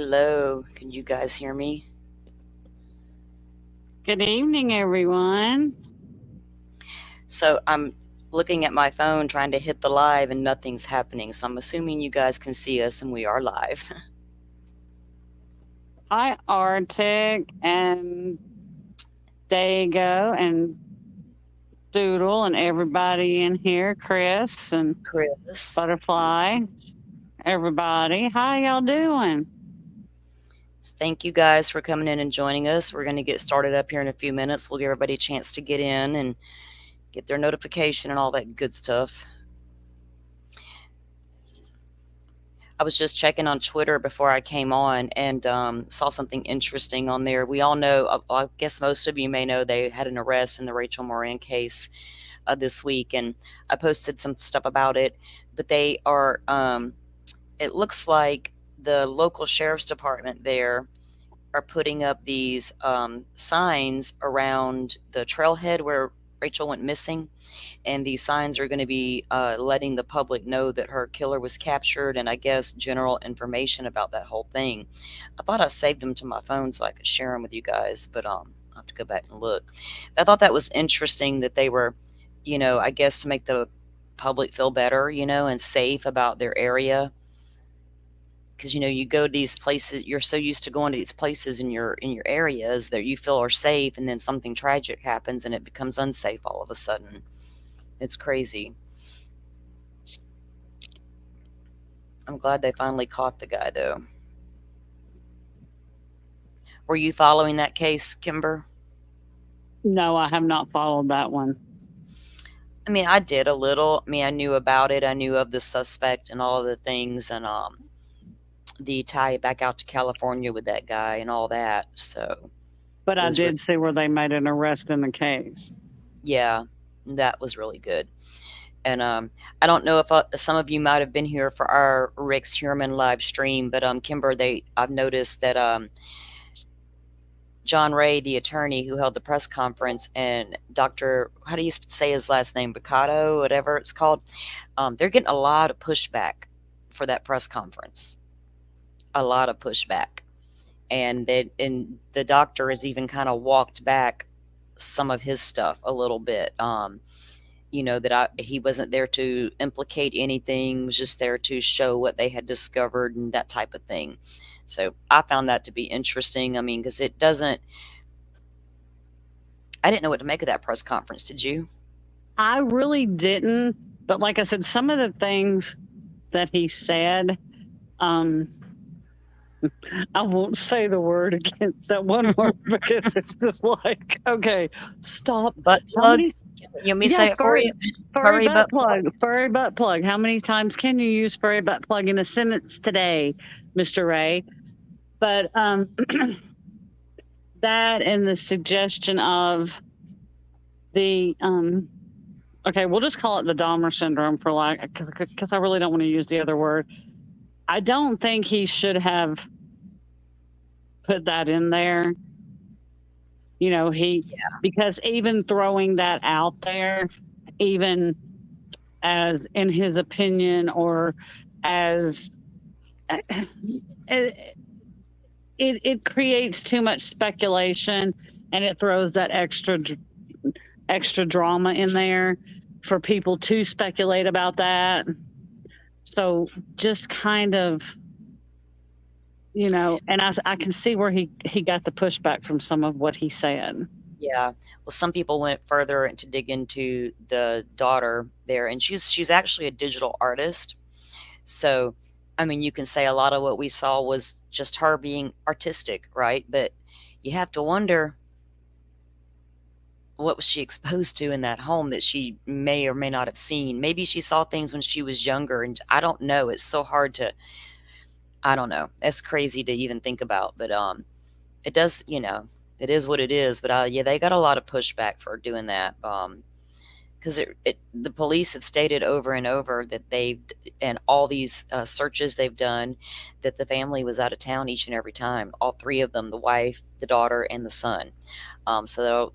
Hello, can you guys hear me? Good evening, everyone. So I'm looking at my phone trying to hit the live and nothing's happening. So I'm assuming you guys can see us and we are live. Hi, Arctic and Dago and Doodle and everybody in here, Chris and Chris, Butterfly, everybody. How y'all doing? thank you guys for coming in and joining us. We're going to get started up here in a few minutes. We'll give everybody a chance to get in and get their notification and all that good stuff. I was just checking on Twitter before I came on and saw something interesting on there. We all know, I guess most of you may know, they had an arrest in the Rachel Moran case this week, and I posted some stuff about it. But they are, it looks like the local sheriff's department there are putting up these signs around the trailhead where Rachel went missing, and these signs are going to be letting the public know that her killer was captured, and I guess general information about that whole thing. I thought I saved them to my phone so I could share them with you guys, but I'll have to go back and look. I thought that was interesting that they were, I guess to make the public feel better, and safe about their area. Because you go to these places, you're so used to going to these places in your areas that you feel are safe, and then something tragic happens and it becomes unsafe all of a sudden. It's crazy. I'm glad they finally caught the guy, though. Were you following that case, Kimber? No, I have not followed that one. I mean, I did a little. I mean, I knew about it. I knew of the suspect and all of the things, and the tie back out to California with that guy and all that. So, But I did see where they made an arrest in the case. Yeah, that was really good. And I don't know if some of you might have been here for our Rex Heuermann live stream, but Kimber, I've noticed that John Ray, the attorney who held the press conference, and Dr. How do you say his last name? Baccato, whatever it's called. They're getting a lot of pushback for that press conference. A lot of pushback. And the doctor has even kind of walked back some of his stuff a little bit. That he wasn't there to implicate anything, was just there to show what they had discovered and that type of thing. So I found that to be interesting. I mean, because I didn't know what to make of that press conference. Did you? I really didn't. But like I said, some of the things that he said, I won't say the word again, that one word, because it's just like, okay, stop. Butt plug? You want me to say it for you? Furry butt plug. Furry butt plug. How many times can you use furry butt plug in a sentence today, Mr. Ray? But that and the suggestion of the okay, we'll just call it the Dahmer syndrome for because I really don't want to use the other word. I don't think he should have put that in there. Because even throwing that out there, even as in his opinion, or as it creates too much speculation, and it throws that extra drama in there for people to speculate about that. So just kind of, and I can see where he got the pushback from some of what he said. Yeah. Well, some people went further to dig into the daughter there, and she's actually a digital artist. So, I mean, you can say a lot of what we saw was just her being artistic, right? But you have to wonder, what was she exposed to in that home that she may or may not have seen? Maybe she saw things when she was younger, and I don't know. It's so hard to, I don't know. It's crazy to even think about, but it does, it is what it is. But yeah, they got a lot of pushback for doing that. Because the police have stated over and over that and all these searches they've done, that the family was out of town each and every time. All three of them, the wife, the daughter, and the son. So,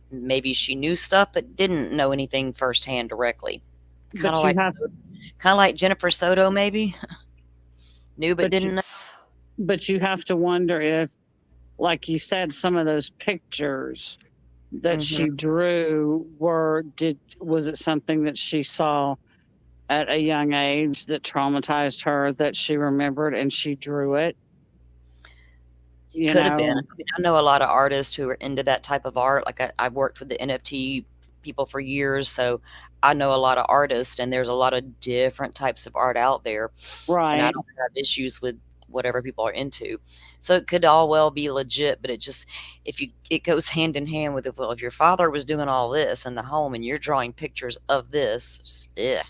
maybe she knew stuff but didn't know anything firsthand directly. Kind of like Jennifer Soto, maybe. Knew but didn't know. but you have to wonder if, like you said, some of those pictures that she Mhm. drew was it something that she saw at a young age that traumatized her that she remembered and she drew it, you Could have been. know? I mean, I know a lot of artists who are into that type of art. Like I've worked with the NFT people for years, so I know a lot of artists, and there's a lot of different types of art out there, and I Right. don't have issues with whatever people are into. So it could all well be legit, but if you it goes hand in hand with well, if your father was doing all this in the home and you're drawing pictures of this, yeah,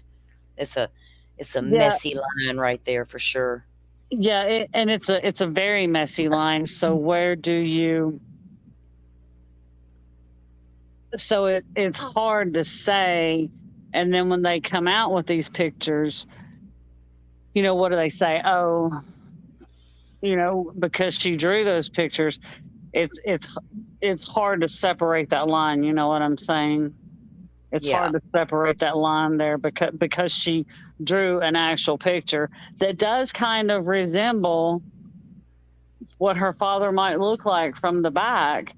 it's a it's a Yeah. messy line right there for sure. Yeah, and it's a very messy line. So where do you so it's hard to say, and then when they come out with these pictures, what do they say? Oh, because she drew those pictures, it's it's it's hard to separate that line, you know what I'm saying? It's Yeah. hard to separate that line there because she drew an actual picture that does kind of resemble what her father might look like from the back,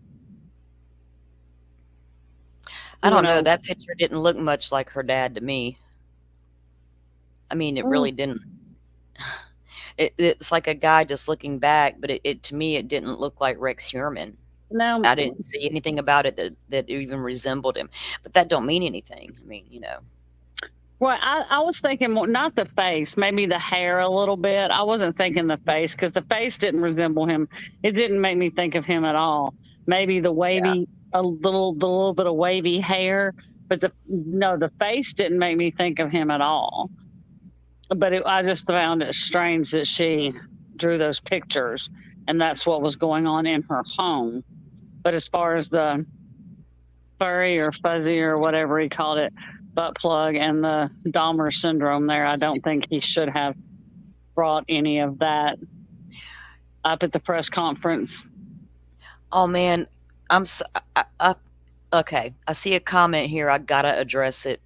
I you don't know, know. that picture didn't look much like her dad to me. I mean, it Mm, really didn't. It's like a guy just looking back, but it to me, it didn't look like Rex Heuermann. Now, I didn't see anything about it that even resembled him, but that don't mean anything. I mean, well, I was thinking more, not the face, maybe the hair a little bit. I wasn't thinking the face because the face didn't resemble him. It didn't make me think of him at all. Maybe yeah. the little bit of wavy hair, but no, the face didn't make me think of him at all. But I just found it strange that she drew those pictures, and that's what was going on in her home. But as far as the furry or fuzzy or whatever he called it, butt plug and the Dahmer syndrome there, I don't think he should have brought any of that up at the press conference. Oh, man, I'm s I okay, I see a comment here, I gotta address it,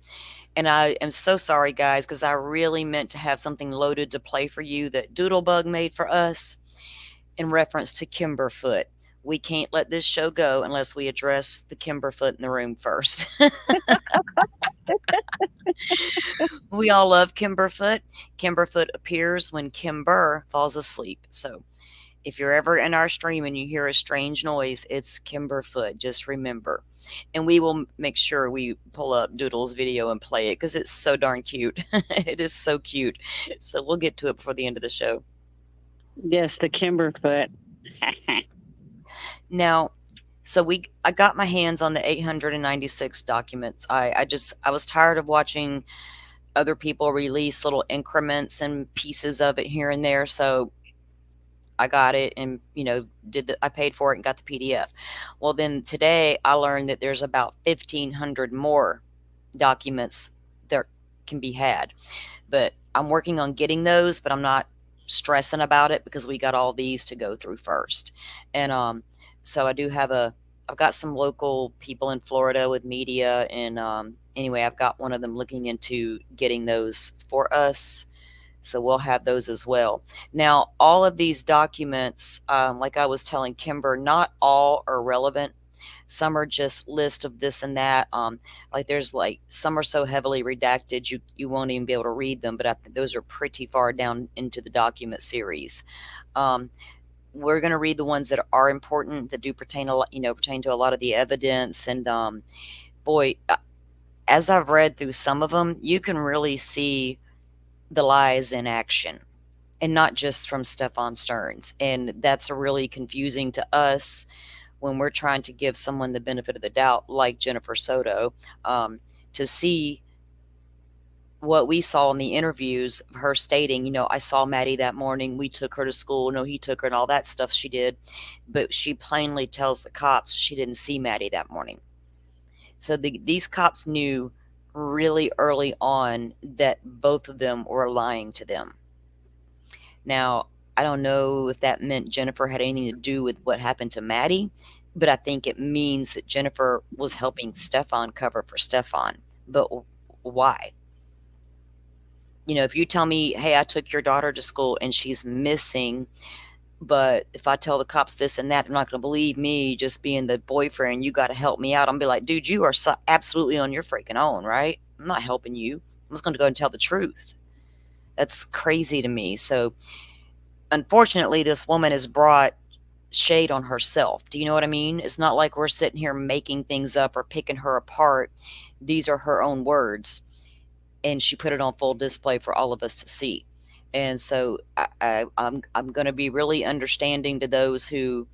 and I am so sorry, guys, because I really meant to have something loaded to play for you that Doodlebug made for us in reference to Kimberfoot. We can't let this show go unless we address the Kimberfoot in the room first. We all love Kimberfoot. Kimberfoot appears when Kimber falls asleep. So if you're ever in our stream and you hear a strange noise, it's Kimberfoot. Just remember. And we will make sure we pull up Doodle's video and play it because it's so darn cute. It is so cute. So we'll get to it before the end of the show. Yes, the Kimberfoot. Now, I got my hands on the 896 documents. I was tired of watching other people release little increments and pieces of it here and there. So I got it and, I paid for it and got the PDF. Well, then today I learned that there's about 1,500 more documents that can be had. But I'm working on getting those, but I'm not stressing about it because we got all these to go through first. And so I've got some local people in Florida with media, and anyway, I've got one of them looking into getting those for us. So we'll have those as well. Now, all of these documents, like I was telling Kimber, not all are relevant. Some are just list of this and that. Like there's like some are so heavily redacted you won't even be able to read them. But those are pretty far down into the document series. Um, we're going to read the ones that are important that do pertain to a lot of the evidence. And boy, as I've read through some of them, you can really see the lies in action, and not just from Stefan Stearns. And that's really confusing to us when we're trying to give someone the benefit of the doubt, like Jennifer Soto, to see what we saw in the interviews of her stating, I saw Maddie that morning. We took her to school. No, he took her and all that stuff she did. But she plainly tells the cops she didn't see Maddie that morning. So these cops knew really early on that both of them were lying to them. Now, I don't know if that meant Jennifer had anything to do with what happened to Maddie, but I think it means that Jennifer was helping Stefan cover for Stefan. But why? If you tell me, hey, I took your daughter to school and she's missing, But if I tell the cops this and that, they're not going to believe me just being the boyfriend. You got to help me out. I'm going to be like, dude, you are so absolutely on your freaking own, right? I'm not helping you. I'm just going to go and tell the truth. That's crazy to me. So, unfortunately, this woman has brought shade on herself. Do you know what I mean? It's not like we're sitting here making things up or picking her apart. These are her own words, and she put it on full display for all of us to see. And so I'm going to be really understanding to those who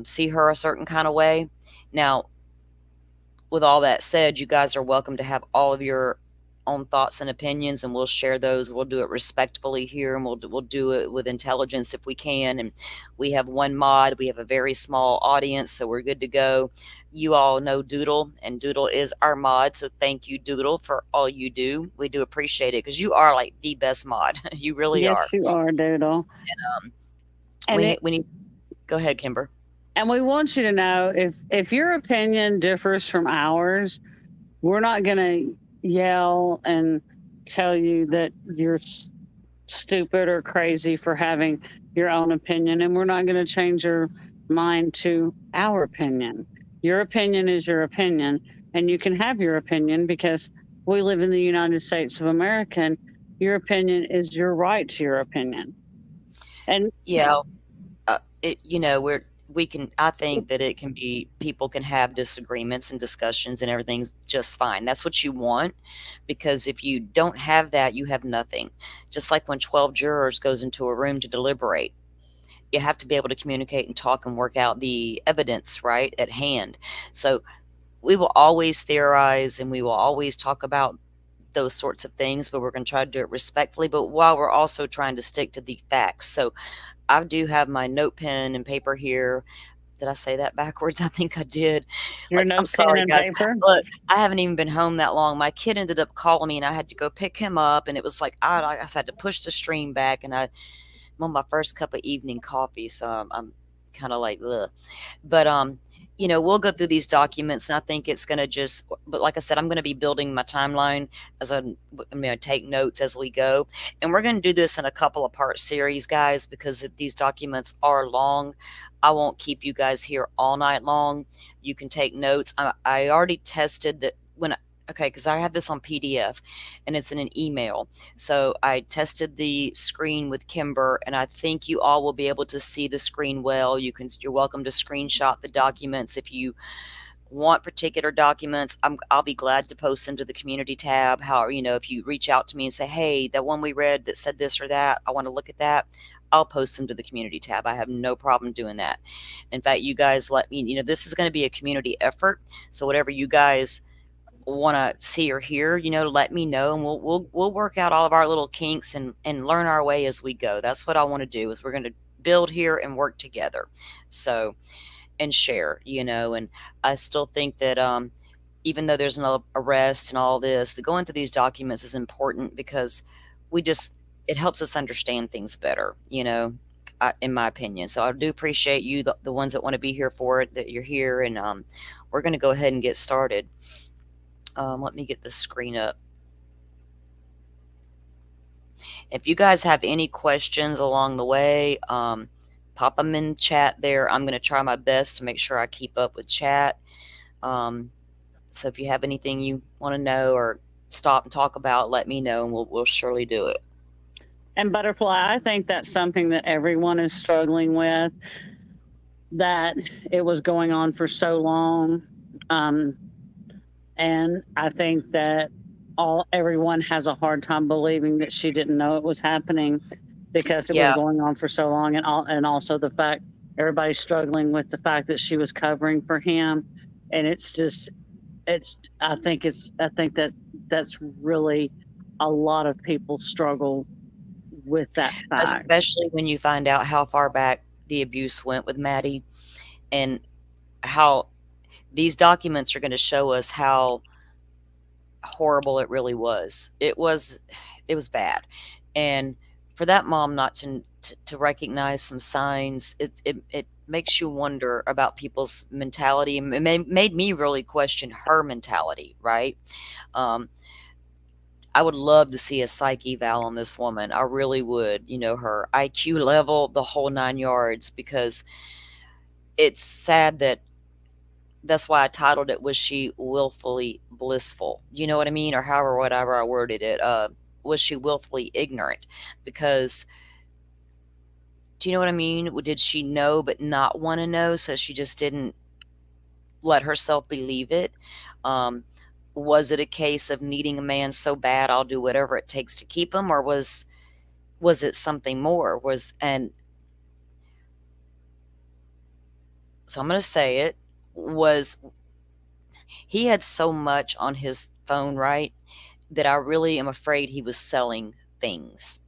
see her a certain kind of way. Now, with all that said, you guys are welcome to have all of your own thoughts and opinions, and we'll share those. We'll do it respectfully here, and we'll do it with intelligence if we can. And we have one mod. We have a very small audience, so we're good to go. You all know Doodle, and Doodle is our mod. So thank you, Doodle, for all you do. We do appreciate it because you are like the best mod. You really are. Yes, you are, Doodle. Um, And it we need. Go ahead, Kimber. and we want you to know, if your opinion differs from ours, we're not going to yell and tell you that you're stupid or crazy for having your own opinion, and we're not going to change your mind to our opinion. Your opinion is your opinion, and you can have your opinion because we live in the United States of America, and your opinion is your right to your opinion. And Yeah, we can, I think that it can be, people can have disagreements and discussions and everything's just fine. That's what you want, because if you don't have that, you have nothing. Just like when 12 jurors goes into a room to deliberate, you have to be able to communicate and talk and work out the evidence right at hand. So we will always theorize and we will always talk about those sorts of things, but we're going to try to do it respectfully, but while we're also trying to stick to the facts. So I do have my note pen and paper here. Did I say that backwards? I think I did. your Like, I'm note, pen, sorry, and guys. paper. Look, I haven't even been home that long. My kid ended up calling me, and I had to go pick him up, and it was like I just had to push the stream back, and I'm on my first cup of evening coffee, so I'm kind of like, ugh. But we'll go through these documents, and I think it's going to just. But like I said, I'm going to be building my timeline I'm going to take notes as we go, and we're going to do this in a couple of part series, guys, because these documents are long. I won't keep you guys here all night long. You can take notes. I already tested that when. Okay, because I have this on PDF and it's in an email. So I tested the screen with Kimber, and I think you all will be able to see the screen well. You're welcome to screenshot the documents if you want particular documents. I'll be glad to post them to the community tab. How, if you reach out to me and say, hey, that one we read that said this or that, I want to look at that, I'll post them to the community tab. I have no problem doing that. In fact, you guys let me, this is going to be a community effort. So whatever you guys want to see or hear, let me know, and we'll work out all of our little kinks and learn our way as we go. That's what I want to do, is we're going to build here and work together. So, and share, and I still think that even though there's an arrest and all this, the going through these documents is important because it helps us understand things better, in my opinion. So I do appreciate you, the ones that want to be here for it, that you're here, and we're going to go ahead and get started. Let me get the screen up. If you guys have any questions along the way, pop them in chat there. I'm going to try my best to make sure I keep up with chat. So if you have anything you want to know or stop and talk about, let me know, and we'll surely do it. And Butterfly, I think that's something that everyone is struggling with, that it was going on for so long. And I think that everyone has a hard time believing that she didn't know it was happening because it was going on for so long, and also the fact everybody's struggling with the fact that she was covering for him, and I think that's really a lot of people struggle with that fact, especially when you find out how far back the abuse went with Maddie, and how these documents are going to show us how horrible it really was. It was bad, and for that mom not to recognize some signs, it makes you wonder about people's mentality. It made me really question her mentality, right? I would love to see a psych eval on this woman. I really would. You know, her IQ level, the whole 9 yards, because it's sad that that's why I titled it, "Was She Willfully Blissful?" You know what I mean? Or however, whatever I worded it. Was she willfully ignorant? Because, do you know what I mean? Did she know but not want to know? So she just didn't let herself believe it? Um, was it a case of needing a man so bad, I'll do whatever it takes to keep him? Or was it something more? So I'm going to say it, was he had so much on his phone, right? That I really am afraid he was selling things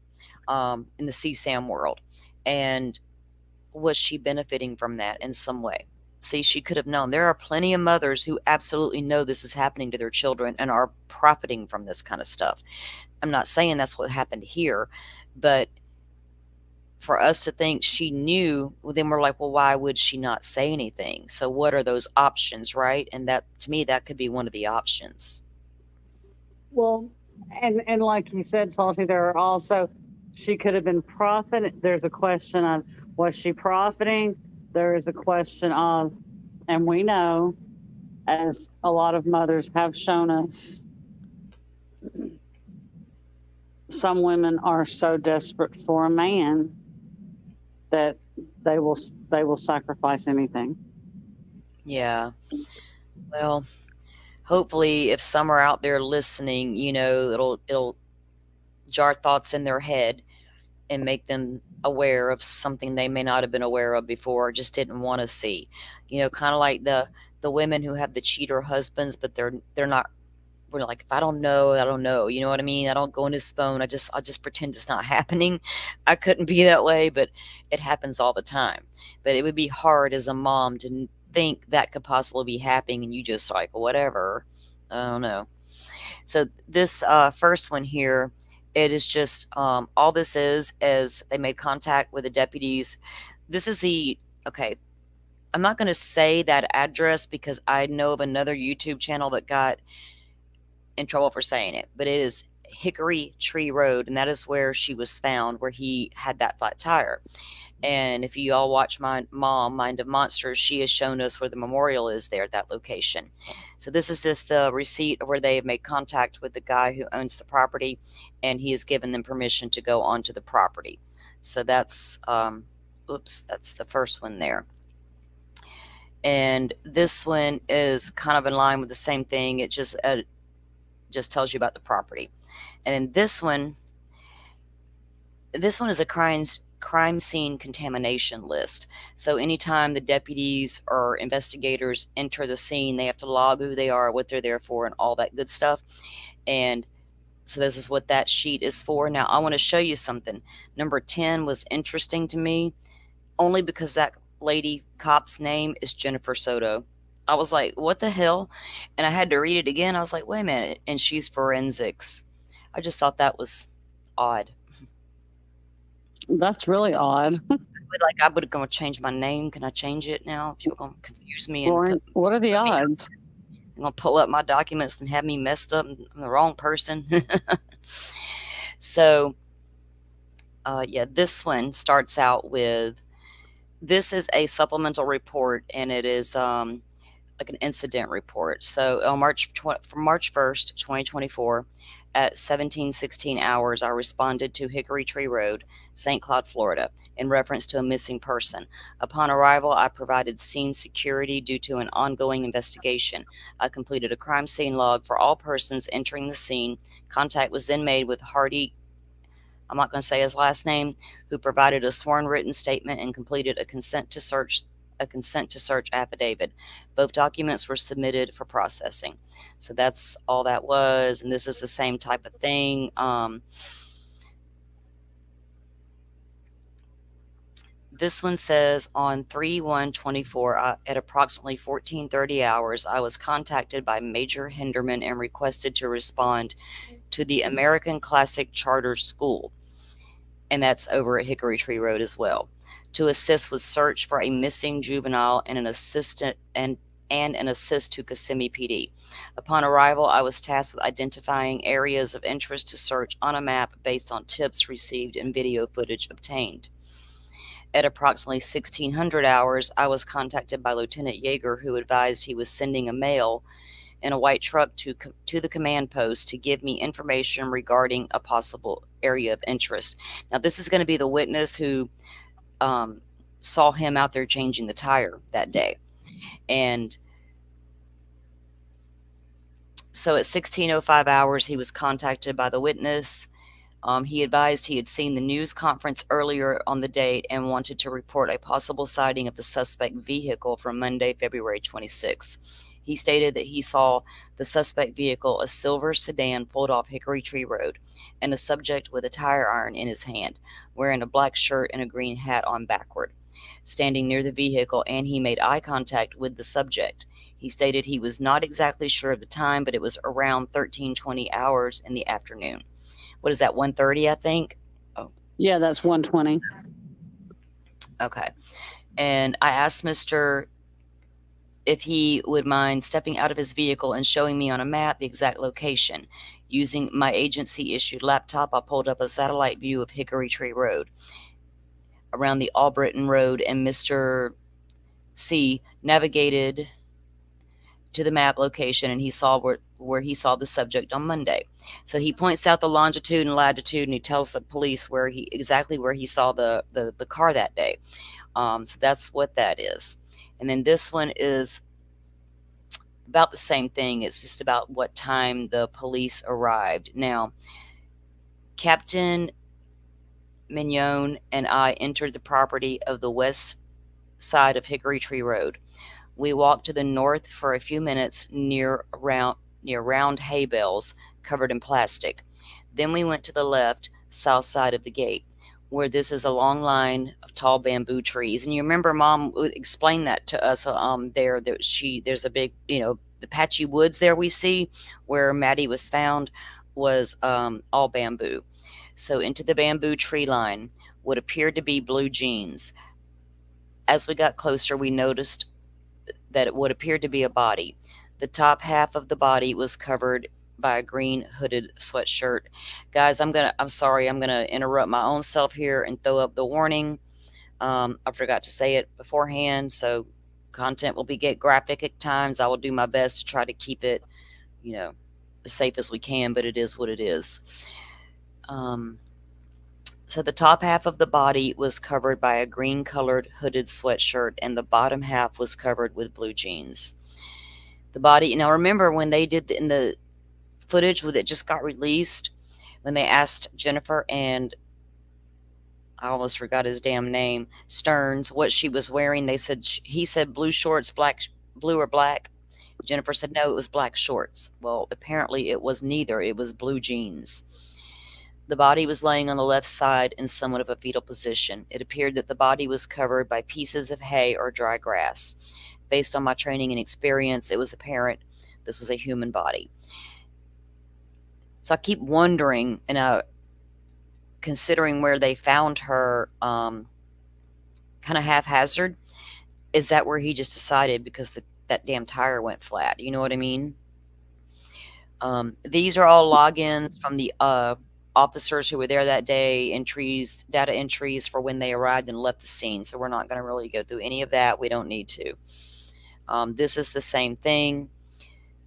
in the CSAM world. And was she benefiting from that in some way? See, she could have known. There are plenty of mothers who absolutely know this is happening to their children and are profiting from this kind of stuff. I'm not saying that's what happened here, but for us to think she knew, well, then we're like, well, why would she not say anything? So what are those options, right? And that, to me, that could be one of the options. Well, and like you said, Salty, there are also, she could have been profiting. There's a question of, was she profiting? There is a question of, and we know, as a lot of mothers have shown us, some women are so desperate for a man that they will they will sacrifice anything. Yeah. Well, hopefully if some are out there listening, you know, it'll jar thoughts in their head and make them aware of something they may not have been aware of before or just didn't want to see. You know, kind of like the women who have the cheater husbands, but they're not, we're like, if I don't know, I don't know. You know what I mean? I don't go in his phone. I just pretend it's not happening. I couldn't be that way, but it happens all the time. But it would be hard as a mom to think that could possibly be happening, and you just like, whatever. I don't know. So this first one here, it is just all this is they made contact with the deputies. This is the okay. I'm not going to say that address because I know of another YouTube channel that got in trouble for saying it, but it is Hickory Tree Road, and that is where she was found, where he had that flat tire. And if you all watch my mom, Mind of Monsters, she has shown us where the memorial is there at that location. So this is the receipt of where they have made contact with the guy who owns the property, and he has given them permission to go onto the property. So that's, oops, that's the first one there. And this one is kind of in line with the same thing. It just tells you about the property. And then this one is a crime scene contamination list. So anytime the deputies or investigators enter the scene, they have to log who they are, what they're there for, and all that good stuff. And so this is what that sheet is for. Now I want to show you something. Number 10 was interesting to me only because that lady cop's name is Jennifer Soto. I was like, what the hell? And I had to read it again. I was like, wait a minute. And she's forensics. I just thought that was odd. That's really odd. Like, I would go change my name. Can I change it now? People are gonna confuse me and Lauren, what are the odds? I'm gonna pull up my documents and have me messed up and I'm the wrong person. So, yeah, this one starts out with, this is a supplemental report, and it is like an incident report. So on from March 1st, 2024, at 17:16 hours, I responded to Hickory Tree Road, St. Cloud, Florida, in reference to a missing person. Upon arrival, I provided scene security due to an ongoing investigation. I completed a crime scene log for all persons entering the scene. Contact was then made with Hardy, I'm not going to say his last name, who provided a sworn written statement and completed a consent to search affidavit. Both documents were submitted for processing. So that's all that was, and this is the same type of thing. This one says on 3/1/24 at approximately 14:30 hours, I was contacted by Major Hinderman and requested to respond to the American Classic Charter School, and that's over at Hickory Tree Road as well, to assist with search for a missing juvenile and an assistant and and an assist to Kissimmee PD. Upon arrival, I was tasked with identifying areas of interest to search on a map based on tips received and video footage obtained. At approximately 1600 hours, I was contacted by Lieutenant Yeager, who advised he was sending a mail in a white truck to the command post to give me information regarding a possible area of interest. Now, this is going to be the witness who um, saw him out there changing the tire that day. And so at 1605 hours, he was contacted by the witness. He advised he had seen the news conference earlier on the date and wanted to report a possible sighting of the suspect vehicle from Monday, February 26. He stated that he saw the suspect vehicle, a silver sedan, pulled off Hickory Tree Road, and a subject with a tire iron in his hand, wearing a black shirt and a green hat on backward, standing near the vehicle, and he made eye contact with the subject. He stated he was not exactly sure of the time, but it was around 1320 hours in the afternoon. What is that, 1:30, I think? Oh, Yeah, that's 120. okay. And I asked Mr. if he would mind stepping out of his vehicle and showing me on a map the exact location. Using my agency-issued laptop, I pulled up a satellite view of Hickory Tree Road around the Albritton Road, and Mr. C navigated to the map location, and he saw where he saw the subject on Monday. So he points out the longitude and latitude, and he tells the police exactly where he saw the car that day. So that's what that is. And then this one is about the same thing. It's just about what time the police arrived. Now, Captain Mignon and I entered the property of the west side of Hickory Tree Road. We walked to the north for a few minutes near round hay bales covered in plastic. Then we went to the left, south side of the gate, where this is a long line of tall bamboo trees. And you remember Mom explained that to us there's a big, the patchy woods there we see where Maddie was found was all bamboo. So into the bamboo tree line what appeared to be blue jeans. As we got closer, we noticed that it would appear to be a body. The top half of the body was covered by a green hooded sweatshirt. Guys, I'm sorry, I'm gonna interrupt my own self here and throw up the warning. I forgot to say it beforehand, so content will get graphic at times. I will do my best to try to keep it, as safe as we can, but it is what it is. So the top half of the body was covered by a green colored hooded sweatshirt, and the bottom half was covered with blue jeans. The body, now remember when they did in the footage that just got released, when they asked Jennifer and I almost forgot his damn name, Stearns, what she was wearing, he said blue shorts, blue or black. Jennifer said no, it was black shorts. Well, apparently it was neither. It was blue jeans. The body was laying on the left side in somewhat of a fetal position. It appeared that the body was covered by pieces of hay or dry grass. Based on my training and experience, it was apparent this was a human body. So I keep wondering, considering where they found her, kind of haphazard, is that where he just decided because that damn tire went flat? You know what I mean? These are all logins from the officers who were there that day, data entries for when they arrived and left the scene. So we're not going to really go through any of that. We don't need to. This is the same thing.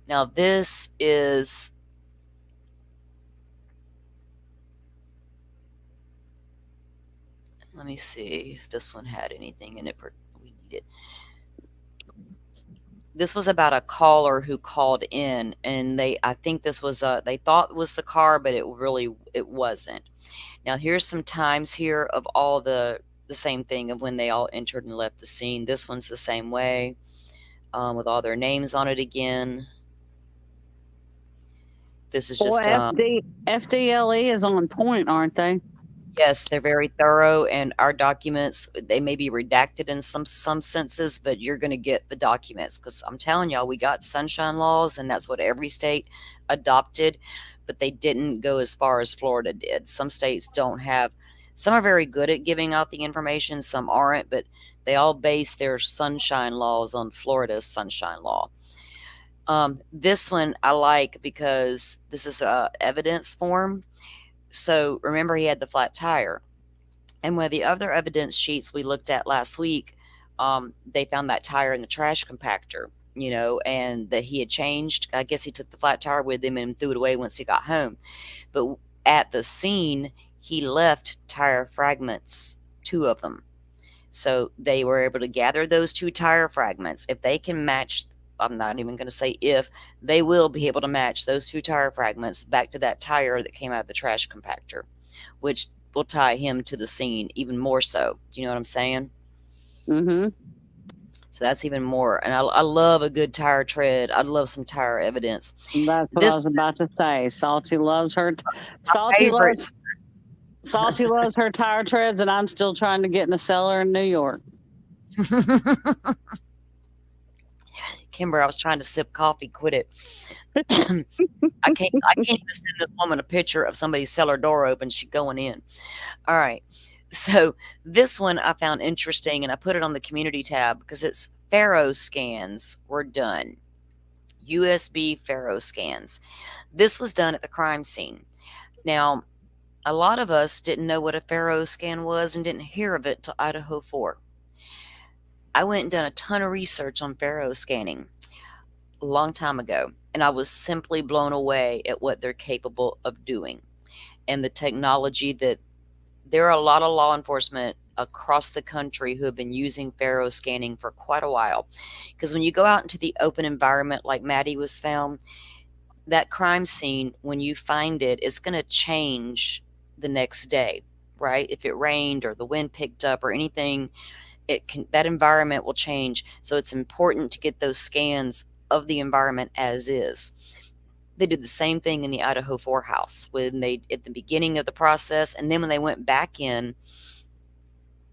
Now this is, let me see if this one had anything in it we needed. This was about a caller who called in, and I think this was they thought it was the car, but it wasn't. Now here's some times here of all the same thing of when they all entered and left the scene. This one's the same way, with all their names on it again. This is just FDLE is on point, aren't they? Yes, they're very thorough, and our documents, they may be redacted in some senses, but you're going to get the documents, because I'm telling y'all, we got sunshine laws, and that's what every state adopted, but they didn't go as far as Florida did. Some states don't have Some are very good at giving out the information, some aren't, but they all base their sunshine laws on Florida's sunshine law. This one I like because this is a evidence form. So remember, he had the flat tire. And one of the other evidence sheets we looked at last week, they found that tire in the trash compactor, and that he had changed. I guess he took the flat tire with him and threw it away once he got home. But at the scene, he left tire fragments, two of them. So they were able to gather those two tire fragments. If they can match, I'm not even going to say if, they will be able to match those two tire fragments back to that tire that came out of the trash compactor, which will tie him to the scene even more so. Do you know what I'm saying? Mm-hmm. So that's even more. And I love a good tire tread. I love some tire evidence. That's what I This was about to say. Salty loves her. my Salty loves. favorites. Salty loves her tire treads, and I'm still trying to get in a cellar in New York. Kimber, I was trying to sip coffee. Quit it. I can't even send this woman a picture of somebody's cellar door open. She's going in. All right. So this one I found interesting, and I put it on the community tab because it's Faro scans were done. USB Faro scans. This was done at the crime scene. Now, a lot of us didn't know what a Faro scan was and didn't hear of it till Idaho 4. I went and done a ton of research on Faro scanning a long time ago, and I was simply blown away at what they're capable of doing and the technology that there are a lot of law enforcement across the country who have been using Faro scanning for quite a while. Because when you go out into the open environment like Maddie was found, that crime scene, when you find it, it's going to change the next day, right? If it rained or the wind picked up or anything, that environment will change. So it's important to get those scans of the environment as is. They did the same thing in the Idaho 4 house when they, at the beginning of the process, and then when they went back in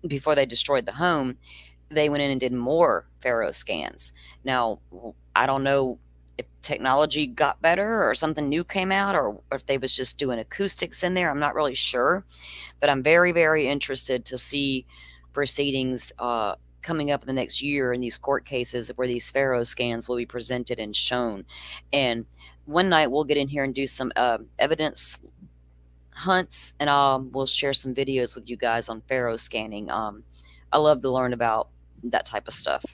before they destroyed the home, they went in and did more Faro scans. Now, I don't know if technology got better or something new came out, or if they was just doing acoustics in there. I'm not really sure, but I'm very, very interested to see proceedings coming up in the next year in these court cases where these Faro scans will be presented and shown. And one night we'll get in here and do some evidence hunts, and we'll share some videos with you guys on Faro scanning. I love to learn about that type of stuff.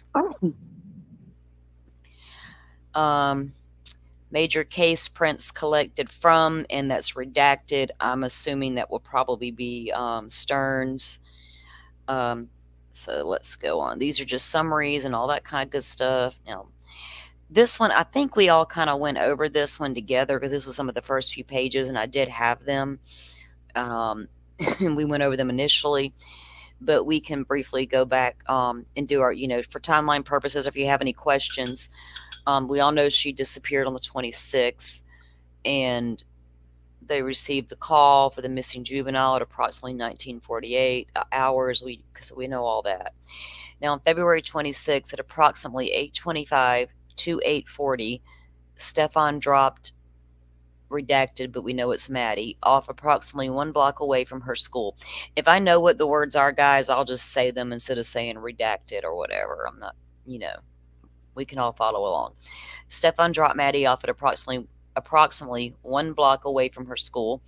Major case prints collected from, and that's redacted. I'm assuming that will probably be Stearns. So let's go on. These are just summaries and all that kind of good stuff. Now, this one, I think we all kind of went over this one together because this was some of the first few pages, and I did have them. And we went over them initially, but we can briefly go back and do our, for timeline purposes, if you have any questions. We all know she disappeared on the 26th, and they received the call for the missing juvenile at approximately 1948 hours, because we know all that. Now, on February 26th at approximately 8:25 to 8:40, Stefan dropped, redacted, but we know it's Maddie, off approximately 1 block away from her school. If I know what the words are, guys, I'll just say them instead of saying redacted or whatever. I'm not, we can all follow along. Stefan dropped Maddie off at approximately 1 block away from her school.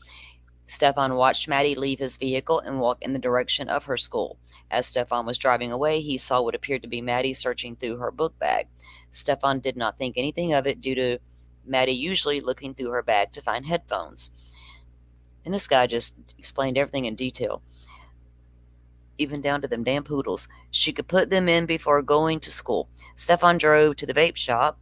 Stefan watched Maddie leave his vehicle and walk in the direction of her school. As Stefan was driving away, he saw what appeared to be Maddie searching through her book bag. Stefan did not think anything of it due to Maddie usually looking through her bag to find headphones. And this guy just explained everything in detail, even down to them damn poodles. She could put them in before going to school. Stefan drove to the vape shop.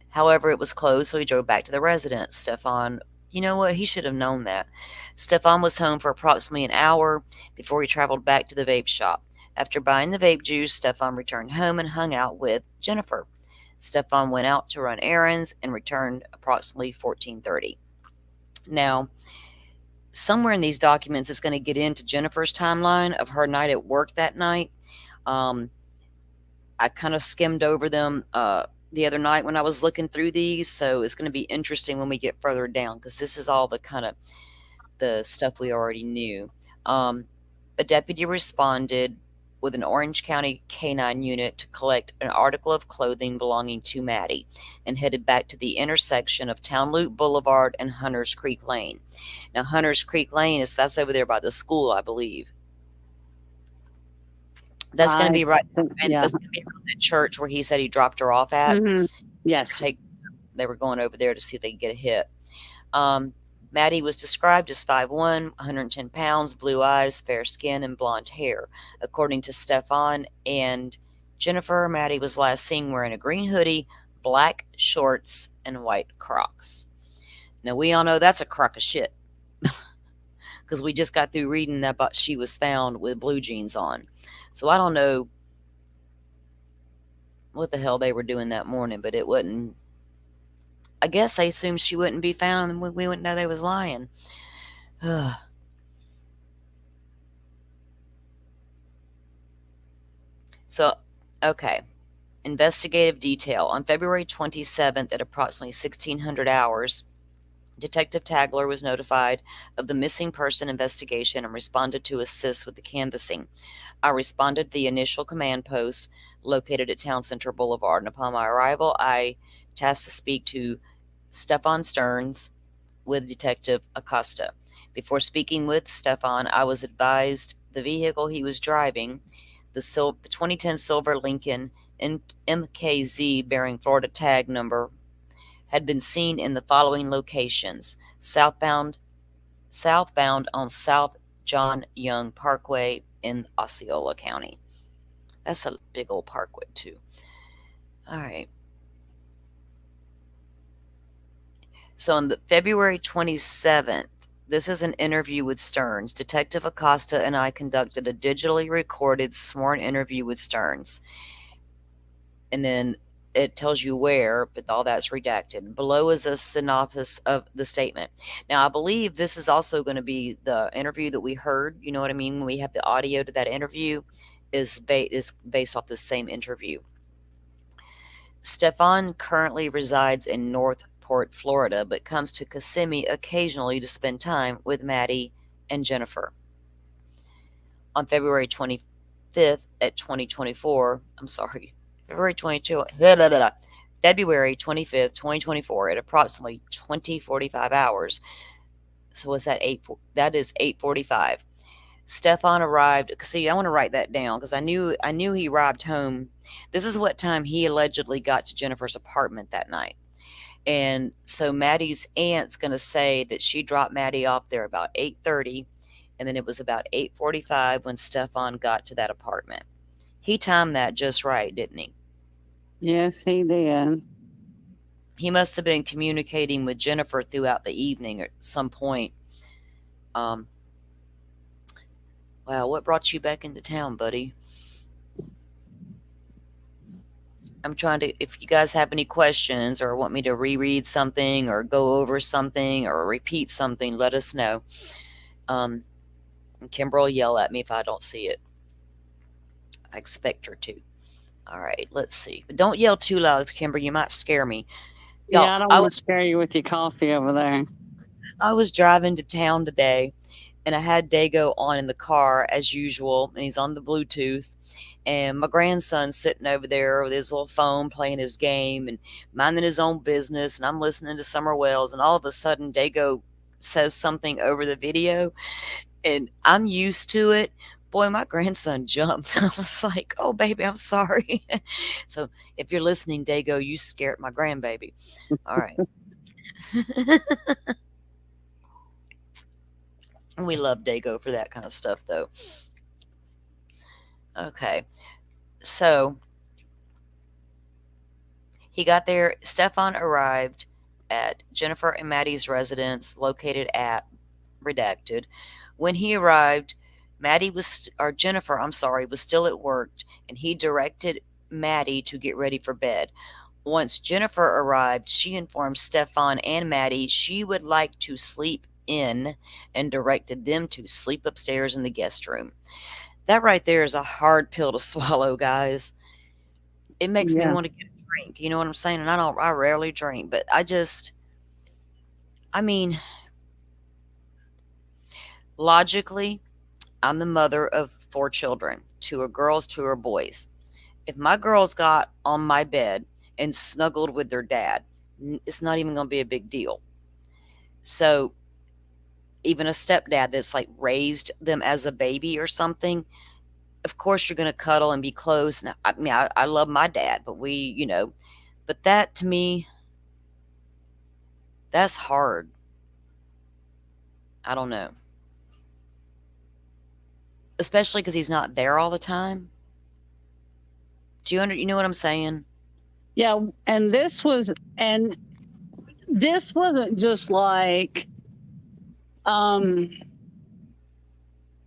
However, it was closed, so he drove back to the residence. Stefan, you know what? He should have known that. Stefan was home for approximately an hour before he traveled back to the vape shop. After buying the vape juice, Stefan returned home and hung out with Jennifer. Stefan went out to run errands and returned approximately 14:30. Now, somewhere in these documents is going to get into Jennifer's timeline of her night at work that night. I kind of skimmed over them the other night when I was looking through these, so it's going to be interesting when we get further down, because this is all the kind of the stuff we already knew. Um, a deputy responded with an Orange County canine unit to collect an article of clothing belonging to Maddie and headed back to the intersection of Town Loop Boulevard and Hunters Creek Lane. Now, Hunters Creek Lane that's over there by the school, I believe. That's going to I be right, think, and yeah. that's going to be around the church where he said he dropped her off at. Hmm. They were Yes. take, they were going over there to see if they could get a hit. Um, Maddie was described as 5'1", 110 pounds, blue eyes, fair skin, and blonde hair. According to Stefan and Jennifer, Maddie was last seen wearing a green hoodie, black shorts, and white Crocs. Now, we all know that's a crock of shit because we just got through reading that about she was found with blue jeans on. So I don't know what the hell they were doing that morning, but it wasn't. I guess they assumed she wouldn't be found and we wouldn't know they was lying. So, okay. Investigative detail. On February 27th at approximately 1600 hours, Detective Tagler was notified of the missing person investigation and responded to assist with the canvassing. I responded to the initial command post located at Town Center Boulevard, and upon my arrival, I tasked to speak to Stefan Stearns with Detective Acosta. Before speaking with Stefan, I was advised the vehicle he was driving, the 2010 Silver Lincoln MKZ bearing Florida tag number, had been seen in the following locations: southbound on South John Young Parkway in Osceola County. That's a big old parkway too. All right. So on the February 27th, this is an interview with Stearns. Detective Acosta and I conducted a digitally recorded sworn interview with Stearns. And then it tells you where, but all that's redacted. Below is a synopsis of the statement. Now, I believe this is also going to be the interview that we heard. You know what I mean? When we have the audio to that interview, is based off the same interview. Stefan currently resides in Northport, Florida, but comes to Kissimmee occasionally to spend time with Maddie and Jennifer. On February 25th at 2024, I'm sorry, February 22, February 25th, 2024 at approximately 20:45 hours. So what's that? That is 8:45. Stefan arrived. See, I want to write that down because I knew he arrived home. This is what time he allegedly got to Jennifer's apartment that night. And so Maddie's aunt's going to say that she dropped Maddie off there about 8:30, and then it was about 8:45 when Stefan got to that apartment. He timed that just right, didn't he? Yes, he did. He must have been communicating with Jennifer throughout the evening at some point. Um, wow, what brought you back into town, buddy? I'm trying to, if you guys have any questions or want me to reread something or go over something or repeat something, let us know. And Kimber will yell at me if I don't see it. I expect her to. All right, let's see. But don't yell too loud, Kimber. You might scare me. Y'all, Yeah, I don't want to scare you with your coffee over there. I was driving to town today and I had Dago on in the car as usual, and he's on the Bluetooth. And my grandson's sitting over there with his little phone playing his game and minding his own business. And I'm listening to Summer Wells, and all of a sudden, Dago says something over the video, and I'm used to it. Boy, my grandson jumped. I was like, oh, baby, I'm sorry. So if you're listening, Dago, you scared my grandbaby. All right. We love Dago for that kind of stuff, though. Okay. So he got there. Stefan arrived at Jennifer and Maddie's residence located at redacted. When he arrived, Jennifer, I'm sorry, was still at work, and he directed Maddie to get ready for bed. Once Jennifer arrived, she informed Stefan and Maddie she would like to sleep in and directed them to sleep upstairs in the guest room. That right there is a hard pill to swallow, guys. It makes me Yeah. want to get a drink. You know what I'm saying? And I rarely drink, but I mean, logically, I'm the mother of 4 children. 2 are girls, 2 are boys. If my girls got on my bed and snuggled with their dad, it's not even going to be a big deal. So even a stepdad that's like raised them as a baby or something, of course you're going to cuddle and be close. And I mean, I love my dad, but but that to me, that's hard. I don't know. Especially because he's not there all the time. You know what I'm saying? Yeah, and this wasn't just like um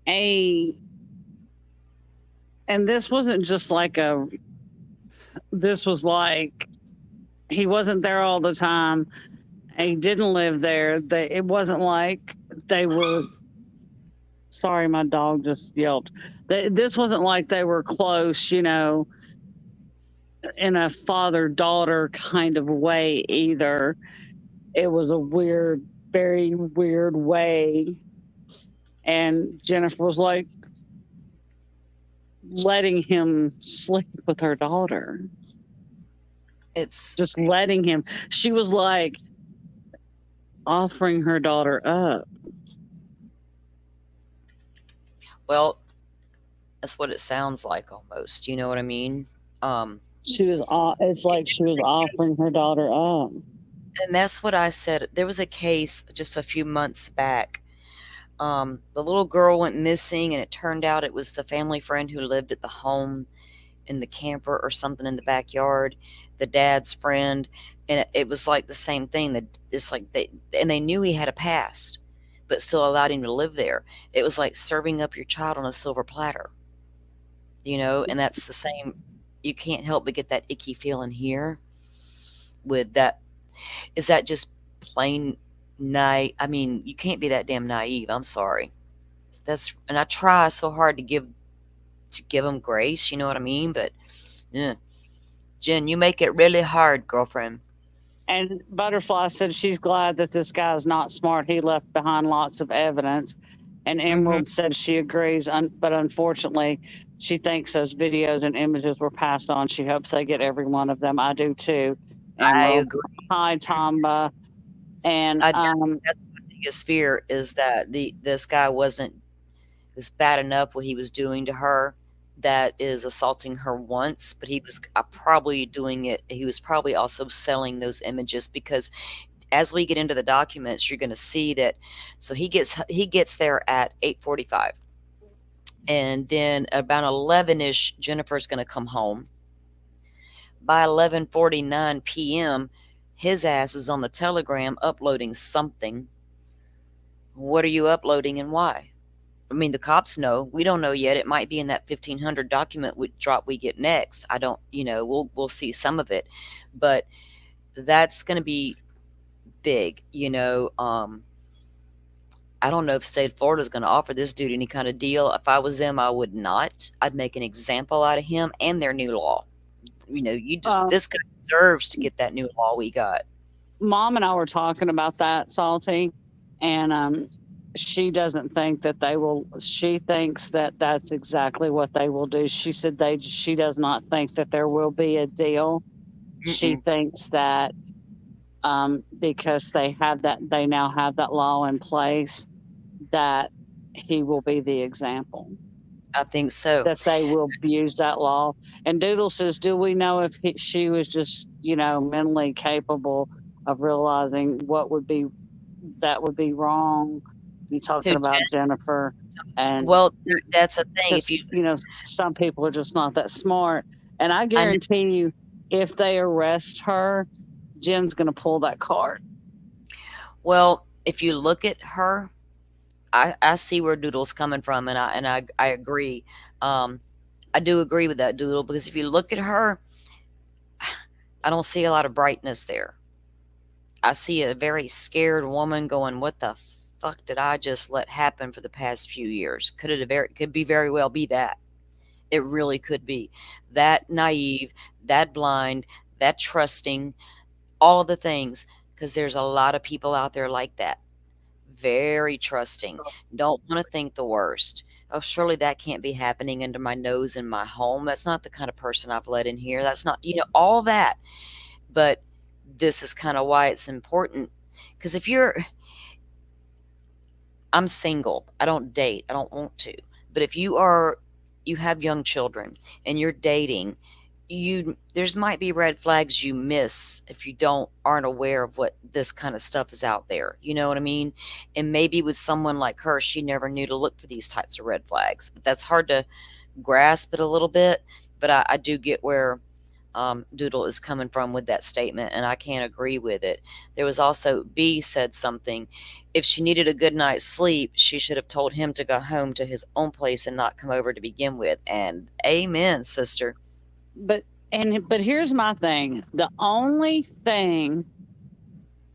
a and this wasn't just like a this was like he wasn't there all the time. He didn't live there. It wasn't like they were. Sorry, my dog just yelped. This wasn't like they were close, in a father daughter kind of way either. It was a weird, very weird way. And Jennifer was like letting him sleep with her daughter, It's just letting him. She was like offering her daughter up. well, that's what it sounds like almost. You know what I mean? Um, It's like she was offering her daughter up. and that's what I said. There was a case just a few months back. The little girl went missing, and it turned out it was the family friend who lived at the home in the camper or something in the backyard, the dad's friend, and it was like the same thing. That it's like they knew he had a past, but still allowed him to live there. It was like serving up your child on a silver platter, and that's the same. You can't help but get that icky feeling here with that. Is that just plain naive? I mean, you can't be that damn naive. I'm sorry. And I try so hard to give them grace. You know what I mean? But yeah, Jen, you make it really hard, girlfriend. And Butterfly said she's glad that this guy's not smart. He left behind lots of evidence. And Hmm. Emerald said she agrees, but unfortunately, she thinks those videos and images were passed on. She hopes they get every one of them. I do too, I Emerald. agree. Hi, Tamba. And That's my biggest fear is that this guy wasn't was bad enough what he was doing to her. That is assaulting her once, but he was probably doing it. He was probably also selling those images because as we get into the documents, you're going to see that. So he gets there at 8:45, and then about 11ish, Jennifer's going to come home. By 11:49 p.m., his ass is on the Telegram uploading something. What are you uploading and why? I mean, the cops know. We don't know yet. It might be in that 1,500 document drop we get next. I don't, we'll see some of it, but that's going to be big. I don't know if state of Florida is going to offer this dude any kind of deal. If I was them, I would not. I'd make an example out of him and their new law. This guy deserves to get that new law we got. Mom and I were talking about that, Salty, and she doesn't think that they will. She thinks that that's exactly what they will do. She said she does not think that there will be a deal. She Mm-mm. thinks that because they now have that law in place, that he will be the example, I think so. that they will use that law. And Doodle says, do we know if she was just, mentally capable of realizing that would be wrong? You Who? talking about Jennifer, and Well, that's a thing. If because, you, some people are just not that smart. And I I know. guarantee you, if they arrest her, Jen's going to pull that card. Well, if you look at her, I see where Doodle's coming from, and I agree. Um, I do agree with that, Doodle, because if you look at her, I don't see a lot of brightness there. I see a very scared woman going, "What the fuck did I just let happen for the past few years?" Could be very well be that. It really could be that naive, that blind, that trusting, all of the things. Because there's a lot of people out there like that. Very trusting, don't want to think the worst. oh, surely that can't be happening under my nose in my home. That's not the kind of person I've let in here. That's not, all that. But this is kind of why it's important. Because I'm single, I don't date, I don't want to. But if you have young children and you're dating, there's might be red flags you miss if you don't aren't aware of what this kind of stuff is out there. You know what I mean? And maybe with someone like her, she never knew to look for these types of red flags. But that's hard to grasp it a little bit. But I do get where Doodle is coming from with that statement, and I can't agree with it. There was also B said something. If she needed a good night's sleep, she should have told him to go home to his own place and not come over to begin with. And amen, sister. But here's my thing. The only thing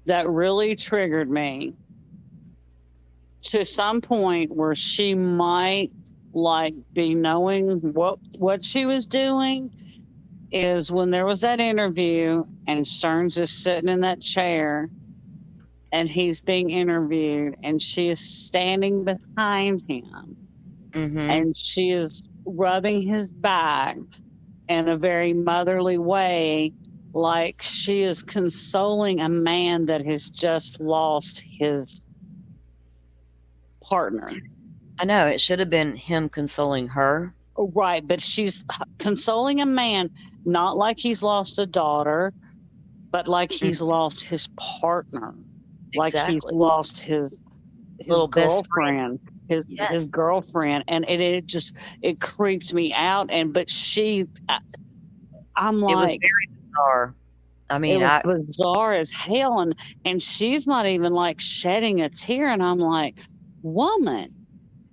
that really triggered me to some point where she might like be knowing what she was doing is when there was that interview and Stearns is sitting in that chair and he's being interviewed and she is standing behind him and she is rubbing his back in a very motherly way, like she is consoling a man that has just lost his partner. I know, it should have been him consoling her. Right, but she's consoling a man, not like he's lost a daughter, but like he's lost his partner, like he's lost his little girlfriend, his girlfriend, and it creeps me out. And but I'm like, it was very bizarre. I mean, it was bizarre as hell, and she's not even like shedding a tear, and I'm like, woman.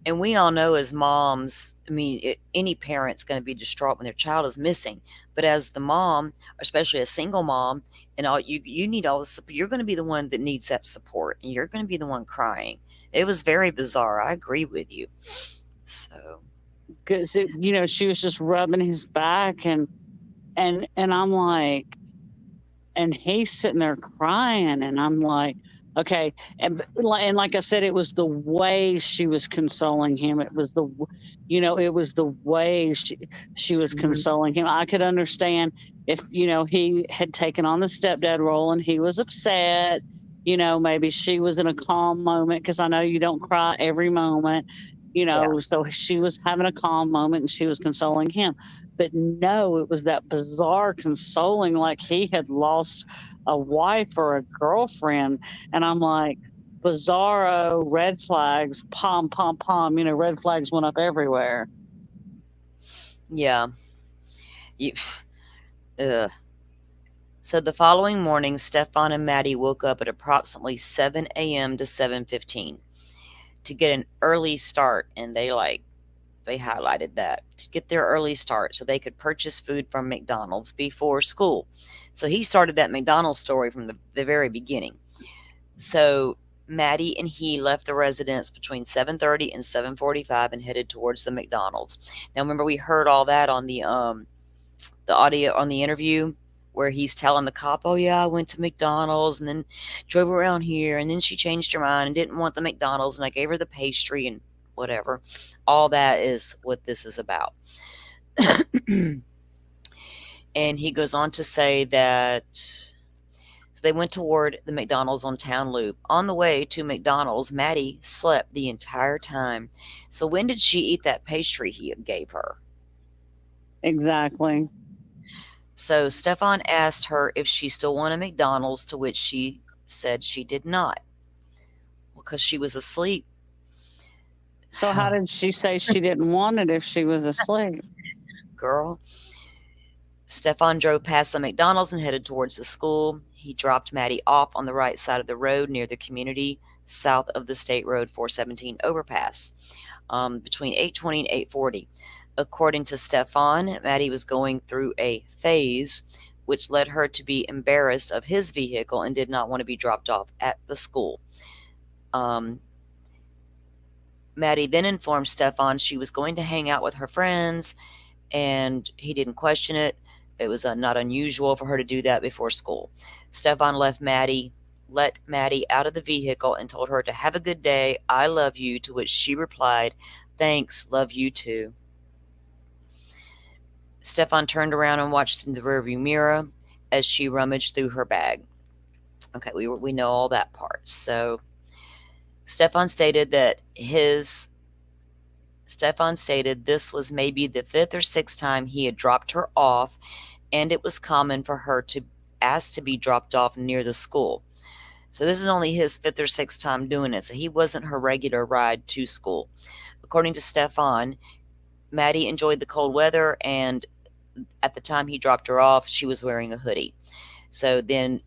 And we all know as moms, I mean, any parent's going to be distraught when their child is missing. But as the mom, especially a single mom, and all you need all this, you're going to be the one that needs that support, and you're going to be the one crying. It was very bizarre. I agree with you. So, because she was just rubbing his back, and I'm like, and he's sitting there crying, and I'm like, okay. And like I said, it was the way she was consoling him. It was it was the way she was consoling him. I could understand if, he had taken on the stepdad role and he was upset, maybe she was in a calm moment, because I know you don't cry every moment, so she was having a calm moment and she was consoling him. But no, it was that bizarre consoling, like he had lost a wife or a girlfriend. And I'm like, bizarro, red flags, pom, pom, pom, red flags went up everywhere. Yeah. So the following morning, Stefan and Maddie woke up at approximately 7 a.m. to 7:15 to get an early start, and they highlighted that to get their early start so they could purchase food from McDonald's before school. So he started that McDonald's story from the very beginning. So Maddie and he left the residence between 7:30 and 7:45 and headed towards the McDonald's. Now remember, we heard all that on the audio on the interview where he's telling the cop, oh yeah, I went to McDonald's and then drove around here, and then she changed her mind and didn't want the McDonald's, and I gave her the pastry and whatever. All that is what this is about. And he goes on to say that they went toward the McDonald's on Town Loop. On the way to McDonald's, Maddie slept the entire time. So when did she eat that pastry he gave her? Exactly. So Stefan asked her if she still wanted McDonald's, to which she said she did not, because she was asleep. So how did she say she didn't want it if she was asleep? Girl. Stefan drove past the McDonald's and headed towards the school. He dropped Maddie off on the right side of the road near the community south of the State Road 417 overpass between 8:20 and 8:40. According to Stefan, Maddie was going through a phase which led her to be embarrassed of his vehicle and did not want to be dropped off at the school. Maddie then informed Stefan she was going to hang out with her friends, and he didn't question it. It was not unusual for her to do that before school. Stefan let Maddie out of the vehicle and told her to have a good day. I love you, to which she replied, Thanks. Love you too. Stefan turned around and watched in the rearview mirror as she rummaged through her bag. Okay, we know all that part. So Stefan stated that his Stefan stated this was maybe the fifth or sixth time he had dropped her off, and it was common for her to ask to be dropped off near the school. So this is only his fifth or sixth time doing it. So he wasn't her regular ride to school. According to Stefan, Maddie enjoyed the cold weather, and at the time he dropped her off, she was wearing a hoodie. So then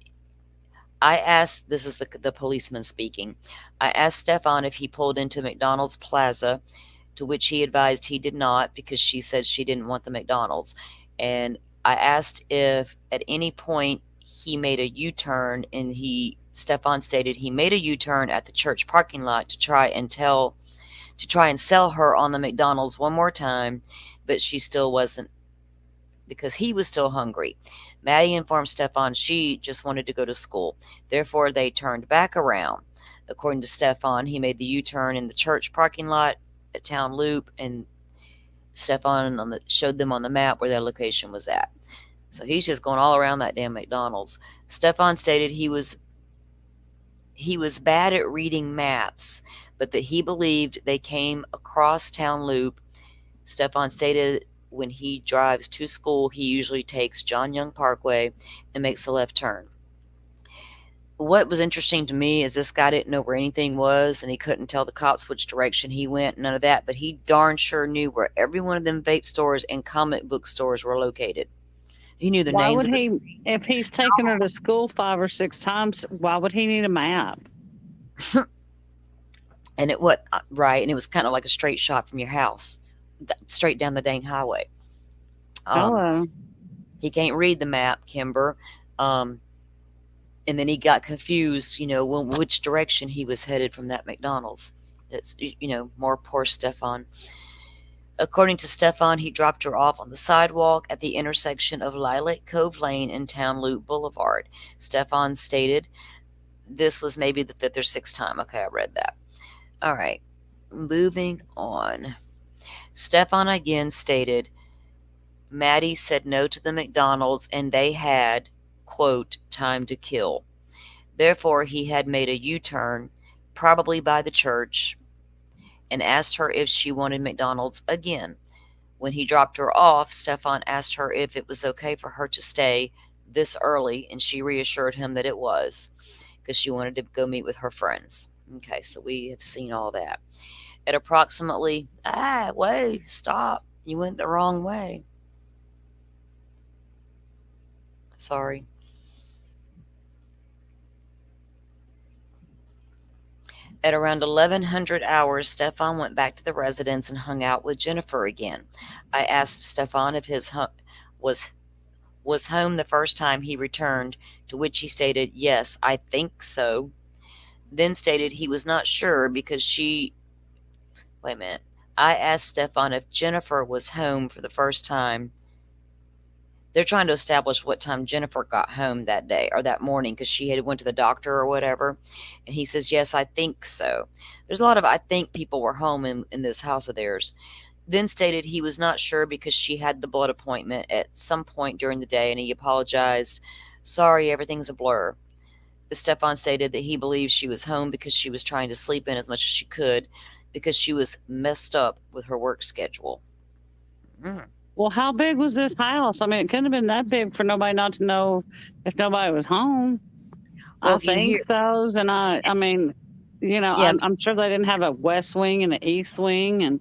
I asked, this is the policeman speaking, I asked Stefan if he pulled into McDonald's Plaza, to which he advised he did not because she said she didn't want the McDonald's. And I asked if at any point he made a U-turn, and Stefan stated he made a U-turn at the church parking lot to try and sell her on the McDonald's one more time, but she still wasn't, because he was still hungry. Maddie informed Stefan she just wanted to go to school. Therefore, they turned back around. According to Stefan, he made the U-turn in the church parking lot at Town Loop, and Stefan showed them on the map where their location was at. So he's just going all around that damn McDonald's. Stefan stated he was bad at reading maps, but that he believed they came across Town Loop. Stefan stated when he drives to school, he usually takes John Young Parkway and makes a left turn. What was interesting to me is this guy didn't know where anything was, and he couldn't tell the cops which direction he went, none of that, but he darn sure knew where every one of them vape stores and comic book stores were located. He knew the Why names would of the he, streets. if he's taken her to school 5 or 6 times, why would he need a map? And it what right, and it was kind of like a straight shot from your house, straight down the dang highway. Hello. He can't read the map, Kimber. And then he got confused, which direction he was headed from that McDonald's. It's, more poor Stefan. According to Stefan, he dropped her off on the sidewalk at the intersection of Lilac Cove Lane and Town Loop Boulevard. Stefan stated this was maybe the fifth or sixth time. Okay, I read that. All right, moving on. Stefan again stated Maddie said no to the McDonald's and they had, quote, time to kill. Therefore, he had made a U-turn, probably by the church, and asked her if she wanted McDonald's again. When he dropped her off, Stefan asked her if it was okay for her to stay this early, and she reassured him that it was, because she wanted to go meet with her friends. Okay, so we have seen all that. At approximately, wait, stop. You went the wrong way. Sorry. At around 1100 hours, Stefan went back to the residence and hung out with Jennifer again. I asked Stefan if his was was home the first time he returned, to which he stated, "Yes, I think so." Then stated he was not sure because she wait a minute. I asked Stefan if Jennifer was home for the first time. They're trying to establish what time Jennifer got home that day or that morning because she had went to the doctor or whatever. And he says, yes, I think so. There's a lot of I think people were home in this house of theirs. Then stated he was not sure because she had the blood appointment at some point during the day, and he apologized. Sorry, everything's a blur. Stefan stated that he believes she was home because she was trying to sleep in as much as she could because she was messed up with her work schedule. Well, how big was this house? I mean, it couldn't have been that big for nobody not to know if nobody was home. Well, I if you think hear, so. And I mean, yeah, I'm sure they didn't have a west wing and an east wing. And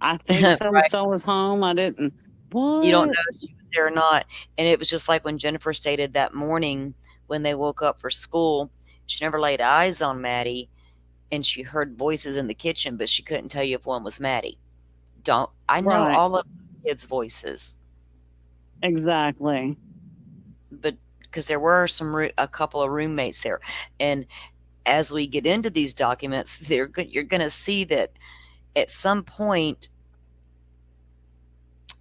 I think right. so was home. I didn't. You don't What? know if she was there or not. And it was just like when Jennifer stated that morning when they woke up for school, she never laid eyes on Maddie, and she heard voices in the kitchen, but she couldn't tell you if one was Maddie. Don't I know Right. all of the kids' voices, Exactly. but because there were a couple of roommates there, and as we get into these documents, you're going to see that at some point,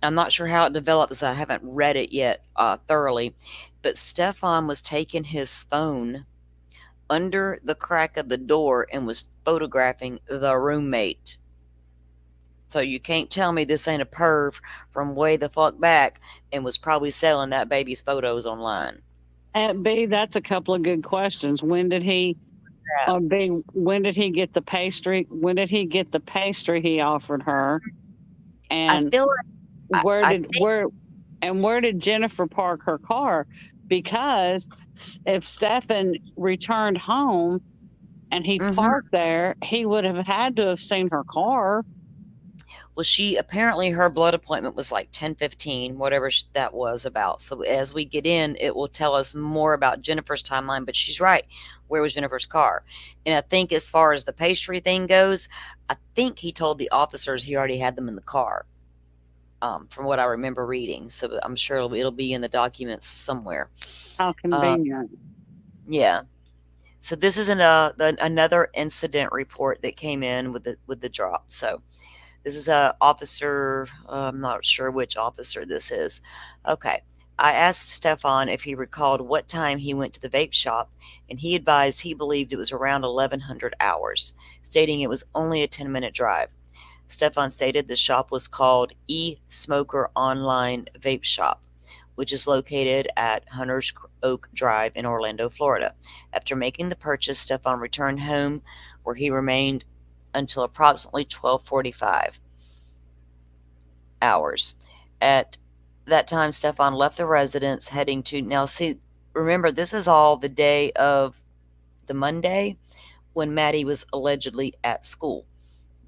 I'm not sure how it develops. I haven't read it yet thoroughly, but Stefan was taking his phone under the crack of the door and was photographing the roommate. So you can't tell me this ain't a perv from way the fuck back and was probably selling that baby's photos online. And B, that's a couple of good questions. When did he Yeah. B, when did he get the pastry? When did he get the pastry he offered her? I And feel like where I did think where did Jennifer park her car? Because if Stefan returned home and he mhm. parked there, he would have had to have seen her car. Well, she apparently her blood appointment was like 10:15, whatever that was about. So as we get in, it will tell us more about Jennifer's timeline. But she's right. Where was Jennifer's car? And I think as far as the pastry thing goes, I think he told the officers he already had them in the car. From what I remember reading, so I'm sure it'll be in the documents somewhere. How Uh, convenient. yeah. So this is another incident report that came in with the drop. So this is a officer. I'm not sure which officer this is. Okay. I asked Stefan if he recalled what time he went to the vape shop, and he advised he believed it was around 1100 hours, stating it was only a 10-minute drive. Stefan stated the shop was called E-Smoker Online Vape Shop, which is located at Hunters Oak Drive in Orlando, Florida. After making the purchase, Stefan returned home where he remained until approximately 12:45 hours. At that time, Stefan left the residence heading to now see remember this is all the day of the Monday when Maddie was allegedly at school.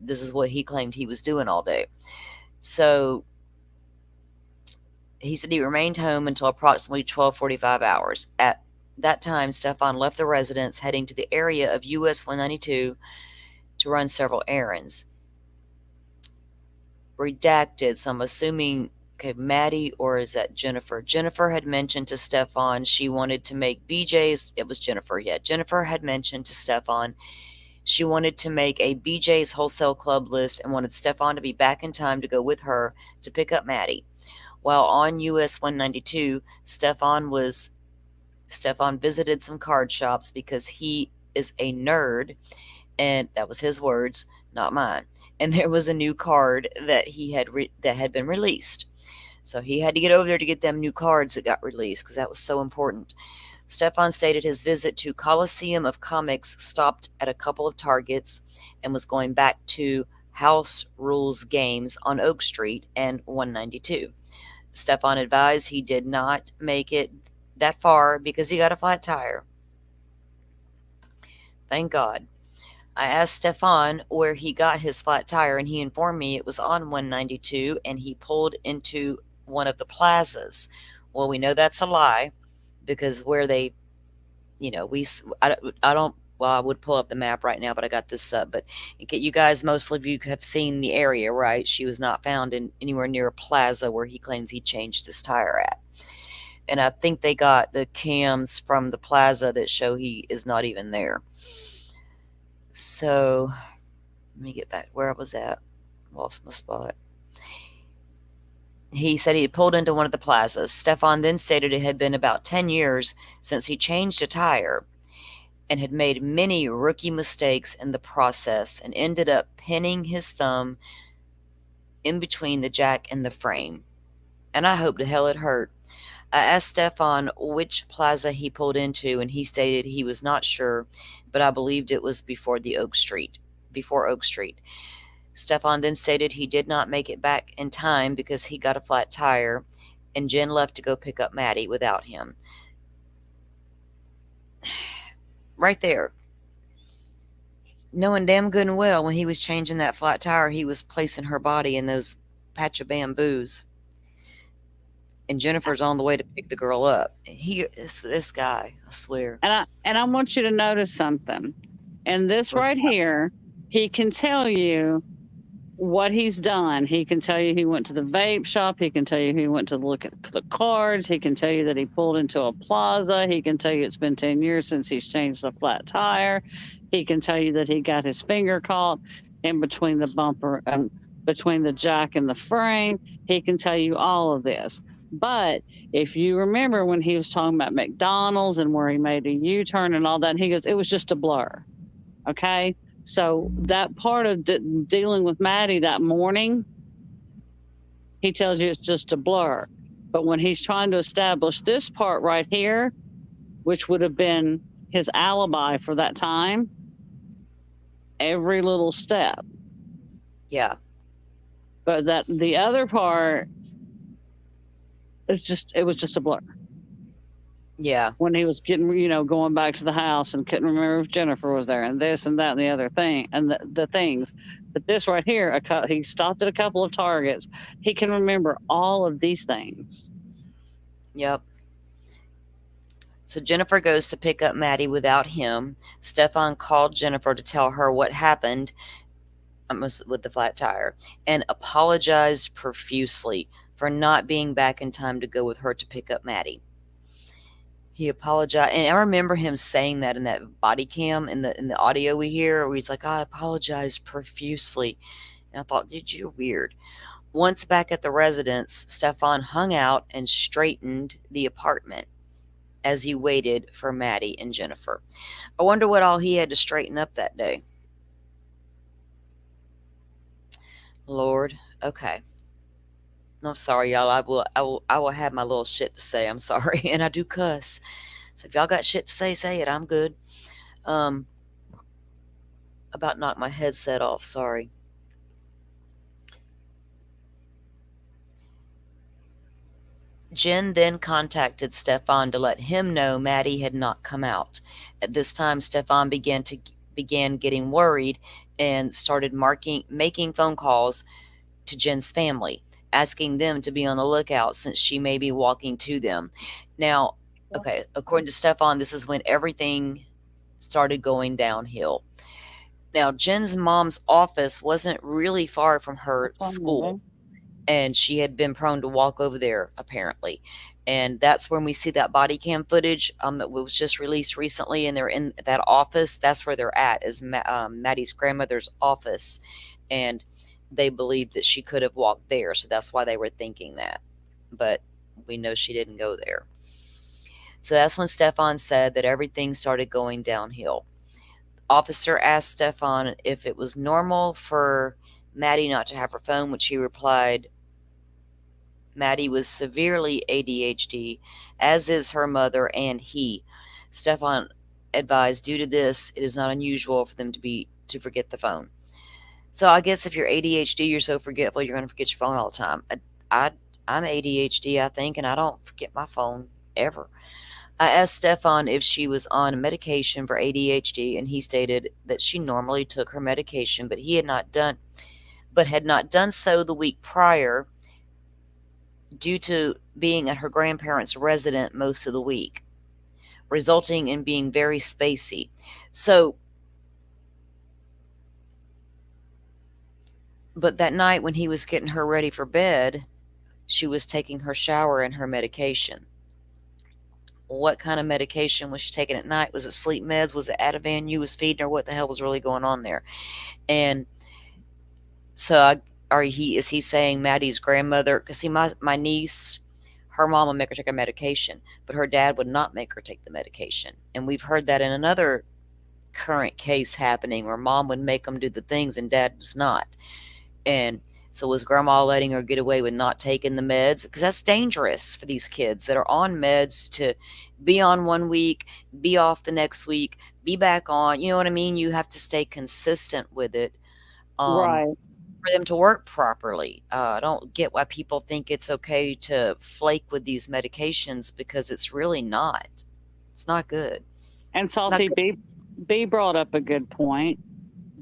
This is what he claimed he was doing all day. So he said he remained home until approximately 12:45 hours. At that time, Stefan left the residence heading to the area of US 192 to run several errands. Redacted, so I'm assuming, okay, Maddie, or is that Jennifer? Jennifer had mentioned to Stefan she wanted to make BJ's. It was Jennifer, yeah. Jennifer had mentioned to Stefan she wanted to make a BJ's wholesale club list and wanted Stefan to be back in time to go with her to pick up Maddie. While on US 192, Stefan visited some card shops because he is a nerd, and that was his words, not mine. And there was a new card that had been released. So he had to get over there to get them new cards that got released because that was so important. Stefan stated his visit to Coliseum of Comics stopped at a couple of Targets and was going back to House Rules Games on Oak Street and 192. Stefan advised he did not make it that far because he got a flat tire. Thank God. I asked Stefan where he got his flat tire, and he informed me it was on 192 and he pulled into one of the plazas. Well, we know that's a lie because where they, I don't, well, I would pull up the map right now, but I got this up. But you guys, most of you have seen the area, right? She was not found in anywhere near a plaza where he claims he changed his tire at. And I think they got the cams from the plaza that show he is not even there. So let me get back where I was at. Lost my spot. He said he had pulled into one of the plazas. Stefan then stated it had been about 10 years since he changed a tire and had made many rookie mistakes in the process and ended up pinning his thumb in between the jack and the frame. And I hope to hell it hurt. I asked Stefan which plaza he pulled into, and he stated he was not sure, but I believed it was before Oak Street. Stefan then stated he did not make it back in time because he got a flat tire, and Jen left to go pick up Maddie without him. Right there. Knowing damn good and well when he was changing that flat tire, he was placing her body in those patch of bamboos. And Jennifer's on the way to pick the girl up. This guy, I swear. And I want you to notice something. And this right here, he can tell you what he's done. He can tell you he went to the vape shop. He can tell you he went to look at the cards. He can tell you that he pulled into a plaza. He can tell you it's been 10 years since he's changed the flat tire. He can tell you that he got his finger caught in between the bumper and between the jack and the frame. He can tell you all of this. But if you remember when he was talking about McDonald's and where he made a U-turn and all that, he goes, it was just a blur. Okay? So that part of dealing with Maddie that morning, he tells you it's just a blur. But when he's trying to establish this part right here, which would have been his alibi for that time, every little step. Yeah. But that the other part, it was just a blur. Yeah. When he was getting, going back to the house and couldn't remember if Jennifer was there and this and that and the other thing and the things. But this right here, he stopped at a couple of targets. He can remember all of these things. Yep. So Jennifer goes to pick up Maddie without him. Stefan called Jennifer to tell her what happened with the flat tire and apologized profusely for not being back in time to go with her to pick up Maddie. He apologized, and I remember him saying that in that body cam in the audio we hear, where he's like, "I apologize profusely," and I thought, "Dude, you're weird." Once back at the residence, Stefan hung out and straightened the apartment as he waited for Maddie and Jennifer. I wonder what all he had to straighten up that day. Lord, okay. I'm sorry, y'all. I will have my little shit to say. I'm sorry, and I do cuss. So if y'all got shit to say it. I'm good. Um, about knocked my headset off. Sorry. Jen then contacted Stefan to let him know Maddie had not come out. At this time, Stefan began getting worried and started making phone calls to Jen's family, asking them to be on the lookout since she may be walking to them. Now, okay, according to Stefan, this is when everything started going downhill. Now, Jen's mom's office wasn't really far from her school, and she had been prone to walk over there, apparently. And that's when we see that body cam footage that was just released recently, and they're in that office. That's where they're at, is Maddie's grandmother's office. And they believed that she could have walked there, so that's why they were thinking that. But we know she didn't go there. So that's when Stefan said that everything started going downhill. Officer asked Stefan if it was normal for Maddie not to have her phone, which he replied, Maddie was severely ADHD, as is her mother and he. Stefan advised, due to this, it is not unusual for them to forget the phone. So I guess if you're ADHD, you're so forgetful, you're going to forget your phone all the time. I, I'm ADHD, I think, and I don't forget my phone ever. I asked Stefan if she was on medication for ADHD, and he stated that she normally took her medication, but had not done so the week prior due to being at her grandparents' residence most of the week, resulting in being very spacey. So, but that night when he was getting her ready for bed, she was taking her shower and her medication. What kind of medication was she taking at night? Was it sleep meds? Was it Ativan you was feeding her? What the hell was really going on there? And so is he saying Maddie's grandmother? Because see, my niece, her mom would make her take her medication, but her dad would not make her take the medication. And we've heard that in another current case happening where mom would make them do the things and dad does not. And so was grandma letting her get away with not taking the meds? Because that's dangerous for these kids that are on meds to be on one week, be off the next week, be back on. You know what I mean? You have to stay consistent with it. Right. For them to work properly. I don't get why people think it's okay to flake with these medications because it's really not. It's not good. And Saucy B brought up a good point.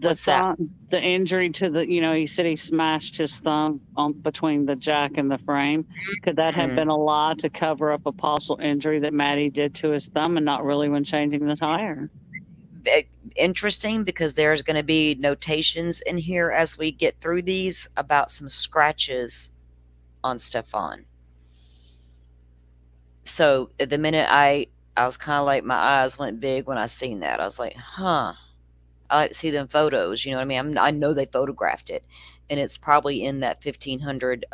What's that? The injury to he said he smashed his thumb between the jack and the frame. Could that have been a lie to cover up a possible injury that Maddie did to his thumb and not really when changing the tire? Interesting, because there's going to be notations in here as we get through these about some scratches on Stefan. So at the minute I was kind of like, my eyes went big when I seen that. I was like, huh. I like to see them photos. You know what I mean? I know they photographed it, and it's probably in that 1500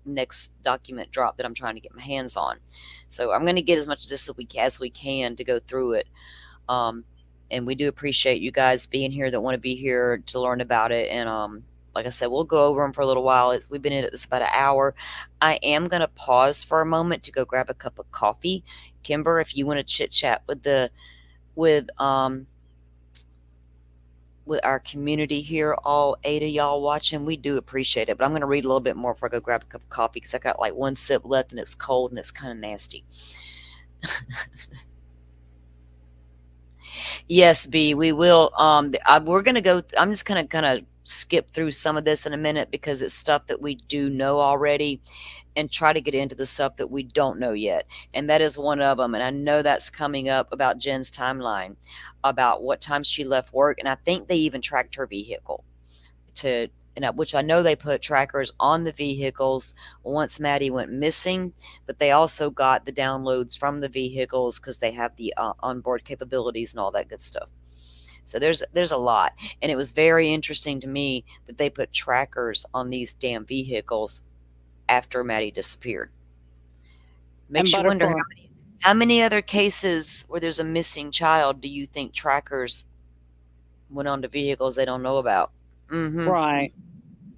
next document drop that I'm trying to get my hands on. So I'm going to get as much of this as we can to go through it. And we do appreciate you guys being here that want to be here to learn about it. And like I said, we'll go over them for a little while. We've been in this about an hour. I am going to pause for a moment to go grab a cup of coffee. Kimber, if you want to chit chat with with um with our community here, all 8 of y'all watching, we do appreciate it. But I'm going to read a little bit more before I go grab a cup of coffee because I got like one sip left and it's cold and it's kind of nasty. Yes, B, we will. We're gonna go. I'm just gonna kind of skip through some of this in a minute because it's stuff that we do know already, and try to get into the stuff that we don't know yet. And that is one of them. And I know that's coming up about Jen's timeline, about what time she left work, and I think they even tracked her vehicle to which I know they put trackers on the vehicles once Maddie went missing, but they also got the downloads from the vehicles because they have the onboard capabilities and all that good stuff. So there's a lot, and it was very interesting to me that they put trackers on these damn vehicles after Maddie disappeared. And Makes you wonder Butterfly, how many other cases where there's a missing child do you think trackers went onto vehicles they don't know about? Mm-hmm. right?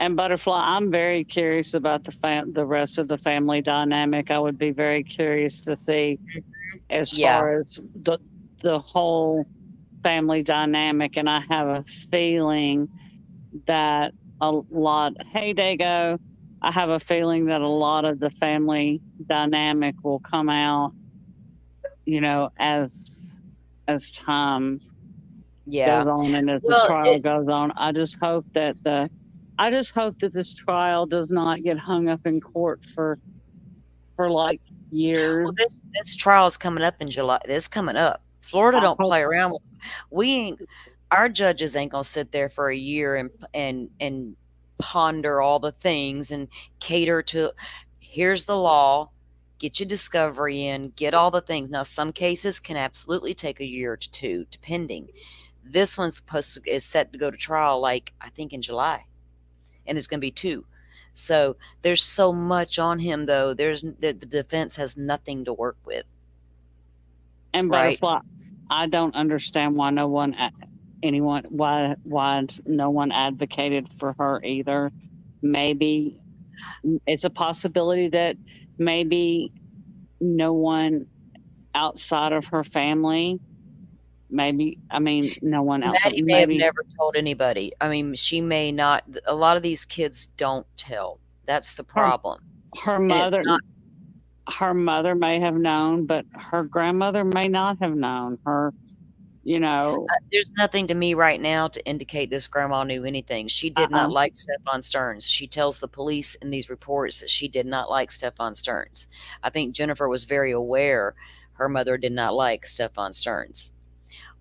And Butterfly, I'm very curious about the rest of the family dynamic. I would be very curious to see as Yeah. far as the whole family dynamic, and I have a feeling that a lot. Hey, Dago, I have a feeling that a lot of the family dynamic will come out, as time Yeah. goes on and as the Well, trial goes on. I just hope that this trial does not get hung up in court for like years. this trial is coming up in July. It's coming up. Florida I don't hope play around. We ain't. Our judges ain't gonna sit there for a year and ponder all the things and cater to. Here's the law. Get your discovery in. Get all the things. Now, some cases can absolutely take a year to two, depending. This one's is set to go to trial, like I think in July, and it's going to be two. So there's so much on him, though. The defense has nothing to work with, and right? Butterfly. I don't understand why why no one advocated for her either. Maybe it's a possibility that maybe no one outside of her family, no one outside, Maddie may have maybe never told anybody. I mean, she may not. A lot of these kids don't tell. That's the her problem. her And it's mother not. her mother may have known, but her grandmother may not have known. You know, There's nothing to me right now to indicate this grandma knew anything. She did uh-uh. not like Stefan Stearns. She tells the police in these reports that she did not like Stefan Stearns. I think Jennifer was very aware her mother did not like Stefan Stearns.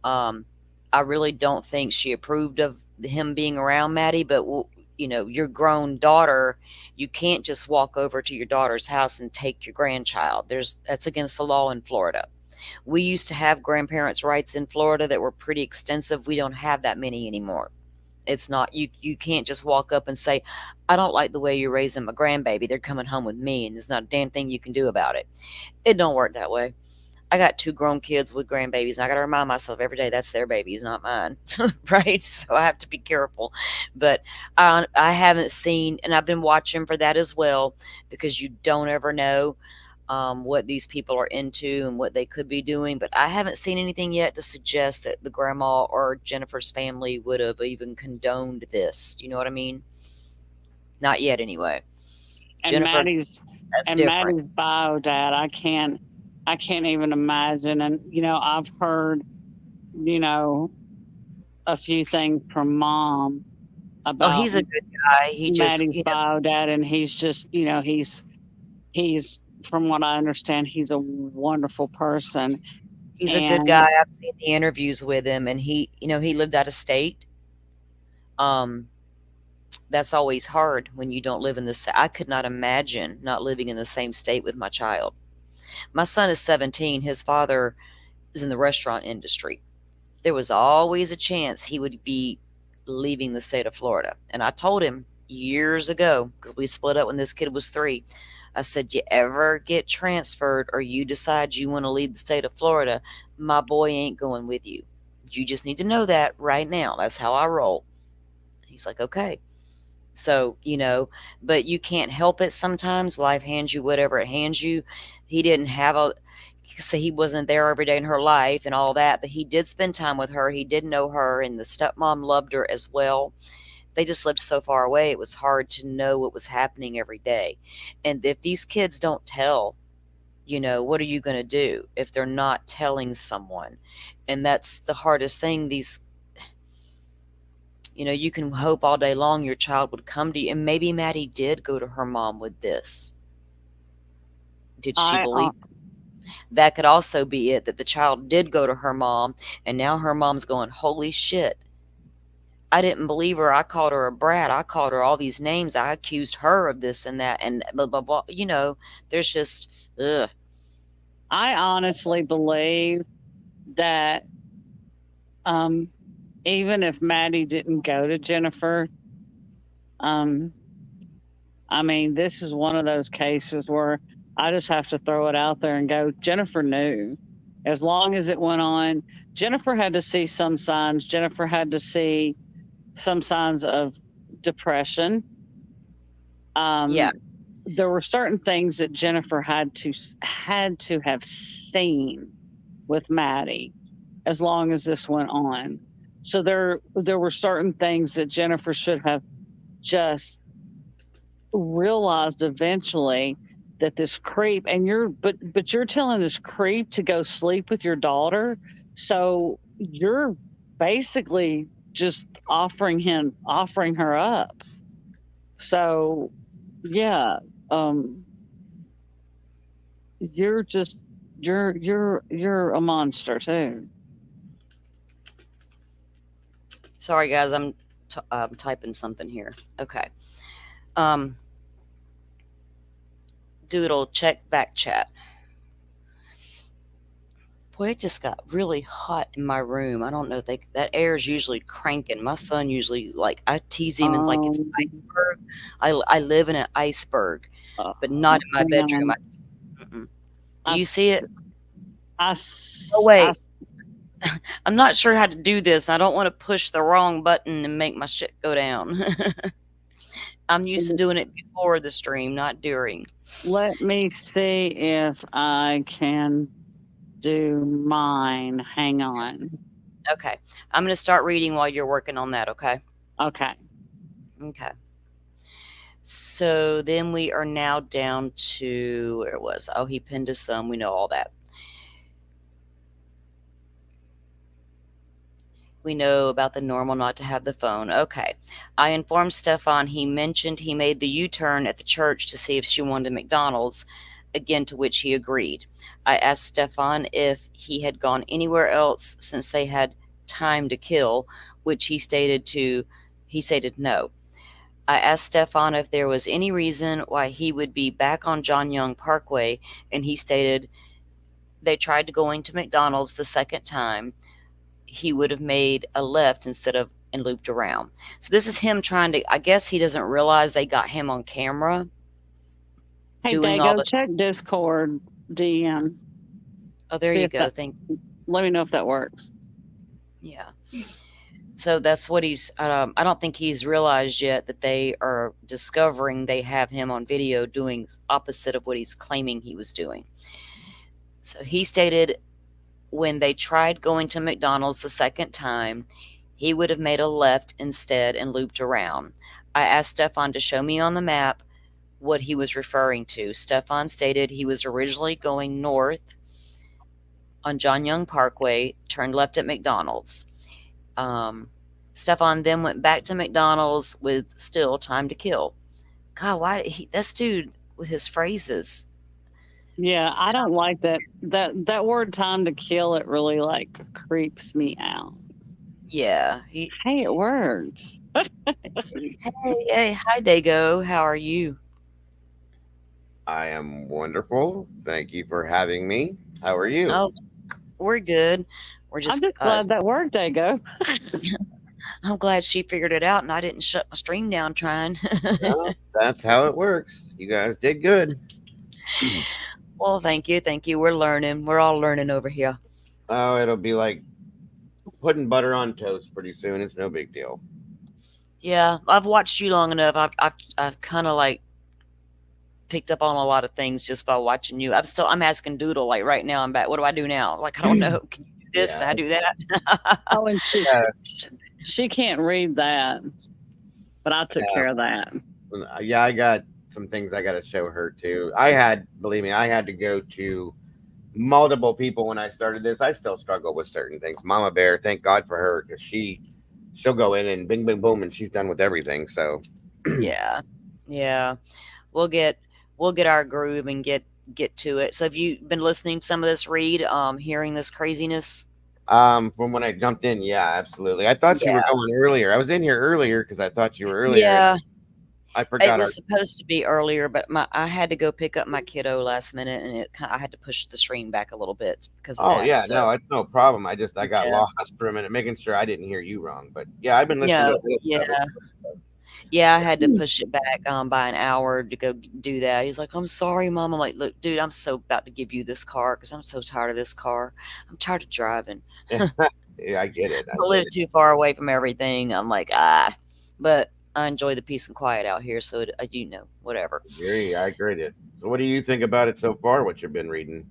Um, I really don't think she approved of him being around Maddie, but your grown daughter, you can't just walk over to your daughter's house and take your grandchild. That's against the law in Florida. We used to have grandparents' rights in Florida that were pretty extensive. We don't have that many anymore. It's not you can't just walk up and say, I don't like the way you're raising my grandbaby. They're coming home with me and there's not a damn thing you can do about it. It don't work that way. I got two grown kids with grandbabies, and I got to remind myself every day that's their babies, not mine. Right? So I have to be careful. But I haven't seen, and I've been watching for that as well, because you don't ever know what these people are into and what they could be doing. But I haven't seen anything yet to suggest that the grandma or Jennifer's family would have even condoned this. Do you know what I mean? Not yet, anyway. and Jennifer, Maddie's that's and different. Maddie's bio dad, I can't even imagine. And I've heard, you know, a few things from mom Oh, about he's a good guy. He just, Maddie's bio dad, and he's just, he's from what I understand, he's a wonderful person. he's a good And guy. I've seen the interviews with him, and he lived out of state. Um, that's always hard when you don't live in the. I could not imagine not living in the same state with my child. My son is 17. His father is in the restaurant industry. There was always a chance he would be leaving the state of Florida. And I told him years ago, because we split up when this kid was 3. I said, you ever get transferred or you decide you want to leave the state of Florida, my boy ain't going with you. You just need to know that right now. That's how I roll. He's like, okay. So, but you can't help it sometimes. Life hands you whatever it hands you. He didn't have a, so he wasn't there every day in her life and all that, but he did spend time with her. He did know her, and the stepmom loved her as well. They just lived so far away, it was hard to know what was happening every day. And if these kids don't tell, what are you going to do if they're not telling someone? And that's the hardest thing. You can hope all day long your child would come to you. And maybe Maddie did go to her mom with this. Did she I believe? That could also be it, that the child did go to her mom, and now her mom's going, holy shit, I didn't believe her. I called her a brat. I called her all these names. I accused her of this and that and blah, blah, blah. There's just, ugh. I honestly believe that even if Maddie didn't go to Jennifer, I mean, this is one of those cases where I just have to throw it out there and go, Jennifer knew. As long as it went on, Jennifer had to see some signs. Jennifer had to see some signs of depression. Yeah. There were certain things that Jennifer had to have seen with Maddie as long as this went on. So there were certain things that Jennifer should have just realized eventually that this creep, and but you're telling this creep to go sleep with your daughter, so you're basically just offering her up. So yeah, you're just you're a monster too. Sorry, guys. I'm typing something here. Okay. Um, Doodle, check back chat. Boy, it just got really hot in my room. I don't know. That air is usually cranking. My son usually, like, I tease him and like it's an iceberg. I live in an iceberg, but not in my bedroom. Do you see it? Oh, wait. I'm not sure how to do this. I don't want to push the wrong button and make my shit go down. I'm used to doing it before the stream, not during. Let me see if I can do mine. Hang on. Okay. I'm going to start reading while you're working on that, okay? Okay. Okay. So then we are now down to, where it was? Oh, he pinned his thumb. We know all that. We know about the normal not to have the phone. Okay. I informed Stefan he mentioned he made the U-turn at the church to see if she wanted McDonald's, again to which he agreed. I asked Stefan if he had gone anywhere else since they had time to kill, which he stated no. I asked Stefan if there was any reason why he would be back on John Young Parkway, and he stated they tried going to McDonald's the second time. He would have made a left instead of and looped around. So this is him trying to, I guess he doesn't realize they got him on camera. Hey, doing all Dago, the check Discord DM. Oh, there you go. Let me know if that works. Yeah. So that's what he's, I don't think he's realized yet that they are discovering they have him on video doing opposite of what he's claiming he was doing. So he stated when they tried going to McDonald's the second time, he would have made a left instead and looped around. I asked Stefan to show me on the map what he was referring to. Stefan stated he was originally going north on John Young Parkway, turned left at McDonald's. Stefan then went back to McDonald's with still time to kill. God, why this dude with his phrases? Yeah, I don't like that. That word "time to kill" it really like creeps me out. Yeah. Hey, it works. Hey, hi Dago. How are you? I am wonderful. Thank you for having me. How are you? Oh, we're good. We're just. I'm just glad that worked, Dago. I'm glad she figured it out and I didn't shut my stream down trying. Well, that's how it works. You guys did good. Well, thank you. We're learning. We're all learning over here. Oh, it'll be like putting butter on toast pretty soon. It's no big deal. Yeah, I've watched you long enough. I've kind of like picked up on a lot of things just by watching you. I'm asking Doodle like right now. I'm back. What do I do now? Like I don't know. Can you do this? Yeah, Can I do that? Oh, and yeah, she can't read that, but I took yeah. care of that. Yeah, I got some things I got to show her too. Believe me, I had to go to multiple people when I started this. I still struggle with certain things. Mama Bear, thank God for her because she'll go in and bing, bing, boom, and she's done with everything. So, Yeah, yeah. We'll get we'll get our groove and get to it. So have you been listening to some of this read, hearing this craziness? from when I jumped in, yeah, absolutely. I thought you were Yeah. going earlier. I was in here earlier because I thought you were earlier, and Yeah. I It forgot our. was supposed to be earlier, but I had to go pick up my kiddo last minute, and I had to push the stream back a little bit because of Oh that. yeah, So no, it's no problem. I got yeah, lost for a minute, making sure I didn't hear you wrong. But yeah, I've been listening yeah, to a little yeah, bit of it. yeah. I had to push it back by an hour to go do that. He's like, "I'm sorry, mom." I'm like, "Look, dude, I'm so about to give you this car because I'm so tired of this car. I'm tired of driving. Yeah, I get it. I I get live it. too far away from everything." I'm like, ah, but I enjoy the peace and quiet out here. So whatever. I agree it. So, what do you think about it so far? What you've been reading?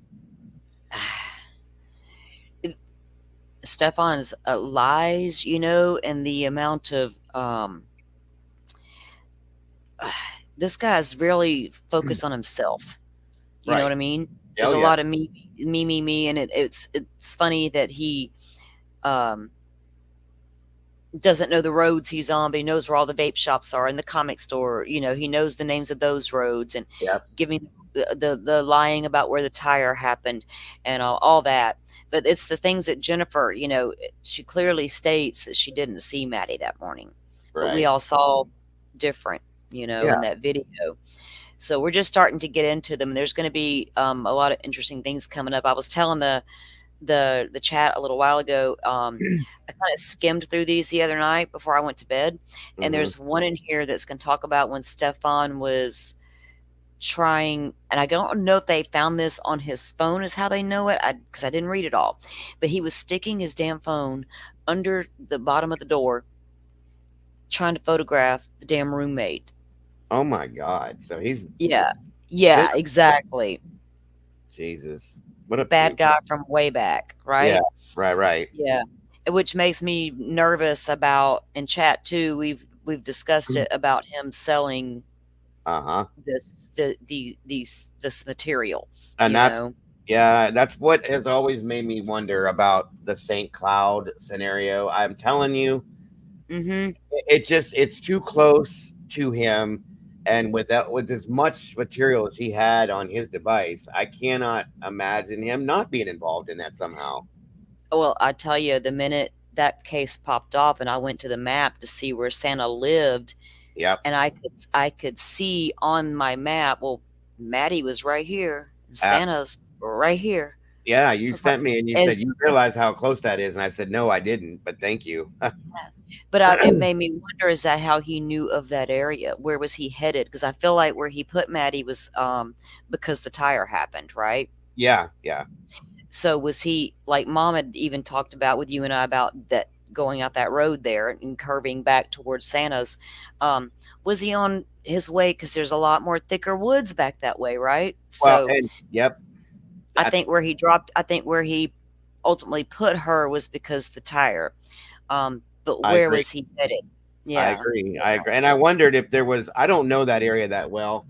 Stefan's lies, and the amount of this guy's really focused on himself. You know what Right. I mean? There's Oh a yeah. lot of me, and it's funny that he um, doesn't know the roads he's on, but he knows where all the vape shops are and the comic store. He knows the names of those roads and Yep. giving the lying about where the tire happened and all that. But it's the things that Jennifer, she clearly states that she didn't see Maddie that morning, but we Right. all saw different, Yeah. in that video. So we're just starting to get into them. There's going to be a lot of interesting things coming up. I was telling the chat a little while ago. I kind of skimmed through these the other night before I went to bed, and Hmm. there's one in here that's going to talk about when Stefan was trying, and I don't know if they found this on his phone is how they know it, because I didn't read it all, but he was sticking his damn phone under the bottom of the door trying to photograph the damn roommate. Oh my God. So he's Yeah, this yeah, exactly. Jesus. What a Bad puke. guy from way back, Yeah. right? Right. Right. Yeah, which makes me nervous about in chat too. We've discussed it about him selling Uh huh. this material, And you that's know. yeah. That's what has always made me wonder about the Saint Cloud scenario. I'm telling you, Mhm. it's too close to him, and with as much material as he had on his device, I cannot imagine him not being involved in that somehow. Well, I tell you, the minute that case popped off and I went to the map to see where Santa lived, Yep. and I could see on my map, well, Maddie was right here, and Uh, Santa's right here. yeah, I you was like, sent me and you said as you realize how close that is, and I said no, I didn't, but thank you. but it made me wonder, is that how he knew of that area? Where was he headed? Because I feel like where he put Maddie was because the tire happened, right? Yeah, yeah. So was he, like Mom had even talked about with you and I about that going out that road there and curving back towards Santa's? Um, was he on his way? Because there's a lot more thicker woods back that way, right? Well, So and yep, I that's think where he ultimately put her was because the tire. But I where agree. was he headed? I Yeah, agree. yeah. I agree. And I wondered if there was. I don't know that area that well.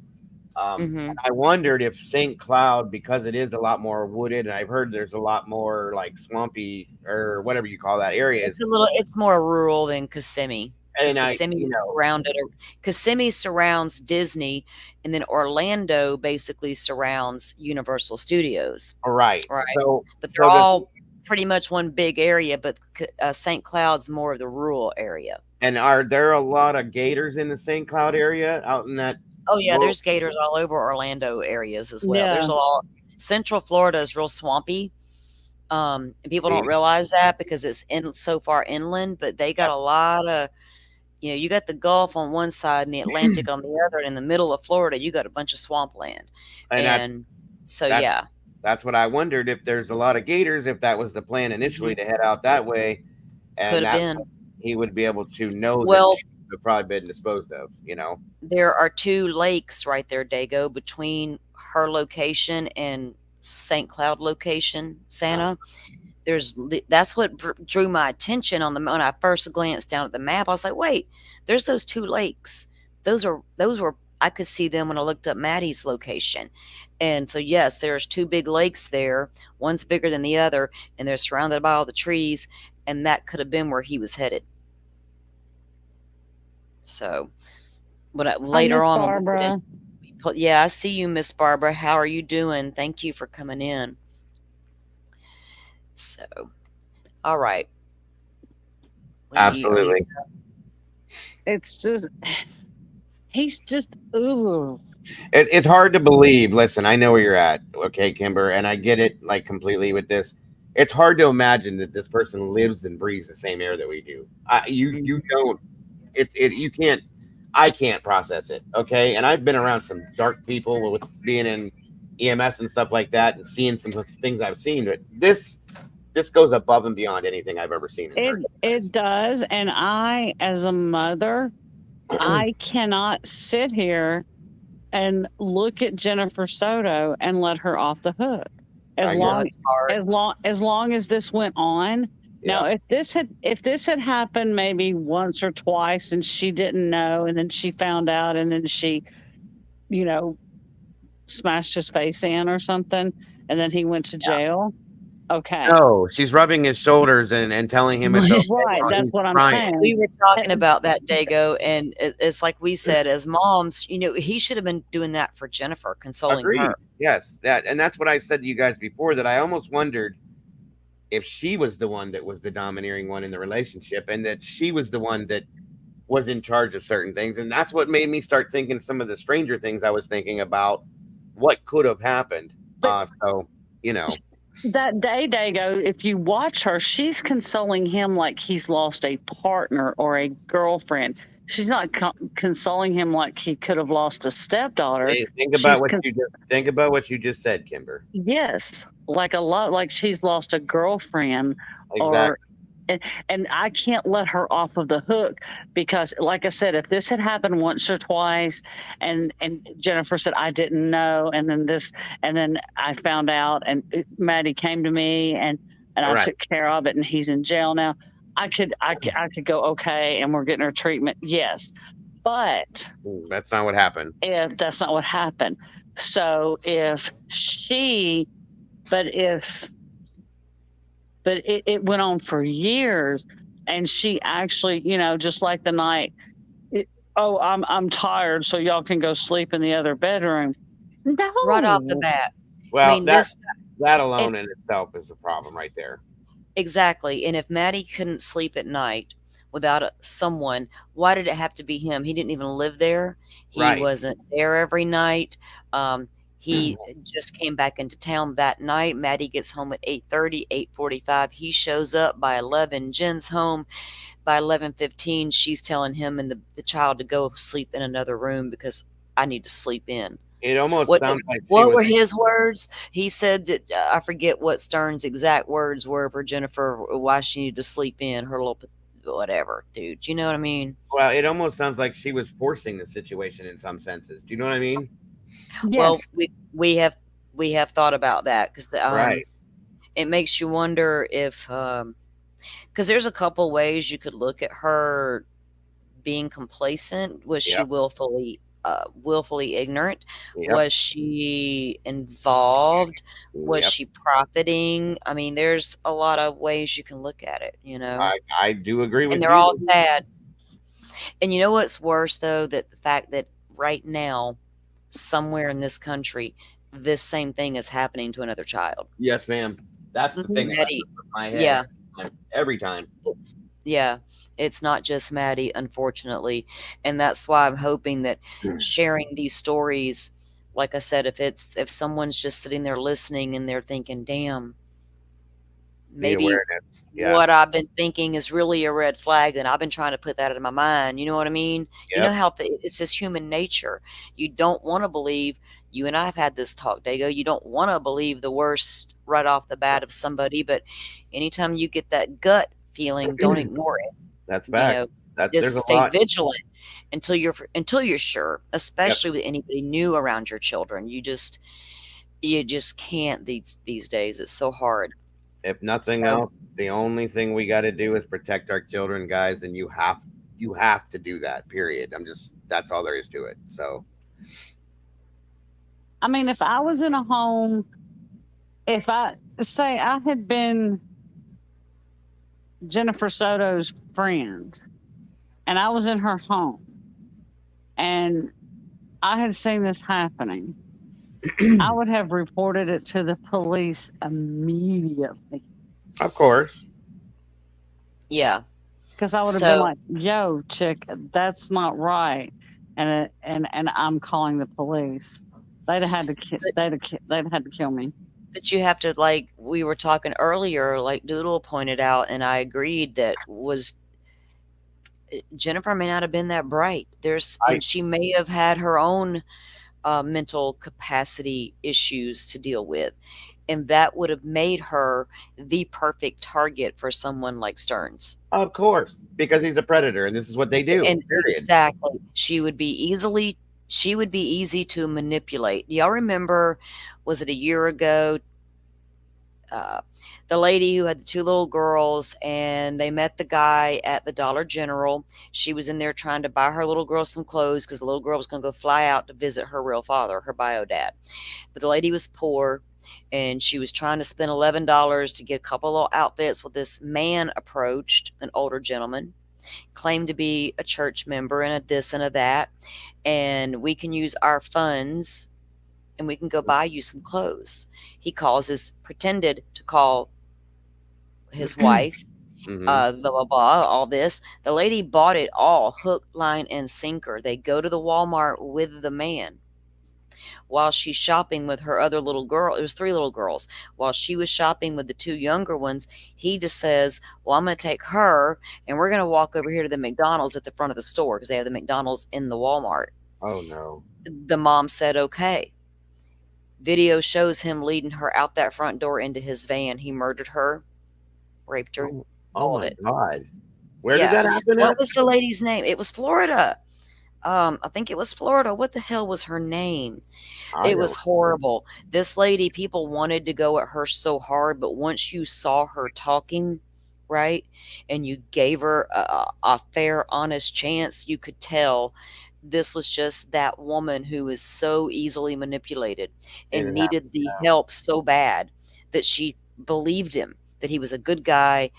Hmm. And I wondered if St. Cloud, because it is a lot more wooded, and I've heard there's a lot more like swampy or whatever you call that areas. It's more rural than Kissimmee, because And I, Kissimmee you is know, surrounded. Kissimmee surrounds Disney, and then Orlando basically surrounds Universal Studios, right. right? So, But they're so the all pretty much one big area. But St. Cloud's more of the rural area. and are there a lot of gators in the St. Cloud area out in that Oh yeah, rural? there's gators all over Orlando areas as well. Yeah. There's a lot. Central Florida is real swampy. And people See, don't realize that because it's in so far inland, but they got yep. a lot of, you got the Gulf on one side and the Atlantic on the other, and in the middle of Florida, you got a bunch of swampland. And And so, that yeah. that's what I wondered if there's a lot of gators, if that was the plan initially Mhm. to head out that way. and Could have that been. he would be able to know that Well, she would have probably been disposed of. there are two lakes right there, Dago, between her location and St. Cloud location, Uh, Santa. That's what drew my attention when I first glanced down at the map. I was like, wait, there's those two lakes. Those were I could see them when I looked up Maddie's location. And so yes, there's two big lakes there. One's bigger than the other, and they're surrounded by all the trees, and that could have been where he was headed. So, but I later miss on when we put in, Barbara. yeah, I see you, Miss Barbara. How are you doing? Thank you for coming in. So, all right. Are you Absolutely. It's just, he's just, ooh. It's hard to believe. Listen, I know where you're at, okay, Kimber, and I get it like completely with this. It's hard to imagine that this person lives and breathes the same air that we do. You don't. You can't. I can't process it. Okay, and I've been around some dark people with being in EMS and stuff like that, and seeing some things I've seen. But this goes above and beyond anything I've ever seen and heard. It does. And I, as a mother, I cannot sit here and look at Jennifer Soto and let her off the hook. As I know long it's hard. as long as this went on. Now, Yeah. if this had happened maybe once or twice and she didn't know, and then she found out, and then she, you know, smashed his face in or something, and then he went to jail. Okay. No, she's rubbing his shoulders and telling him it's okay. Right. while That's he's what I'm crying. saying. We were talking And- about that, Dago, and it's like we said, as moms, he should have been doing that for Jennifer, consoling Agreed. her. Yes, that's what I said to you guys before, that I almost wondered if she was the one that was the domineering one in the relationship, and that she was the one that was in charge of certain things. And that's what made me start thinking some of the stranger things I was thinking about what could have happened. So, That day, Dago, if you watch her, she's consoling him like he's lost a partner or a girlfriend. She's not consoling him like he could have lost a stepdaughter. think about She's what you just said, Kimber. yes, like a lot, like she's lost a girlfriend, Exactly. or and I can't let her off of the hook, because like I said, if this had happened once or twice and Jennifer said I didn't know, and then I found out, and Maddie came to me, and I Right. took care of it, and he's in jail now, I could go, okay, and we're getting her treatment, yes. But That's not what happened. if that's not what happened, so if she but it went on for years, and she actually, just like the night, oh, I'm tired, so y'all can go sleep in the other bedroom. No, Right off the bat. Well, I mean, that alone in itself is the problem right there. exactly. And if Maddie couldn't sleep at night without someone, why did it have to be him? He didn't even live there. He Right. wasn't there every night. He just came back into town that night. Maddie gets home at 8:30, 8:45. He shows up by 11. Jen's home by 11:15. She's telling him and the child to go sleep in another room because I need to sleep in. It almost What sounds like what were his words? He said that, I forget what Stern's exact words were for Jennifer, why she needed to sleep in, her little whatever, dude. You know what I mean? Well, it almost sounds like she was forcing the situation in some senses. Do you know what I mean? Well, yes, we have thought about that because Right. it makes you wonder if because there's a couple ways you could look at her being complacent. Was she Yep. willfully ignorant? Yep. Was she involved? Was Yep. she profiting? I mean, there's a lot of ways you can look at it, I do agree with and you. they're all sad. And you know what's worse, though? That the fact that right now, somewhere in this country, this same thing is happening to another child. Yes, ma'am. That's the thing that Maddie, goes through my head yeah. every time. Yeah, it's not just Maddie, unfortunately. And that's why I'm hoping that sharing these stories, like I said, if someone's just sitting there listening and they're thinking, damn, The maybe awareness. Yeah. what I've been thinking is really a red flag, and I've been trying to put that in my mind. You know what I mean? You know Yep. how it's just human nature. You don't want to believe, you and I have had this talk, Dago, you don't want to believe the worst right off the bat of somebody, but anytime you get that gut feeling, don't ignore it. That's You fact. know, That there's just a stay lot. vigilant until you're sure, Yep. especially with anybody new around your children. You just can't these days. It's so hard. If nothing So, else, the only thing we got to do is protect our children, guys, and you have to do that. Period. That's all there is to it. So I mean, if I was in a home, if I say I had been Jennifer Soto's friend and I was in her home and I had seen this happening, I would have reported it to the police immediately of course, yeah. because I would have been So, like, "Yo, chick, that's not right," and I'm calling the police. They'd have had to but they'd have had to kill me. but you have to, like we were talking earlier, like Doodle pointed out, and I agreed, that was Jennifer may not have been that bright. I And she may have had her own mental capacity issues to deal with. And that would have made her the perfect target for someone like Stearns. of course because he's a predator, and this is what they do. And Period. exactly, she would be easy to manipulate. Y'all remember, was it a year ago, uh, the lady who had the two little girls, and they met the guy at the Dollar General. She was in there trying to buy her little girl some clothes because the little girl was going to go fly out to visit her real father, her bio dad. But the lady was poor, and she was trying to spend $11 to get a couple of outfits. Well, this man approached, an older gentleman, claimed to be a church member and a this and a that, and we can use our funds and we can go buy you some clothes. He pretended to call his wife, Hmm. blah, blah, blah, all this. The lady bought it all, hook, line, and sinker. They go to the Walmart with the man while she's shopping with her other little girl. It was three little girls. While she was shopping with the two younger ones, he just says, well, I'm going to take her and we're going to walk over here to the McDonald's at the front of the store because they have the McDonald's in the Walmart. Oh no. The mom said, okay. Video shows him leading her out that front door into his van. He murdered her, raped her, Oh, oh all of my it. God. Where did Yeah. that happen What at? was the lady's name? It was Florida. I think it was Florida. What the hell was her name? I It was don't. horrible. This lady, people wanted to go at her so hard, but once you saw her talking, right, and you gave her a fair, honest chance, you could tell this was just that woman who was so easily manipulated It and happened. needed the help so bad that she believed him, that he was a good guy,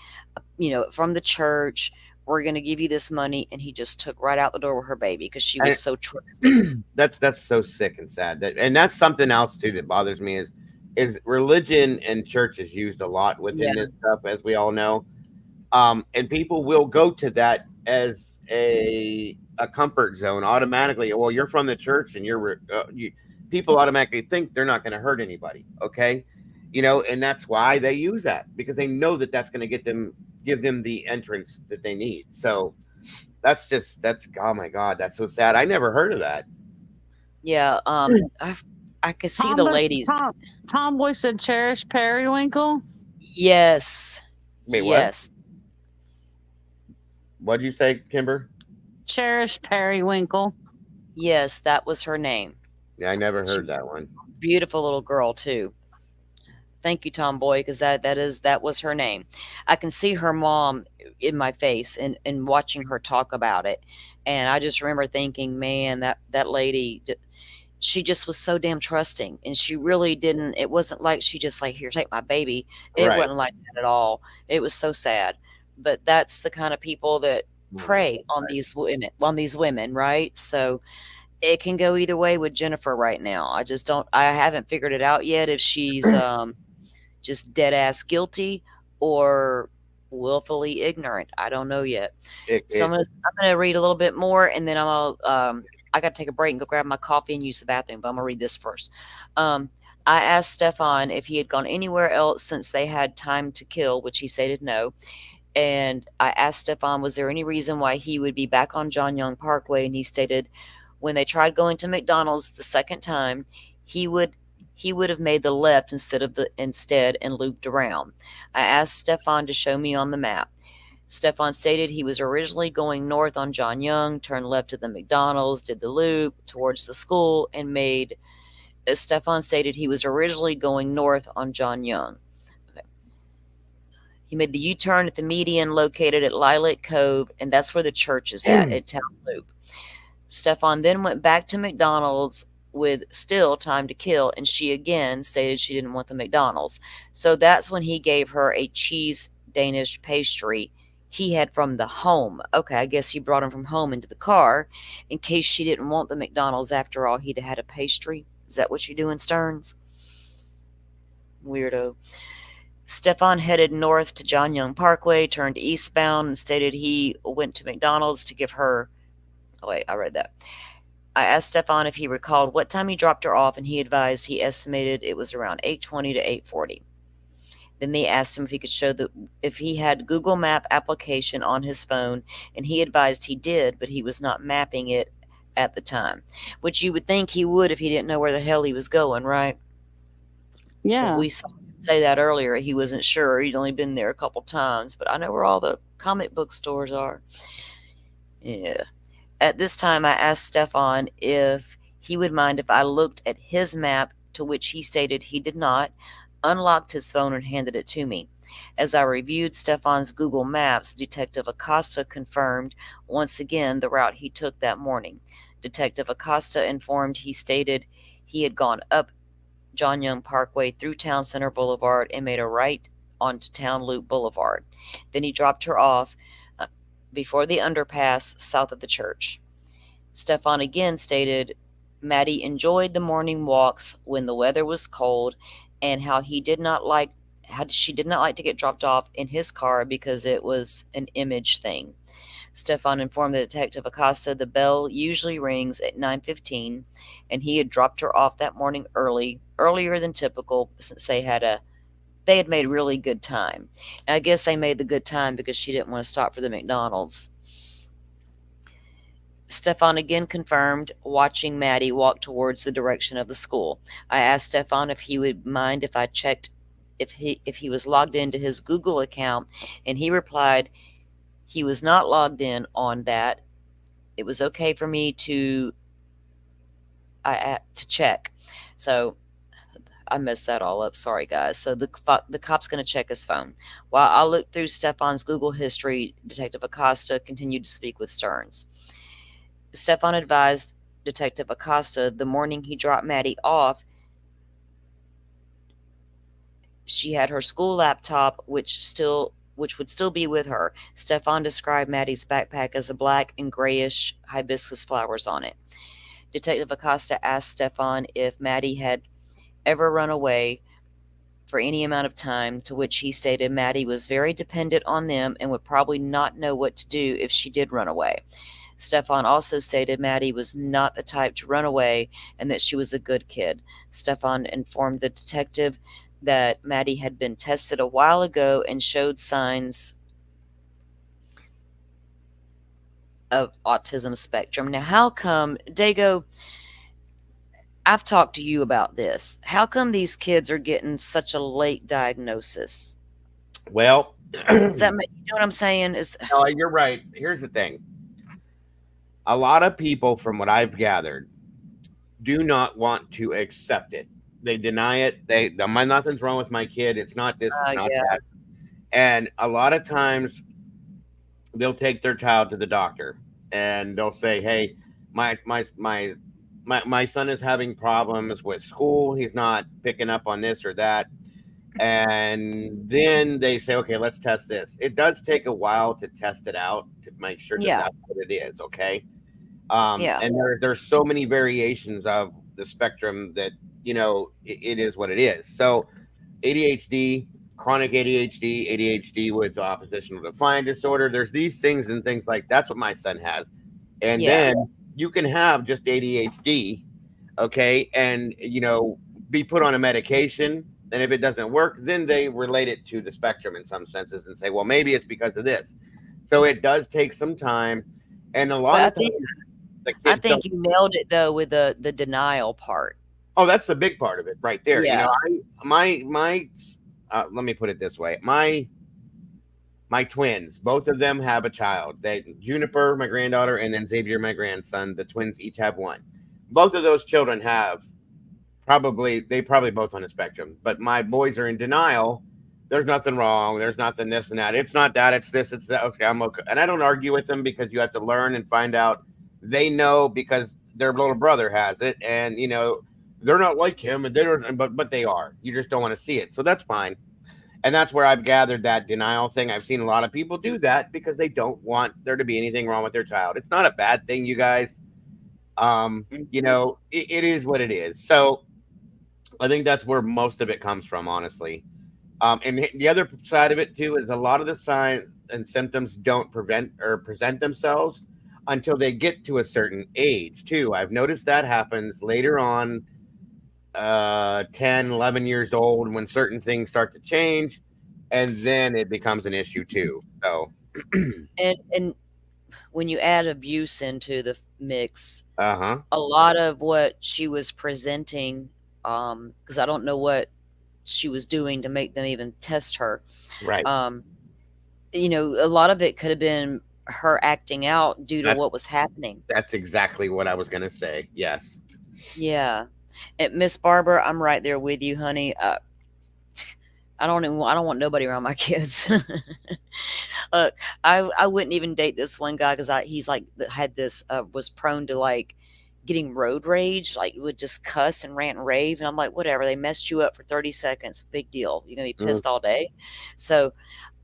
from the church. We're going to give you this money. And he just took right out the door with her baby because she was so trusting. That's so sick and sad. And that's something else too that bothers me is religion and church is used a lot within Yeah. this stuff, as we all know. And people will go to that as a comfort zone automatically. Well, you're from the church, and people automatically think they're not going to hurt anybody. Okay, and that's why they use that, because they know that that's going to give them the entrance that they need. So that's oh my God, that's so sad. I never heard of that. Yeah. I could see the Tom, ladies. Tomboy said, "Cherish Periwinkle." Yes. Wait, what? Yes. What'd you say, Kimber? Cherish Periwinkle. Yes. That was her name. Yeah, I never She heard was that one. a beautiful little girl too. Thank you, Tomboy, because that was her name. I can see her mom in my face and watching her talk about it. And I just remember thinking, man, that lady, she just was so damn trusting, and she really didn't. It wasn't like she just like, here, take my baby. It Right. wasn't like that at all. It was so sad. But that's the kind of people that Oh my prey on these women, right? So it can go either way with Jennifer right now. I haven't figured it out yet if she's just dead ass guilty or willfully ignorant. I don't know yet. It, So it I'm gonna read a little bit more, and then I got to take a break and go grab my coffee and use the bathroom. But I'm gonna read this first. Um, I asked Stefan if he had gone anywhere else since they had time to kill, which he stated no. And I asked Stefan, was there any reason why he would be back on John Young Parkway? And he stated, when they tried going to McDonald's the second time, he would he would have made the left instead and looped around. I asked Stefan to show me on the map. Stefan stated he was originally going north on John Young, turned left to the McDonald's, did the loop towards the school, and made. Stefan stated he was originally going north on John Young. Okay. He made the U-turn at the median located at Lilac Cove, and that's where the church is at Town Loop. Stefan then went back to McDonald's with still time to kill, and she again stated she didn't want the McDonald's. So that's when he gave her a cheese Danish pastry he had from the home. Okay, I guess he brought him from home into the car in case she didn't want the McDonald's after all. He'd had a pastry. Is that what you're doing, Stearns? Weirdo. Stefan headed north to John Young Parkway, turned eastbound, and stated he went to McDonald's to give her. Oh, wait, I read that. I asked Stefan if he recalled what time he dropped her off, and he advised he estimated it was around 8:20 to 8:40. Then they asked him if he could show if he had Google Map application on his phone, and he advised he did, but he was not mapping it at the time, which you would think he would if he didn't know where the hell he was going, right? Because Yeah. we saw him say that earlier. He wasn't sure. He'd only been there a couple times, but I know where all the comic book stores are. Yeah. At this time, I asked Stefan if he would mind if I looked at his map, to which he stated he did not, unlocked his phone, and handed it to me. As I reviewed Stefan's Google Maps, Detective Acosta confirmed once again the route he took that morning. Detective Acosta informed he stated he had gone up John Young Parkway through Town Center Boulevard and made a right onto Town Loop Boulevard. Then he dropped her off before the underpass south of the church. Stefan again stated Maddie enjoyed the morning walks when the weather was cold, and how she did not like to get dropped off in his car because it was an image thing. Stefan informed the Detective Acosta the bell usually rings at 9:15, and he had dropped her off that morning earlier than typical, since they had made really good time. And I guess they made the good time because she didn't want to stop for the McDonald's. Stefan again confirmed watching Maddie walk towards the direction of the school. I asked Stefan if he would mind if I checked if he was logged into his Google account, and he replied he was not logged in on that. It was okay for me to check. So I messed that all up. Sorry, guys. So the cop's going to check his phone. While I looked through Stefan's Google history, Detective Acosta continued to speak with Stearns. Stefan advised Detective Acosta the morning he dropped Maddie off, she had her school laptop, which would still be with her. Stefan described Maddie's backpack as a black and grayish hibiscus flowers on it. Detective Acosta asked Stefan if Maddie had ever run away for any amount of time, to which he stated Maddie was very dependent on them and would probably not know what to do if she did run away. Stefan also stated Maddie was not the type to run away and that she was a good kid. Stefan informed the detective that Maddie had been tested a while ago and showed signs of autism spectrum. Now, how come, Dago, I've talked to you about this. How come these kids are getting such a late diagnosis? Well, Does that make, you know what I'm saying? no, you're right. Here's the thing. A lot of people, from what I've gathered, do not want to accept it. They deny it. Nothing's wrong with my kid. It's not this. It's not that. And a lot of times, they'll take their child to the doctor, and they'll say, "Hey, my son is having problems with school. He's not picking up on this or that." And then they say, "Okay, let's test this." It does take a while to test it out to make sure that that's what it is. Okay. And there's so many variations of the spectrum that, it is what it is. So ADHD, chronic ADHD with oppositional defiant disorder, there's these things and things like that's what my son has. And then you can have just ADHD, okay, and be put on a medication, and if it doesn't work, then they relate it to the spectrum in some senses and say, well, maybe it's because of this. So it does take some time, and a lot of times I think you nailed it though with the denial part. Oh, that's the big part of it right there. Yeah. Let me put it this way. My twins, both of them have a child. They Juniper, my granddaughter, and then Xavier, my grandson. The twins each have one. Both of those children have probably both on the spectrum. But my boys are in denial. There's nothing wrong. There's nothing this and that. It's not that. It's this. It's that. Okay, I'm okay. And I don't argue with them because you have to learn and find out. They know because their little brother has it, and they're not like him, and they don't. But they are. You just don't want to see it, so that's fine. And that's where I've gathered that denial thing. I've seen a lot of people do that because they don't want there to be anything wrong with their child. It's not a bad thing, you guys. It is what it is. So I think that's where most of it comes from, honestly. And the other side of it too is a lot of the signs and symptoms don't prevent or present themselves until they get to a certain age too. I've noticed that happens later on, 10, 11 years old, when certain things start to change, and then it becomes an issue too. So And when you add abuse into the mix, uh-huh. a lot of what she was presenting, because I don't know what she was doing to make them even test her. Right. A lot of it could have been her acting out due to That's what was happening. that's exactly what I was gonna say. Yes. Yeah. And Miss Barbara, I'm right there with you, honey. I don't want nobody around my kids. Look, I wouldn't even date this one guy because he's like had this was prone to like getting road rage, like would just cuss and rant and rave, and I'm like, whatever. They messed you up for 30 seconds, big deal. You're gonna be Mm, pissed all day. So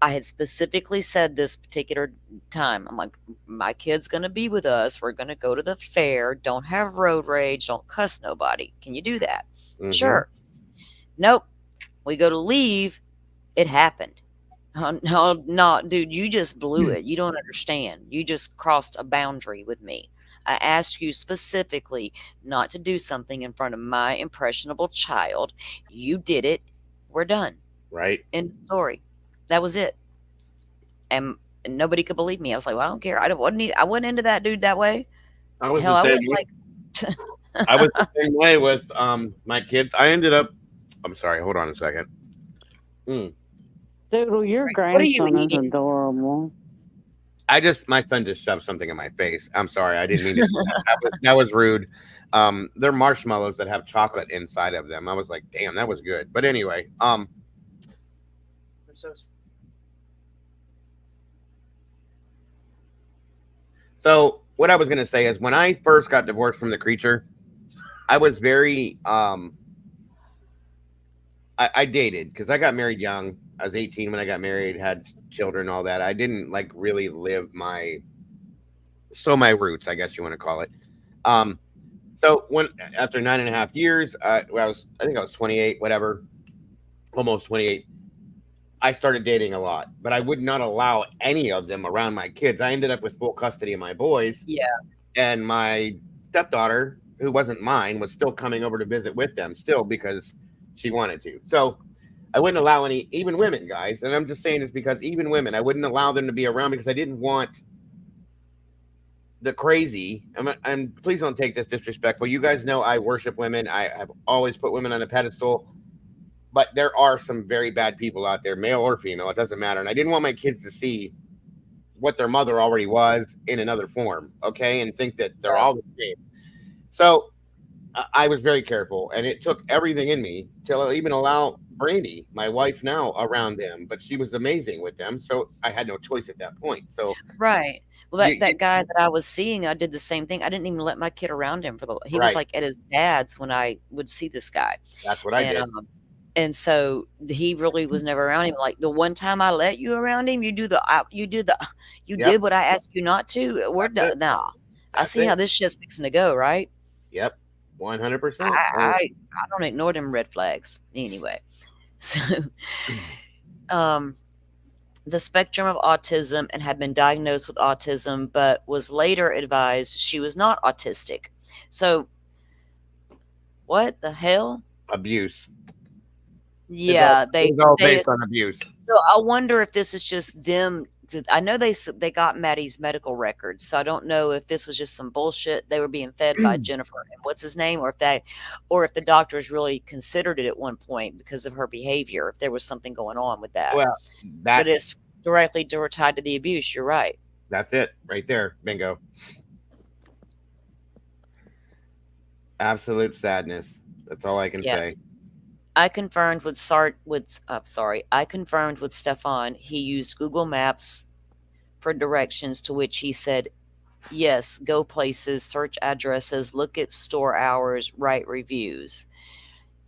I had specifically said this particular time, I'm like, my kid's gonna be with us. We're gonna go to the fair. Don't have road rage. Don't cuss nobody. Can you do that? mm-hmm. Sure. Nope. We go to leave. It happened. No, no, dude, you just blew it. You don't understand. You just crossed a boundary with me. I asked you specifically not to do something in front of my impressionable child. You did it. We're done. Right. End of story. That was it. And nobody could believe me. I was like, well, I don't care. I wasn't into that dude that way. I was Hell, the I same wouldn't way. like. I was the same way with my kids. I ended up. I'm sorry. Hold on a second. Doodle, your What are you grandson is eating? adorable. My son just shoved something in my face. I'm sorry. I didn't mean to. Do that. That was rude. They're marshmallows that have chocolate inside of them. I was like, damn, that was good. But anyway, so what I was gonna say is when I first got divorced from the creature, I was very I dated because I got married young. I was 18 when I got married, had children, all that. I didn't like really live my roots, I guess you want to call it. Um, so when after 9.5 years, I think I was 28, whatever, almost 28. I started dating a lot, but I would not allow any of them around my kids. I ended up with full custody of my boys, Yeah. and my stepdaughter, who wasn't mine, was still coming over to visit with them, still because she wanted to. So I wouldn't allow any, even women, guys. And I'm just saying this because even women, I wouldn't allow them to be around because I didn't want the crazy. And please don't take this disrespectful. You guys know I worship women. I have always put women on a pedestal. But there are some very bad people out there, male or female. It doesn't matter. And I didn't want my kids to see what their mother already was in another form, okay, and think that they're all the same. So I was very careful, and it took everything in me to even allow Brandy, my wife now, around them. But she was amazing with them, so I had no choice at that point. So Right. Well, you, that guy that I was seeing, I did the same thing. I didn't even let my kid around him he was right, like at his dad's when I would see this guy. that's what I And did. so he really was never around him. Like the one time I let you around him, you Yep, did what I asked you not to. We're that's it. done now. I That's see it. how this shit's fixing to go, right? Yep, 100%. I don't ignore them red flags anyway. So, um, the spectrum of autism and had been diagnosed with autism, but was later advised she was not autistic. So, what the hell? Abuse. Yeah, It was all based on abuse. so I wonder if this is just them. I know they got Maddie's medical records, so I don't know if this was just some bullshit they were being fed by Jennifer and what's his name, or if the doctors really considered it at one point because of her behavior. If there was something going on with that, Well, but that it's directly tied to the abuse. You're right. That's it right there. Bingo. Absolute sadness. That's all I can Yeah. say. I confirmed with I confirmed with Stefan. He used Google Maps for directions, to which he said, "Yes, go places, search addresses, look at store hours, write reviews."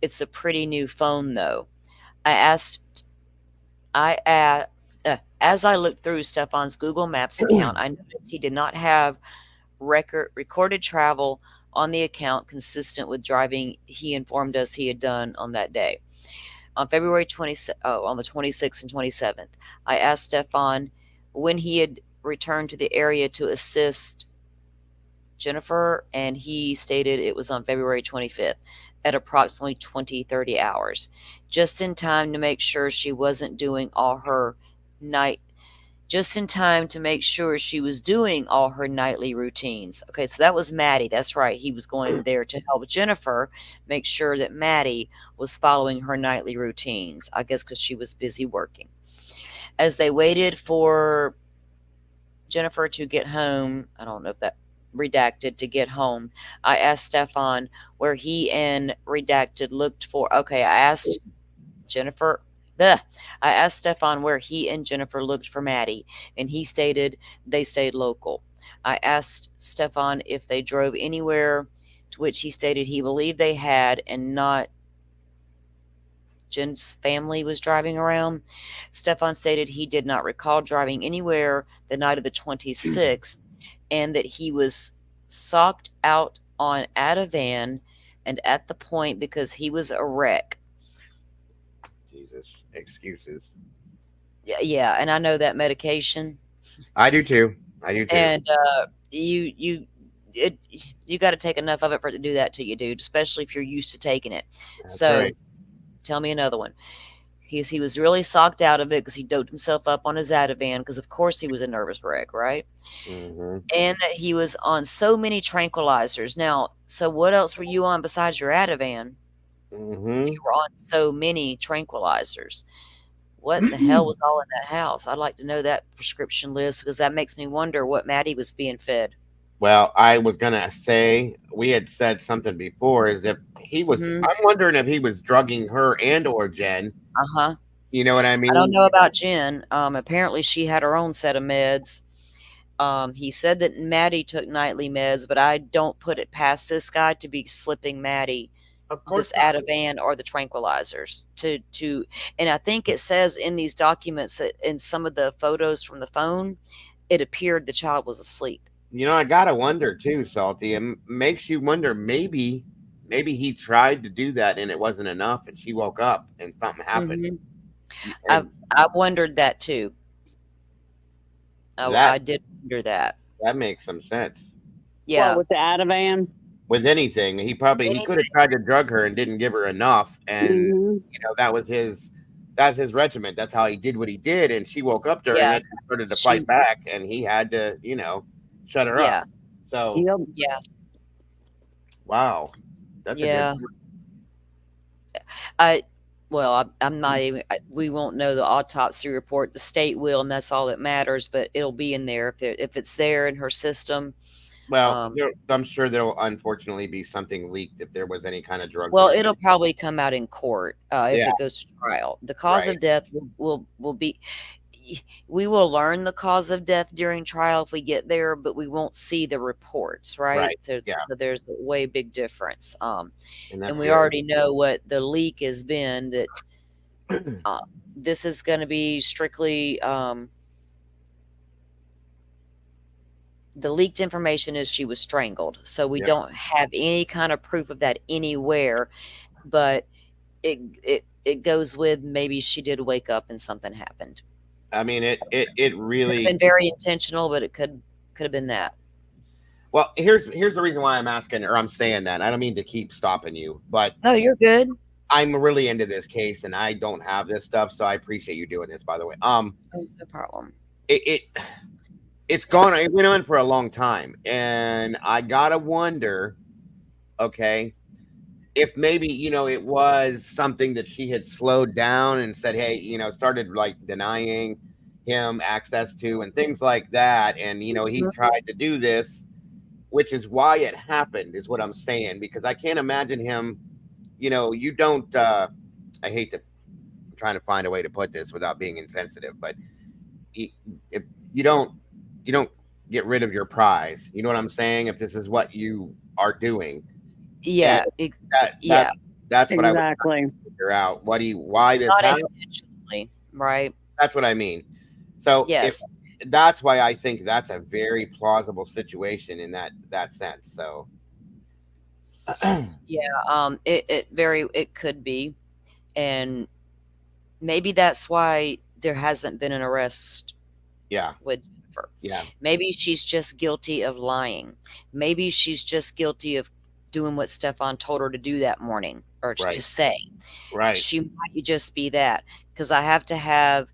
It's a pretty new phone though. I asked I as I looked through Stefan's Google Maps account, I noticed he did not have recorded travel on the account consistent with driving he informed us he had done on that day. On the 26th and 27th, I asked Stefan when he had returned to the area to assist Jennifer, and he stated it was on February 25th at approximately 20:30 hours, just in time to make sure she wasn't doing all her night just in time to make sure she was doing all her nightly routines. Okay, so that was Maddie. That's right. He was going there to help Jennifer make sure that Maddie was following her nightly routines, I guess because she was busy working. As they waited for Jennifer to get home, I don't know if that redacted to get home, I asked Stefan where he and redacted looked for. Okay, Jennifer. Ugh. I asked Stefan where he and Jennifer looked for Maddie, and he stated they stayed local. I asked Stefan if they drove anywhere, to which he stated he believed they had and not Jen's family was driving around. Stefan stated he did not recall driving anywhere the night of the 26th and that he was socked out on at a van and at the point because he was a wreck. Jesus, excuses. Yeah, and I know that medication, I do too. I do too. and you it you got to take enough of it for it to do that to you, dude. Especially if you're used to taking it. That's So right. tell me another one. He was really socked out of it because he doped himself up on his Ativan because of course he was a nervous wreck, right? Mm-hmm. And that he was on so many tranquilizers. Now, so what else were you on besides your Ativan? If Mm-hmm. you were on so many tranquilizers, what in the hell was all in that house? I'd like to know that prescription list because that makes me wonder what Maddie was being fed. Well, I was gonna say we had said something before. Is if he was, Hmm. I'm wondering if he was drugging her and or Jen. Uh huh. You know what I I don't mean? know about Jen. Apparently, she had her own set of meds. He said that Maddie took nightly meds, but I don't put it past this guy to be slipping Maddie Of this course not. Ativan or the tranquilizers and I think it says in these documents that in some of the photos from the phone, it appeared the child was asleep. You know, I gotta wonder too, Salty. It makes you wonder. Maybe he tried to do that and it wasn't enough, and she woke up and something happened. Hmm. I And I wondered that too. that I did wonder that. that makes some sense. What Yeah. with the Ativan? With anything, he could have Anything. tried to drug her and didn't give her enough, and Hmm. that was his regiment. That's how he did what he did, and she woke up during Yeah. it and started to She. fight back, and he had to shut her up. Yeah. So Yep. Yeah. wow, that's a good Yeah. I. Well, I'm not even. We won't know the autopsy report. The state will, and that's all that matters. But it'll be in there if it's there in her system. well. Um, I'm sure there will unfortunately be something leaked if there was any kind of drug Well, there. it'll probably come out in court, if Yeah, it goes to trial. The cause right, of death will be we will learn the cause of death during trial if we get there, but we won't see the reports, right? right. So, Yeah, so there's a way big difference. and And that's we the other. already know what the leak has been that uh, this is going to be strictly the leaked information is she was strangled. So we Yeah, don't have any kind of proof of that anywhere, but it goes with maybe she did wake up and something happened. I mean it Could have really. been very intentional, but it could have been that. Well, here's the reason why I'm asking or I'm saying that. I don't mean to keep stopping you, but No, you're good. I'm really into this case and I don't have this stuff, so I appreciate you doing this. By the way, Oh, no problem. it it's gone. It went on for a long time, and I gotta wonder. Okay, if maybe it was something that she had slowed down and said, hey, started like denying him access to and things like that. And he Mhm. tried to do this, which is why it happened, is what I'm saying, because I can't imagine him. You don't. I hate to. I'm trying to find a way to put this without being insensitive, but y- if you don't get rid of your prize. You know what I'm saying? If this is what you are doing, and Yeah, that that yeah, that's what I was trying Exactly. to figure out. Why this not happened? intentionally, right? That's what I mean. So if Yes. that's why I think that's a very plausible situation in that sense. So Yeah, it could be, and maybe that's why there hasn't been an arrest yeah, with Jennifer. yeah, Maybe she's just guilty of lying. Maybe she's just guilty of doing what Stefan told her to do that morning or to right, say. right. She might just be that, because I have to have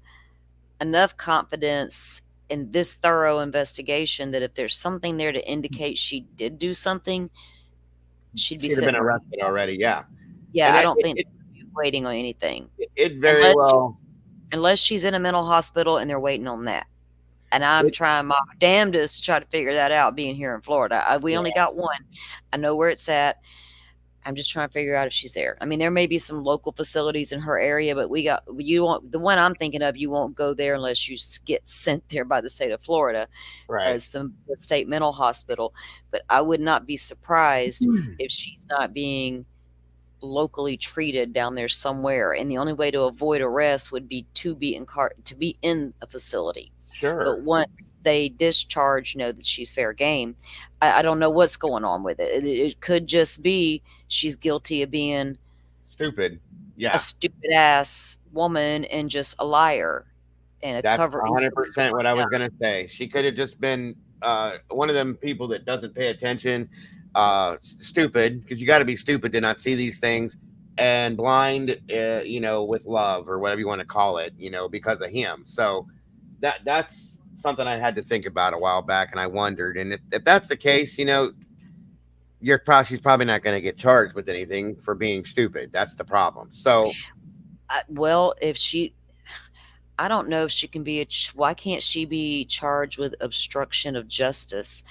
enough confidence in this thorough investigation that if there's something there to indicate she did do something, she'd be She'd have been sitting right. arrested already. Yeah, Yeah, and I it don't it, think it, they're waiting on anything it very unless well. unless she's in a mental hospital and they're waiting on that. And I'm It, trying my damnedest to try to figure that out being here in Florida. We only yeah, got one. I know where it's at. I'm just trying to figure out if she's there. I mean, there may be some local facilities in her area, but you won't, the one I'm thinking of, you won't go there unless you get sent there by the state of Florida right. as the state mental hospital. But I would not be surprised if she's not being locally treated down there somewhere, and the only way to avoid arrest would be to be in a facility. But Sure. once they discharge, know that she's fair game. I don't know what's going on with it. It could just be she's guilty of being Stupid. a Yeah, stupid ass woman and just a liar and a that's cover. 100% what I was gonna say. She could have just been one of them people that doesn't pay attention, stupid, because you got to be stupid to not see these things, and blind, with love or whatever you want to call it, because of him. So that's something I had to think about a while back, and I wondered, and if that's the case, she's probably not going to get charged with anything for being stupid. That's the problem. So, Well, if she, I don't know if she can be why can't she be charged with obstruction of justice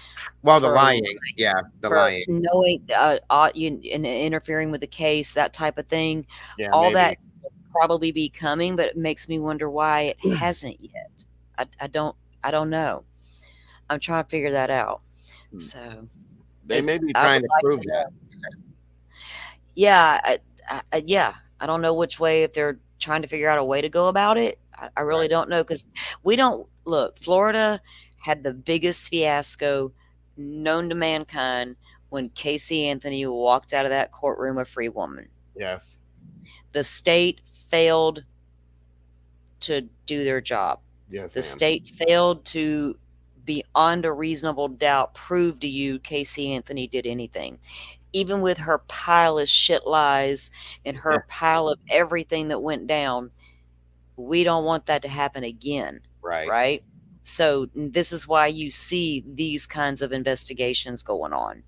well, the for lying, yeah, the for lying, knowing, and interfering with the case, that type of thing. yeah, All maybe. that will probably be coming, but it makes me wonder why it hasn't yet. I don't know. I'm trying to figure that out. So They may be I would trying to like prove to that. know. Yeah, yeah. I don't know which way, if they're trying to figure out a way to go about it. I really Right. don't know, because we don't look. Florida had the biggest fiasco known to mankind when Casey Anthony walked out of that courtroom a free woman. Yes. The state failed to do their job. Yes, The ma'am. state failed to, beyond a reasonable doubt, prove to you Casey Anthony did anything. Even with her pile of shit lies and her pile of everything that went down, we don't want that to happen again, Right. right? So this is why you see these kinds of investigations going on.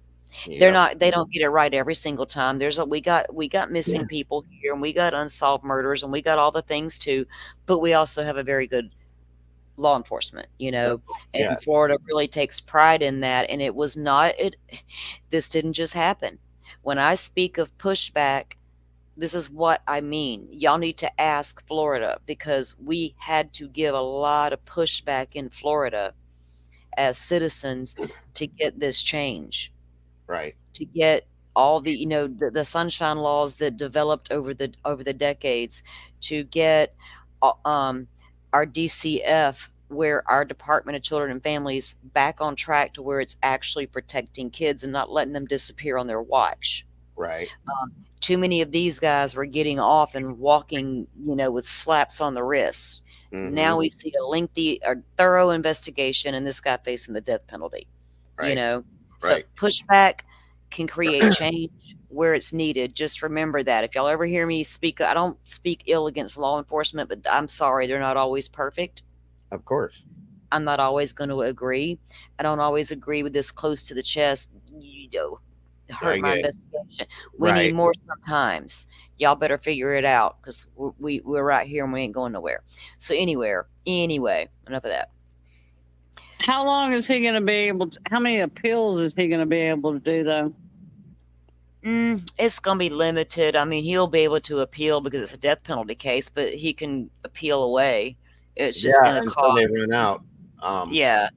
Yep. They don't get it right every single time. We got missing people here, and we got unsolved murders, and we got all the things too, but we also have a very good law enforcement, Yep. Yeah. and Florida really takes pride in that. And it was not it this didn't just happen. When I speak of pushback, this is what I mean. Y'all need to ask Florida, because we had to give a lot of pushback in Florida as citizens to get this change, Right. to get all the, the sunshine laws that developed over the decades, to get our DCF, where our Department of Children and Families, back on track to where it's actually protecting kids and not letting them disappear on their watch. Right. Too many of these guys were getting off and walking, with slaps on the wrists. Mm-hmm. Now we see a lengthy or thorough investigation, and this guy facing the death penalty. Right. So Right. pushback can create change where it's needed. Just remember that. If y'all ever hear me speak, I don't speak ill against law enforcement, but I'm sorry, they're not always perfect. Of course. I'm not always going to agree. I don't always agree with this close to the chest, hurt I my get investigation. We need right. more sometimes. Y'all better figure it out because we're right here and we ain't going nowhere. So anyway, enough of that. How long is he going to be able to, how many appeals is he going to be able to do, though? It's gonna be limited. I mean, he'll be able to appeal because it's a death penalty case, but he can appeal away. It's just Yeah, gonna until they cost. run out. Um, Yeah.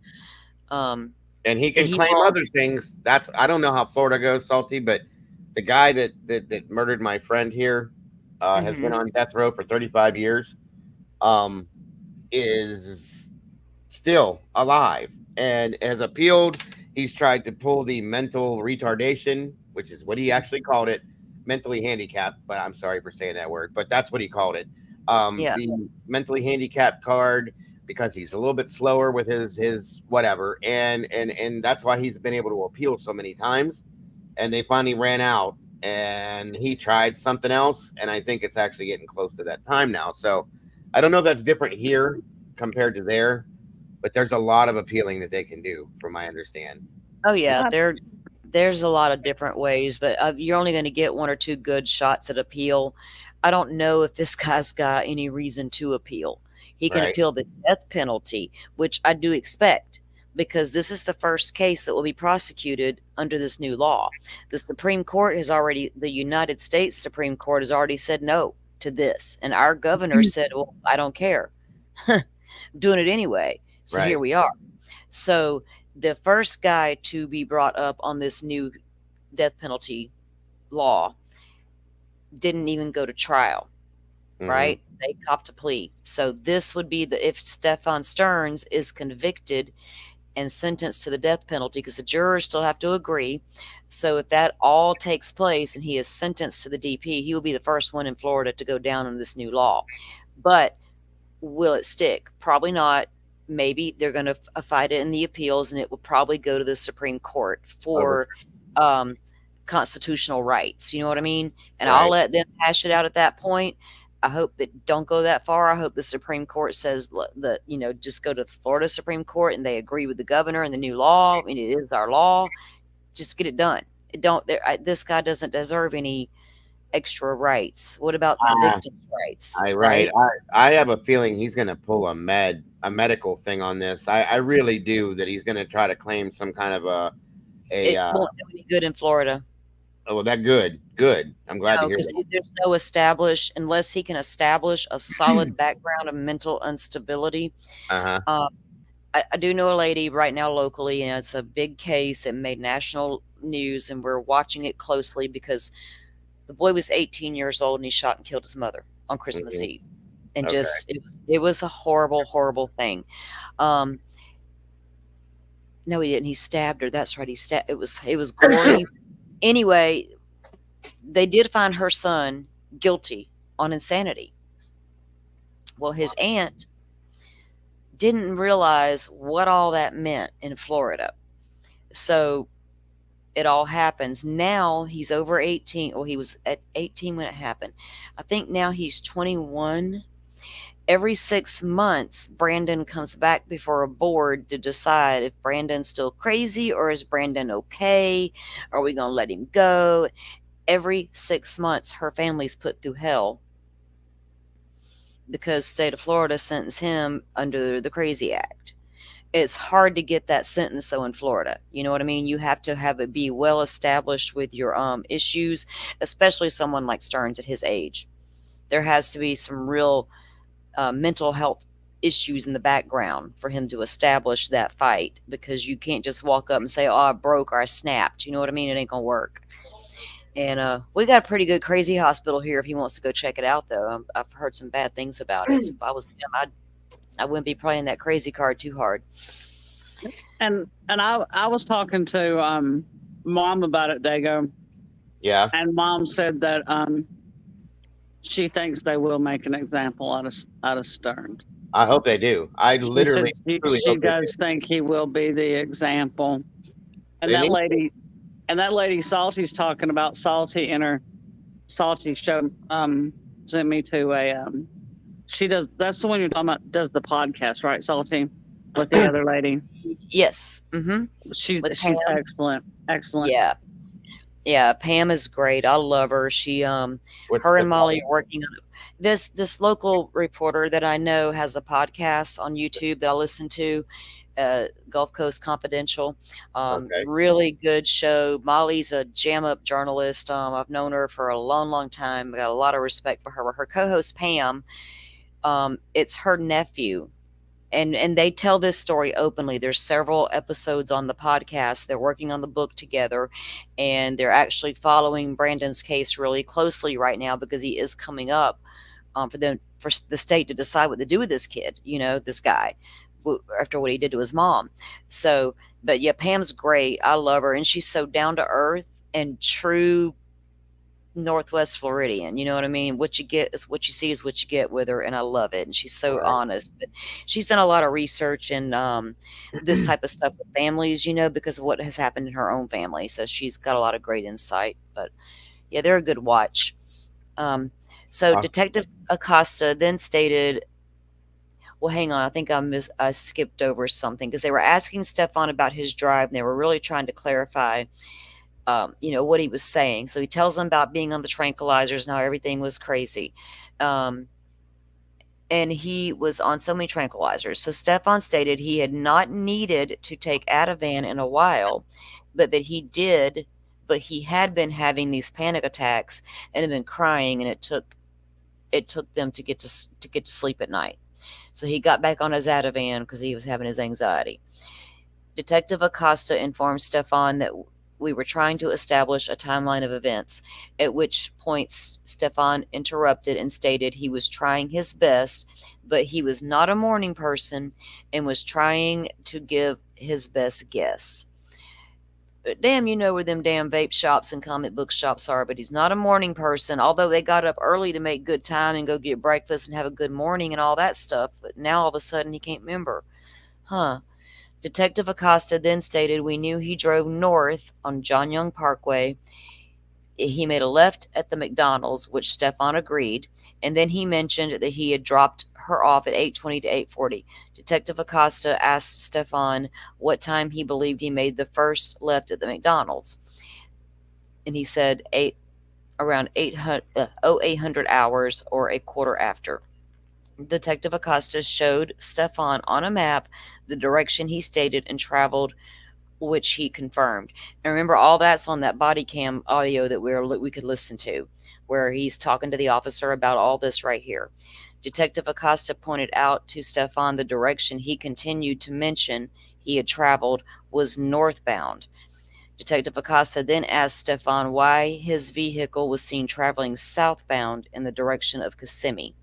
Um, and he can he claim won't. other things. That's I don't know how Florida goes, Salty, but the guy that murdered my friend here has been Hmm. on death row for 35 years. Um, is still alive and has appealed. He's tried to pull the mental retardation, which is what he actually called it, mentally handicapped. But I'm sorry for saying that word, but that's what he called it. Yeah. The mentally handicapped card because he's a little bit slower with his whatever, and that's why he's been able to appeal so many times. And they finally ran out, and he tried something else, and I think it's actually getting close to that time now. So I don't know if that's different here compared to there, but there's a lot of appealing that they can do, from my understand. Oh yeah. Uh, There's a lot of different ways, but you're only going to get one or two good shots at appeal. I don't know if this guy's got any reason to appeal. He can Right, appeal the death penalty, which I do expect because this is the first case that will be prosecuted under this new law. The United States Supreme Court has already said no to this. And our governor said, well, I don't care. I'm doing it anyway. So here right. we are. So the first guy to be brought up on this new death penalty law didn't even go to trial, Hmm. right? They copped a plea. So this would be if Stefan Stearns is convicted and sentenced to the death penalty, because the jurors still have to agree. So if that all takes place and he is sentenced to the DP, he will be the first one in Florida to go down on this new law. But will it stick? Probably not. Maybe they're going to fight it in the appeals, and it will probably go to the Supreme Court Over. for constitutional rights. You know what I mean? And I'll Right, let them hash it out at that point. I hope that don't go that far. I hope the Supreme Court says that just go to the Florida Supreme Court and they agree with the governor and the new law. I mean, it is our law. Just get it done. It don't. This guy doesn't deserve any extra rights. What about the uh, victims' rights? I right. Right? I have a feeling he's going to pull a medical thing on this. I really do, that he's going to try to claim some kind of a It won't do any good in Florida. oh, that good. I'm glad to No, hear because that. there's no unless he can establish a solid background of mental instability. Uh-huh. Um, I do know a lady right now locally, and it's a big case. It made national news, and we're watching it closely because the boy was 18 years old and he shot and killed his mother on Christmas Hmm. Eve. And Okay. just it was a horrible, horrible thing. Um, no, he didn't. He stabbed her. That's right. He stabbed. It was gory. Anyway, they did find her son guilty on insanity. Well, his aunt didn't realize what all that meant in Florida. So it all happens. Now he's over 18. Well, he was at 18 when it happened. I think now he's 21. Every 6 months, Brandon comes back before a board to decide if Brandon's still crazy or is Brandon okay? Are we going to let him go? Every 6 months, her family's put through hell because state of Florida sentenced him under the Crazy Act. It's hard to get that sentence though in Florida. You know what I mean? You have to have it be well established with your issues, especially someone like Stearns at his age. There has to be some real mental health issues in the background for him to establish that fight, because you can't just walk up and say, "Oh, I broke or I snapped." You know what I mean? It ain't gonna work. And we got a pretty good crazy hospital here if he wants to go check it out, though. I've heard some bad things about it. So if I was him, I wouldn't be playing that crazy card too hard. And I was talking to mom about it, Dago, Yeah. and mom said that she thinks they will make an example out of Stearns. I hope they do. I She said literally truly she hope they does think he will be the example. And do. They that lady Salty's talking about, Salty in her Salty show sent me to a that's the one you're talking about, does the podcast, right, Salty? With the other lady. Yes. Mm-hmm. She's With Pam. excellent. Excellent. Yeah. Yeah, Pam is great. I love her. She What's her and what's all Molly are working on this local reporter that I know has a podcast on YouTube that I listen to, Gulf Coast Confidential. okay? Really good show. Molly's a jam up journalist. I've known her for a long, long time. I got a lot of respect for her. Her co-host Pam, it's her nephew, and they tell this story openly. There's several episodes on the podcast. They're working on the book together, and they're actually following Brandon's case really closely right now because he is coming up, for the state to decide what to do with this kid, this guy, after what he did to his mom. So, but yeah, Pam's great. I love her, and she's so down to earth and true Northwest Floridian. You know what I mean? What you get is what you see is what you get with her, and I love it. And she's so Right. honest. But she's done a lot of research and this type of stuff with families, because of what has happened in her own family. So she's got a lot of great insight. But yeah, they're a good watch. Um, so Awesome. Detective Acosta then stated, well, hang on, I think I skipped over something because they were asking Stefan about his drive, and they were really trying to clarify what he was saying. So he tells them about being on the tranquilizers and how everything was crazy. Um, and he was on so many tranquilizers. So Stefan stated he had not needed to take Ativan in a while, but that but he had been having these panic attacks and had been crying, and it took them to get to sleep at night. So he got back on his Ativan because he was having his anxiety. Detective Acosta informed Stefan that we were trying to establish a timeline of events, at which point Stefan interrupted and stated he was trying his best, but he was not a morning person and was trying to give his best guess. But damn, you know where them damn vape shops and comic book shops are, but he's not a morning person, although they got up early to make good time and go get breakfast and have a good morning and all that stuff. But now all of a sudden he can't remember. Huh. Detective Acosta then stated we knew he drove north on John Young Parkway. He made a left at the McDonald's, which Stefan agreed, and then he mentioned that he had dropped her off at 8:20 to 8:40. Detective Acosta asked Stefan what time he believed he made the first left at the McDonald's, and he said around 800 hours or a quarter after. Detective Acosta showed Stefan on a map the direction he stated and traveled, which he confirmed. And remember, all that's on that body cam audio that we could listen to, where he's talking to the officer about all this right here. Detective Acosta pointed out to Stefan the direction he continued to mention he had traveled was northbound. Detective Acosta then asked Stefan why his vehicle was seen traveling southbound in the direction of Kissimmee.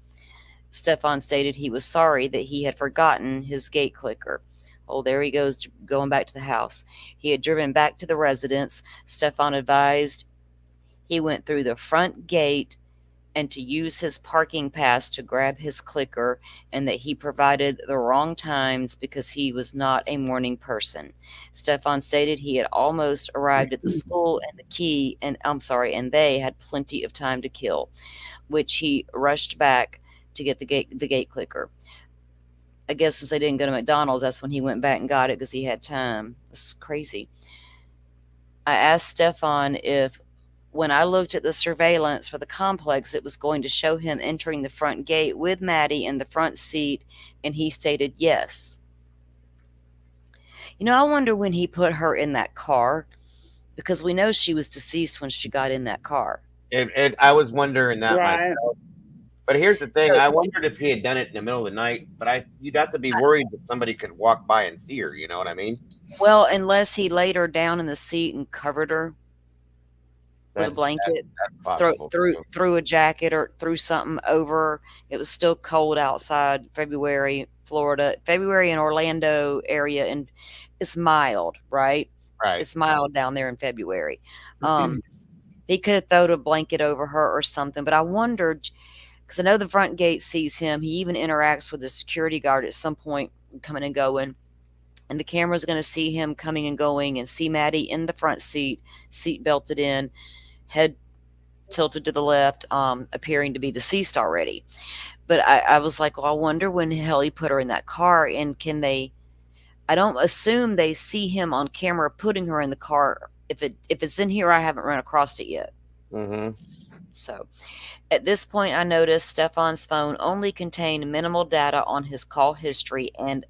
Stefan stated he was sorry that he had forgotten his gate clicker. Oh, there he goes, going back to the house. He had driven back to the residence. Stefan advised he went through the front gate and to use his parking pass to grab his clicker, and that he provided the wrong times because he was not a morning person. Stefan stated he had almost arrived at the school and and they had plenty of time to kill, which he rushed back to get the gate clicker. I guess since they didn't go to McDonald's, that's when he went back and got it because he had time. It's crazy. I asked Stefan if, when I looked at the surveillance for the complex, it was going to show him entering the front gate with Maddie in the front seat, and he stated yes. I wonder when he put her in that car, because we know she was deceased when she got in that car. And I was wondering that Right. myself. But here's the thing: So, I wondered if he had done it in the middle of the night. But you'd have to be worried that somebody could walk by and see her. You know what I mean? well, unless he laid her down in the seat and covered her with a blanket, That's possible too. threw a jacket or threw something over. It was still cold outside, February, Florida, February in Orlando area, and it's mild, right? Right. It's mild down there in February. Um, he could have thrown a blanket over her or something, but I wondered because I know the front gate sees him. He even interacts with the security guard at some point, coming and going. And the camera's going to see him coming and going and see Maddie in the front seat belted in, head tilted to the left, appearing to be deceased already. But I was like, well, I wonder when the hell he put her in that car, and can they? I don't assume they see him on camera putting her in the car if it's in here, I haven't run across it yet. Mm-hmm. So at this point, I noticed Stefan's phone only contained minimal data on his call history and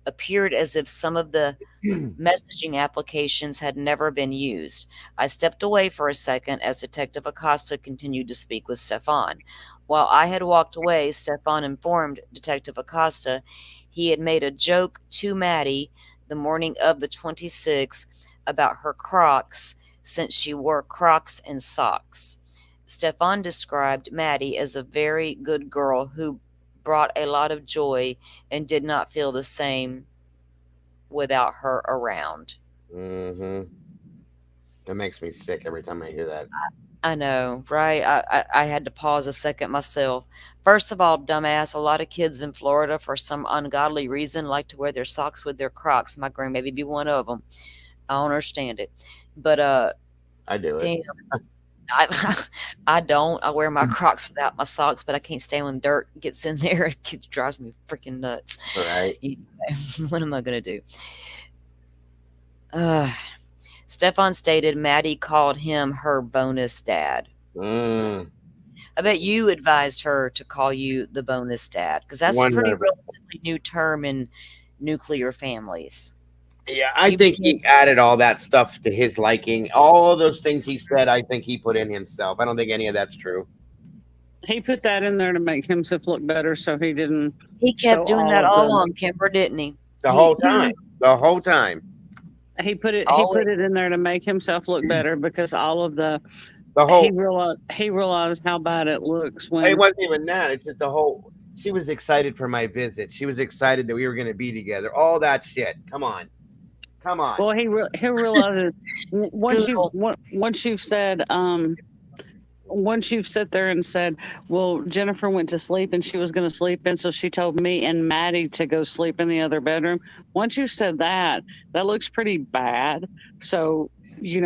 appeared as if some of the messaging applications had never been used. I stepped away for a second as Detective Acosta continued to speak with Stefan. While I had walked away, Stefan informed Detective Acosta he had made a joke to Maddie the morning of the 26th about her Crocs since she wore Crocs and socks. Stefan described Maddie as a very good girl who brought a lot of joy and did not feel the same without her around. Mm-hmm. That makes me sick every time I hear that. I know, right? I had to pause a second myself. First of all, dumbass, a lot of kids in Florida, for some ungodly reason, like to wear their socks with their Crocs. My grandbaby be one of them. I don't understand it. But, I do it. damn, I, I don't. I wear my Crocs without my socks, but I can't stand when dirt gets in there. It drives me freaking nuts. Right. Anyway, what am I going to do? Uh, Stefan stated Maddie called him her bonus dad. Mm. I bet you advised her to call you the bonus dad because that's a pretty 100%. relatively new term in nuclear families. Yeah, I You think became, he added all that stuff to his liking. All of those things he said, I think he put in himself. I don't think any of that's true. He put that in there to make himself look better, so he didn't he show kept doing all that of all the. along, Kimber, didn't he? The whole Yeah, time. The whole time. he put it. He Always. put it in there to make himself look better because all of the. The whole. He realized how bad it looks It when. wasn't even that. It's just the whole. She was excited for my visit. She was excited that we were going to be together. All that shit. Come on. Come on. Well, he realizes Doodle. once you've said once you've sat there and said, well, Jennifer went to sleep and she was going to sleep in, so she told me and Maddie to go sleep in the other bedroom. Once you said that, that looks pretty bad. So, you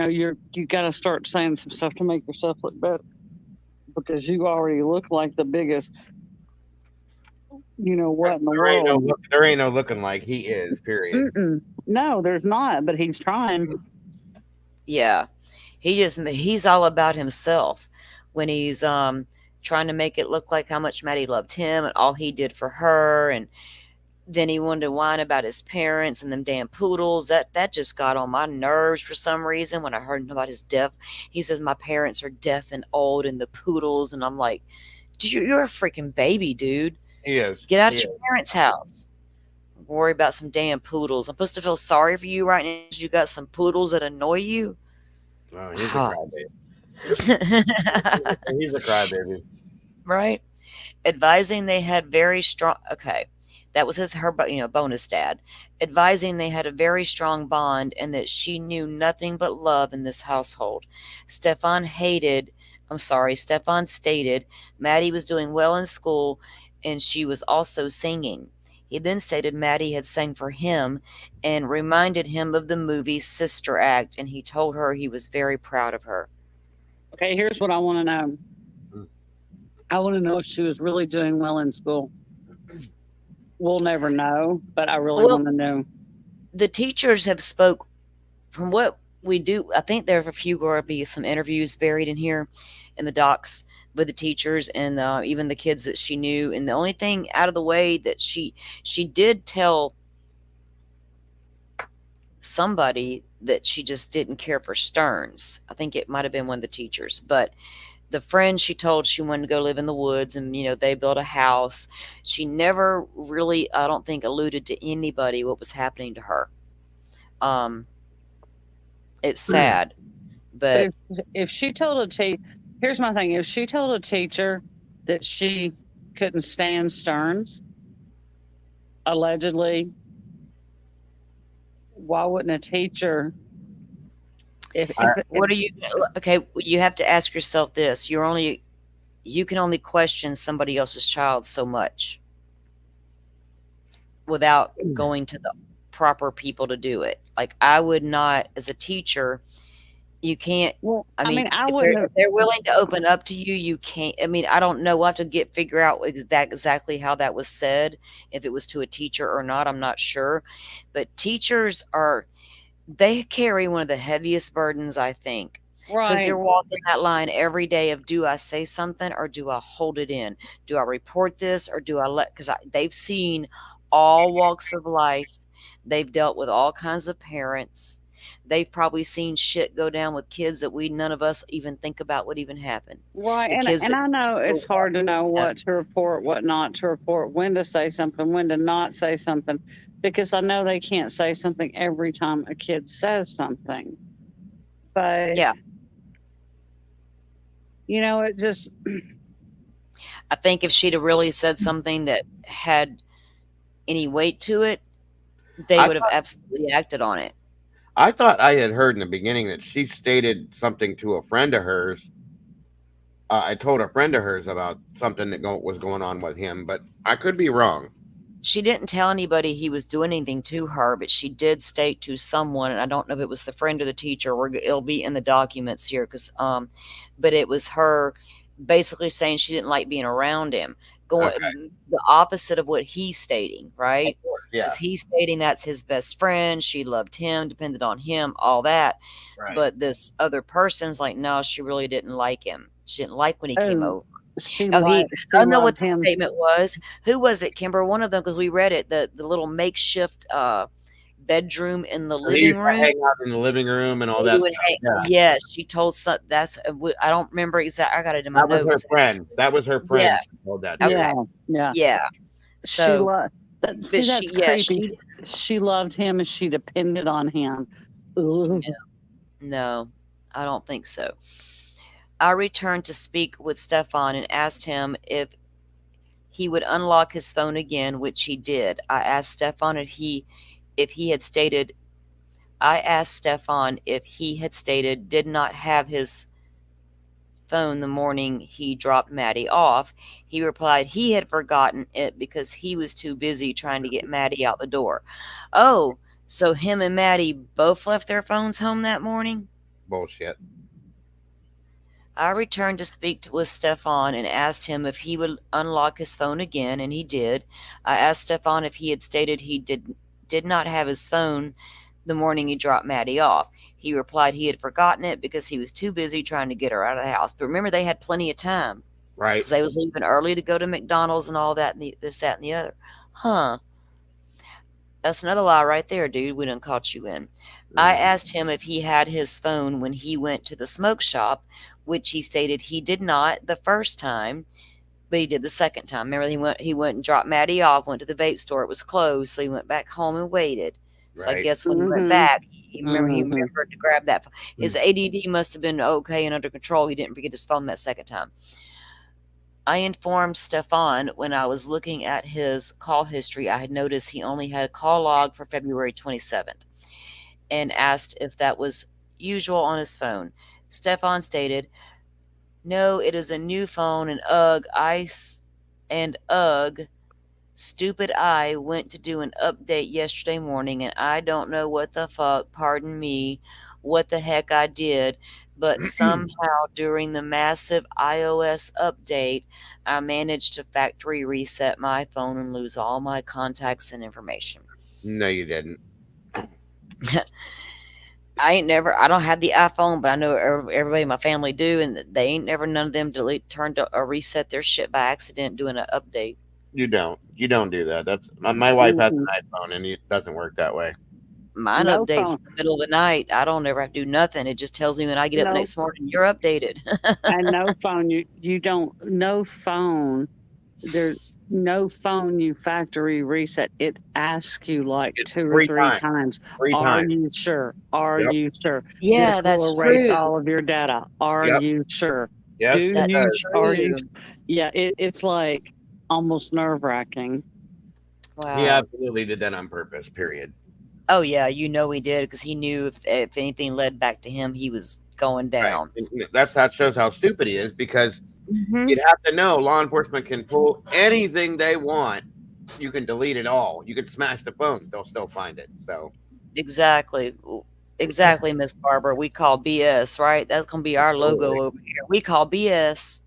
got to start saying some stuff to make yourself look better because you already look like the biggest, what in the world. There ain't no looking like he is. Period. Mm-mm. No, there's not, but he's trying. Yeah. He's all about himself when he's trying to make it look like how much Maddie loved him and all he did for her, and then he wanted to whine about his parents and them damn poodles. That just got on my nerves for some reason when I heard about his deaf. He says my parents are deaf and old and the poodles, and I'm like, dude, you're a freaking baby, dude. He is. Get out He of is. your parents' house. Worry about some damn poodles. I'm supposed to feel sorry for you right now because you got some poodles that annoy you. Oh, he's a crybaby. He's a crybaby. Right? Advising they had very strong, okay, that was bonus dad, advising they had a very strong bond and that she knew nothing but love in this household. Stefan stated Maddie was doing well in school and she was also singing. He then stated Maddie had sang for him and reminded him of the movie Sister Act, and he told her he was very proud of her. Okay, here's what I want to know. I want to know if she was really doing well in school. We'll never know, but I really Well, want to know. the teachers have spoke from what we do. I think there are a few going to be some interviews buried in here in the docs with the teachers and even the kids that she knew. And the only thing out of the way that she did tell somebody that she just didn't care for Stearns. I think it might have been one of the teachers, but the friend she told she wanted to go live in the woods and they built a house. She never really, I don't think, alluded to anybody what was happening to her. It's sad, but if she told a teacher, here's my thing: if she told a teacher that she couldn't stand Stearns, allegedly, why wouldn't a teacher? what are you? Okay, you have to ask yourself this: you can only question somebody else's child so much without going to the proper people to do it. Like I would not, as a teacher, you can't. Well, I mean, I if wouldn't. they're willing to open up to you, you can't. I mean, I don't know. We'll have to figure out exactly how that was said. If it was to a teacher or not, I'm not sure. But teachers are they carry one of the heaviest burdens, I think, because they're Right. walking that line every day of, do I say something or do I hold it in? Do I report this or do I let, because they've seen all walks of life. They've dealt with all kinds of parents. They've probably seen shit go down with kids that we none of us even think about would even happen. Right. The kids And that I know it's hard to know yeah, what to report, what not to report, when to say something, when to not say something, because I know they can't say something every time a kid says something. But, yeah. it just, I think if she'd have really said something that had any weight to it, they I would have thought absolutely acted on it. I thought I had heard in the beginning that she stated something to a friend of hers. I told a friend of hers about something that was going on with him, but I could be wrong. She didn't tell anybody he was doing anything to her, but she did state to someone, and I don't know if it was the friend or the teacher. It'll be in the documents here, but it was her basically saying she didn't like being around him. Okay, The opposite of what he's stating, of right? course, Because yeah, he's stating that's his best friend. She loved him, depended on him, all that. right. But this other person's like, no, she really didn't like him. She didn't like when he came oh, over. she Oh, he liked, she I know what loved the him. statement was. Who was it, Kimber? One of them, because we read it, the little makeshift, bedroom in the He living used to room. hang out in the living room and all He that would stuff. hang Yeah, Yes, she told some that's, I don't remember exact I got it in my that was her notes, friend. That was her Yeah, friend. She told that to. okay, Yeah. Yeah. yeah. She So, loved that. but See, she that's yeah, creepy. She loved him and she depended on him. Ooh. no, I don't think so. I returned to speak with Stefan and asked him if he would unlock his phone again, which he did. If he had stated I asked Stefan if he had stated did not have his phone the morning he dropped Maddie off. He replied he had forgotten it because he was too busy trying to get Maddie out the door. Oh, so him and Maddie both left their phones home that morning? Bullshit. I returned to with Stefan and asked him if he would unlock his phone again, and he did. I asked Stefan if he had stated he did not have his phone the morning he dropped Maddie off. He replied he had forgotten it because he was too busy trying to get her out of the house. But remember, they had plenty of time Right. because they was leaving early to go to McDonald's and all that, and this, that, and the other. Huh? That's another lie right there, dude. We done caught you in. I Mhm. asked him if he had his phone when he went to the smoke shop, which he stated he did not the first time, but he did the second time. Remember, he went and dropped Maddie off, went to the vape store. It was closed, so he went back home and waited. So I Right. guess when he went Mm-hmm. back, he Mm-hmm. remembered to grab that. His Mm. ADD must have been okay and under control. He didn't forget his phone that second time. I informed Stefan when I was looking at his call history, I had noticed he only had a call log for February 27th and asked if that was usual on his phone. Stefan stated, no, it is a new phone, and ugh, stupid I went to do an update yesterday morning, and I don't know what the fuck, pardon me, what the heck I did, but somehow during the massive iOS update, I managed to factory reset my phone and lose all my contacts and information. No, you didn't. I don't have the iPhone, but I know everybody in my family do, and they ain't never none of them turned or reset their shit by accident doing an update. You don't. You don't do that. That's my wife has Mm-hmm. an iPhone, and it doesn't work that way. Mine No updates phone. in the middle of the night. I don't ever have to do nothing. It just tells me when I get up the No, next morning, you're updated. and no phone. You don't. No phone. There's no phone you factory reset. It asks you like It's 2 or 3 times. times. Three Are times. you sure? Are Yep. you sure? This Yeah, will that's erase true. all of your data. Are Yep. you sure? Do Yes, it you? That's does. Are you? true. Yeah. It's like almost nerve wracking. He Wow. absolutely did that on purpose. Period. Oh yeah, you know he did because he knew if anything led back to him, he was going Right. down. And that shows how stupid he is because Hmm. you'd have to know law enforcement can pull anything they want. You can delete it all. You can smash the phone. They'll still find it. So Exactly. Exactly, Miss Barbara. We call BS, right? That's gonna be our logo absolutely. over here. We call BS.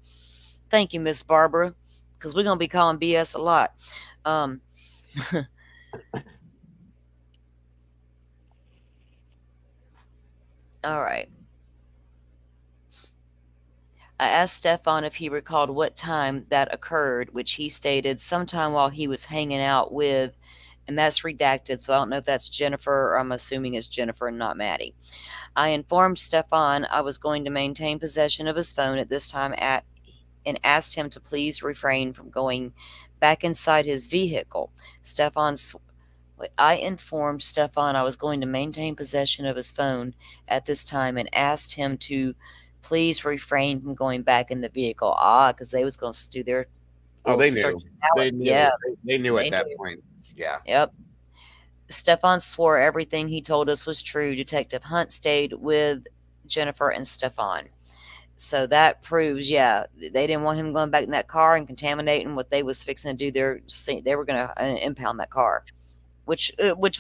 Thank you, Miss Barbara, because we're gonna be calling BS a lot. Um, All right. I asked Stefan if he recalled what time that occurred, which he stated sometime while he was hanging out with, and that's redacted, so I don't know if that's Jennifer or I'm assuming it's Jennifer and not Maddie. I informed Stefan I was going to maintain possession of his phone at this time and asked him to please refrain from going back inside his vehicle. Stefan's I informed Stefan I was going to maintain possession of his phone at this time and asked him to please refrain from going back in the vehicle. Because they was going to do their Oh, little they search knew. and ballot. They Yeah, knew. They knew at they that knew. point. Yeah. Yep. Stefan swore everything he told us was true. Detective Hunt stayed with Jennifer and Stefan. So that proves, yeah, they didn't want him going back in that car and contaminating what they was fixing to do. They were going to impound that car, which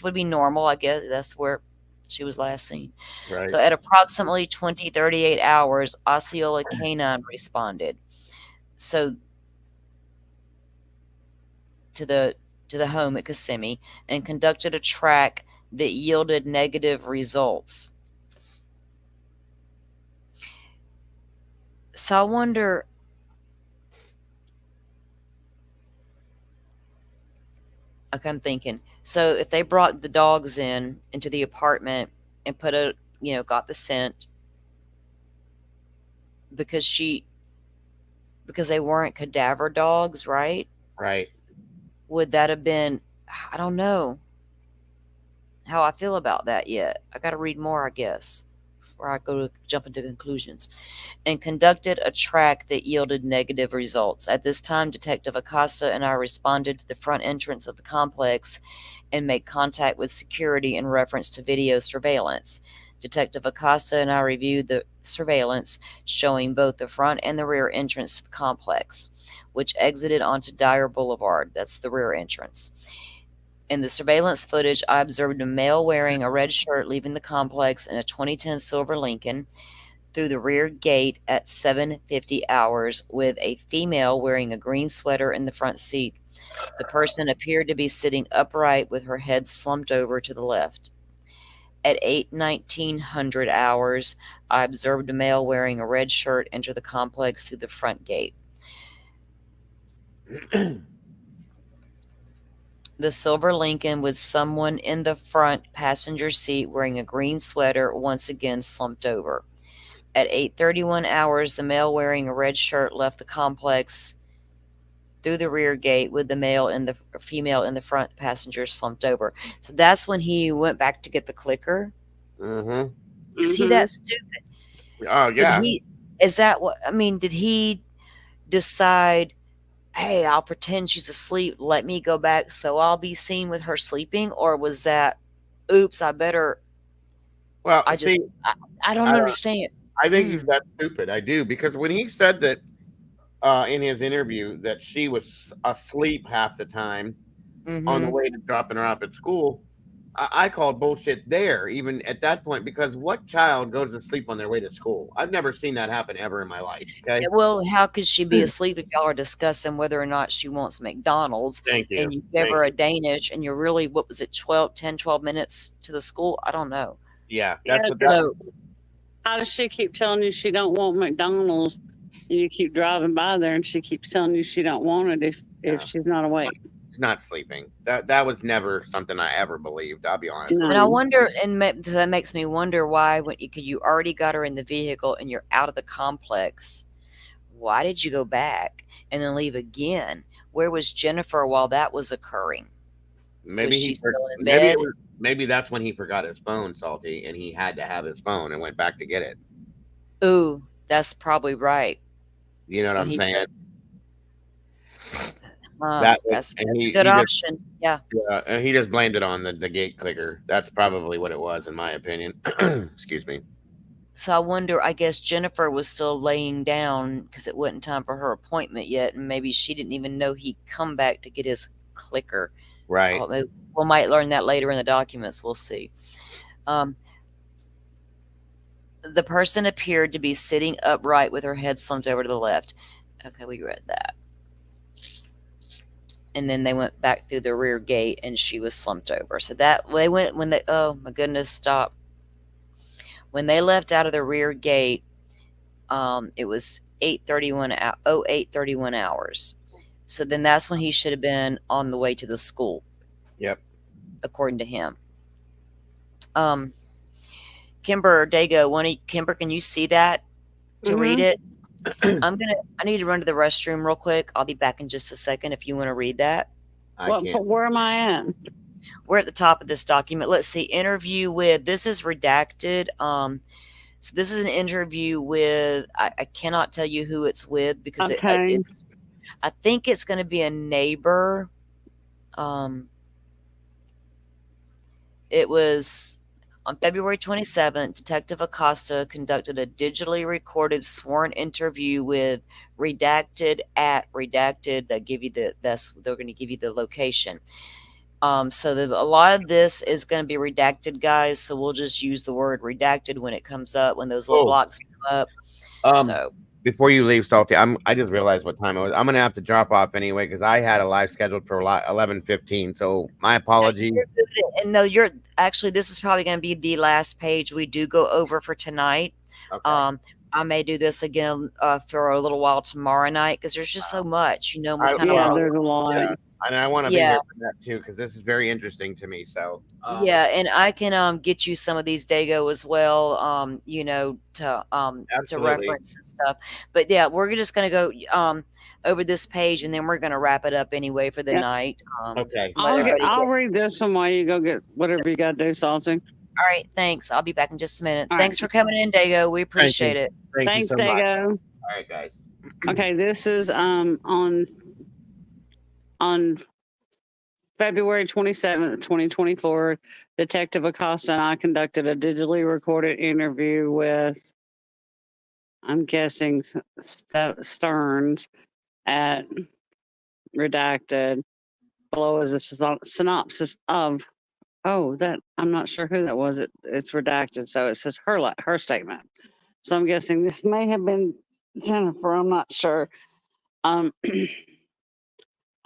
would be normal, I guess. That's where she was last seen. Right. So at approximately 20:38 hours, Osceola Canine responded. So to the home at Kissimmee and conducted a track that yielded negative results. So I wonder. Okay, I'm thinking. So if they brought the dogs into the apartment and got the scent because because they weren't cadaver dogs, right? Right. Would that have been? I don't know how I feel about that yet. I got to read more, I guess, before I go to jump into conclusions. And conducted a track that yielded negative results. At this time, Detective Acosta and I responded to the front entrance of the complex and made contact with security in reference to video surveillance. Detective Acosta and I reviewed the surveillance showing both the front and the rear entrance to the complex, which exited onto Dyer Boulevard. That's the rear entrance. In the surveillance footage, I observed a male wearing a red shirt leaving the complex in a 2010 silver Lincoln through the rear gate at 7:50 hours with a female wearing a green sweater in the front seat. The person appeared to be sitting upright with her head slumped over to the left. At 8:19 hours, I observed a male wearing a red shirt enter the complex through the front gate. The silver Lincoln with someone in the front passenger seat wearing a green sweater once again slumped over. At 8:31 hours, the male wearing a red shirt left the complex through the rear gate with the female in the front passenger slumped over. So that's when he went back to get the clicker. Mm-hmm. Is he that stupid? Oh Did yeah. he? Is that what I mean? Did he decide? Hey, I'll pretend she's asleep. Let me go back so I'll be seen with her sleeping, or was that? Oops, I better. Well, I see, just. I don't I don't. understand. I think he's Mm, that stupid. I do because when he said that in his interview that she was asleep half the time on the mm-hmm. way to dropping her off at school, I called bullshit there, even at that point, because what child goes to sleep on their way to school? I've never seen that happen ever in my life. Okay. Well, how could she be asleep if y'all are discussing whether or not she wants McDonald's Thank you. and you give Thank her you. a Danish and you're really, what was it, 12 minutes to the school? I don't know. Yeah, that's Yeah, what that. So, how does she keep telling you she don't want McDonald's and you keep driving by there and she keeps telling you she don't want it if Yeah, she's not awake? it's not sleeping. That was never something I ever believed. I'll be honest with and I No. wonder, so that makes me wonder why, when you already got her in the vehicle and you're out of the complex, why did you go back and then leave again? Where was Jennifer while that was occurring? you. Was Maybe she he. still in Maybe it bed? was. Maybe that's when he forgot his phone, Salty, and he had to have his phone and went back to get it. Ooh, that's probably right. You know what When I'm he saying? said, huh, And that's a he good he just option. Yeah. and he just blamed it on the gate clicker. That's probably what it was, in my opinion. Excuse me. So I wonder, I guess Jennifer was still laying down because it wasn't time for her appointment yet, and maybe she didn't even know he'd come back to get his clicker. Right. Oh, we might learn that later in the documents. We'll see. Um, the person appeared to be sitting upright with her head slumped over to the left. Okay, we read that. And then they went back through the rear gate and she was slumped over. So that they went when they, oh my goodness, stop. When they left out of the rear gate, it was 8:31 hours. So then that's when he should have been on the way to the school, Yep. according to him. Um, Kimber Dago, Kimber, can you see that to read it? I need to run to the restroom real quick. I'll be back in just a second if you want to read that. I can't. Where am I at? We're at the top of this document. Let's see. Interview with, this is redacted. So this is an interview with, I cannot tell you who it's with because Okay. I think it's going to be a neighbor. It was on February 27th, Detective Acosta conducted a digitally recorded sworn interview with redacted at redacted. They're going to give you the location. So a lot of this is going to be redacted, guys. So we'll just use the word redacted when it comes up, when those little blocks come up. So Before you leave, Salty, I just realized what time it was. I'm gonna have to drop off anyway because I had a live scheduled for 11:15. So my apologies. And no, this is probably going to be the last page we do go over for tonight. Okay. I may do this again for a little while tomorrow night because there's just so much, we kind Yeah, of there's a lot. Yeah, and I want to be here for that too because this is very interesting to me. So yeah, and I can get you some of these Dago as well, to Absolutely. reference and stuff. But yeah, we're just gonna go over this page and then we're gonna wrap it up anyway for the Yeah. night. Okay. I'll read this one while you go get whatever you got to do, Salty. All right, thanks. I'll be back in just a minute. All Thanks right. for coming in, Dago. We appreciate it. Thank Thanks, you so much. Dago. All right, guys. Okay, this is on February 27th, 2024, Detective Acosta and I conducted a digitally recorded interview with, I'm guessing, Stearns at redacted. Below is a synopsis of, that I'm not sure who that was. It's redacted, so it says her statement. So I'm guessing this may have been Jennifer. I'm not sure. I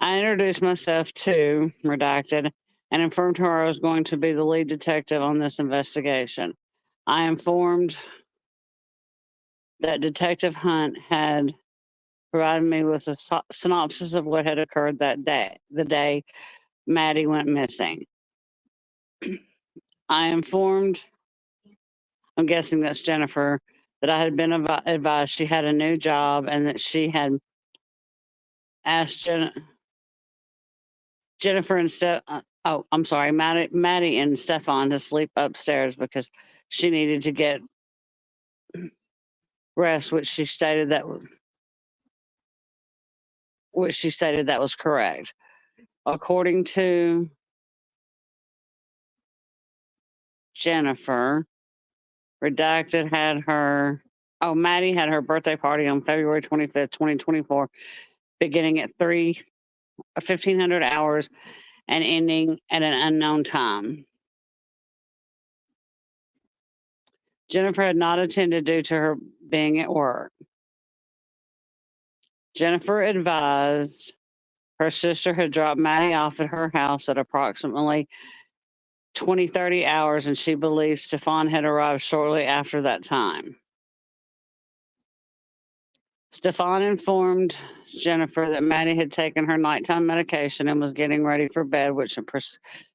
introduced myself to redacted and informed her I was going to be the lead detective on this investigation. I informed that Detective Hunt had provided me with a synopsis of what had occurred that day, the day Maddie went missing. I informed, I'm guessing that's Jennifer, that I had been advised she had a new job and that she had asked Jennifer and I'm sorry, Maddie and Stefan to sleep upstairs because she needed to get rest, which she stated that was correct. According to Jennifer, redacted Maddie had her birthday party on February 25th, 2024, beginning at 1500 hours and ending at an unknown time. Jennifer had not attended due to her being at work. Jennifer advised her sister had dropped Maddie off at her house at approximately 20-30 hours, and she believes Stefan had arrived shortly after that time. Stefan informed Jennifer that Maddie had taken her nighttime medication and was getting ready for bed, which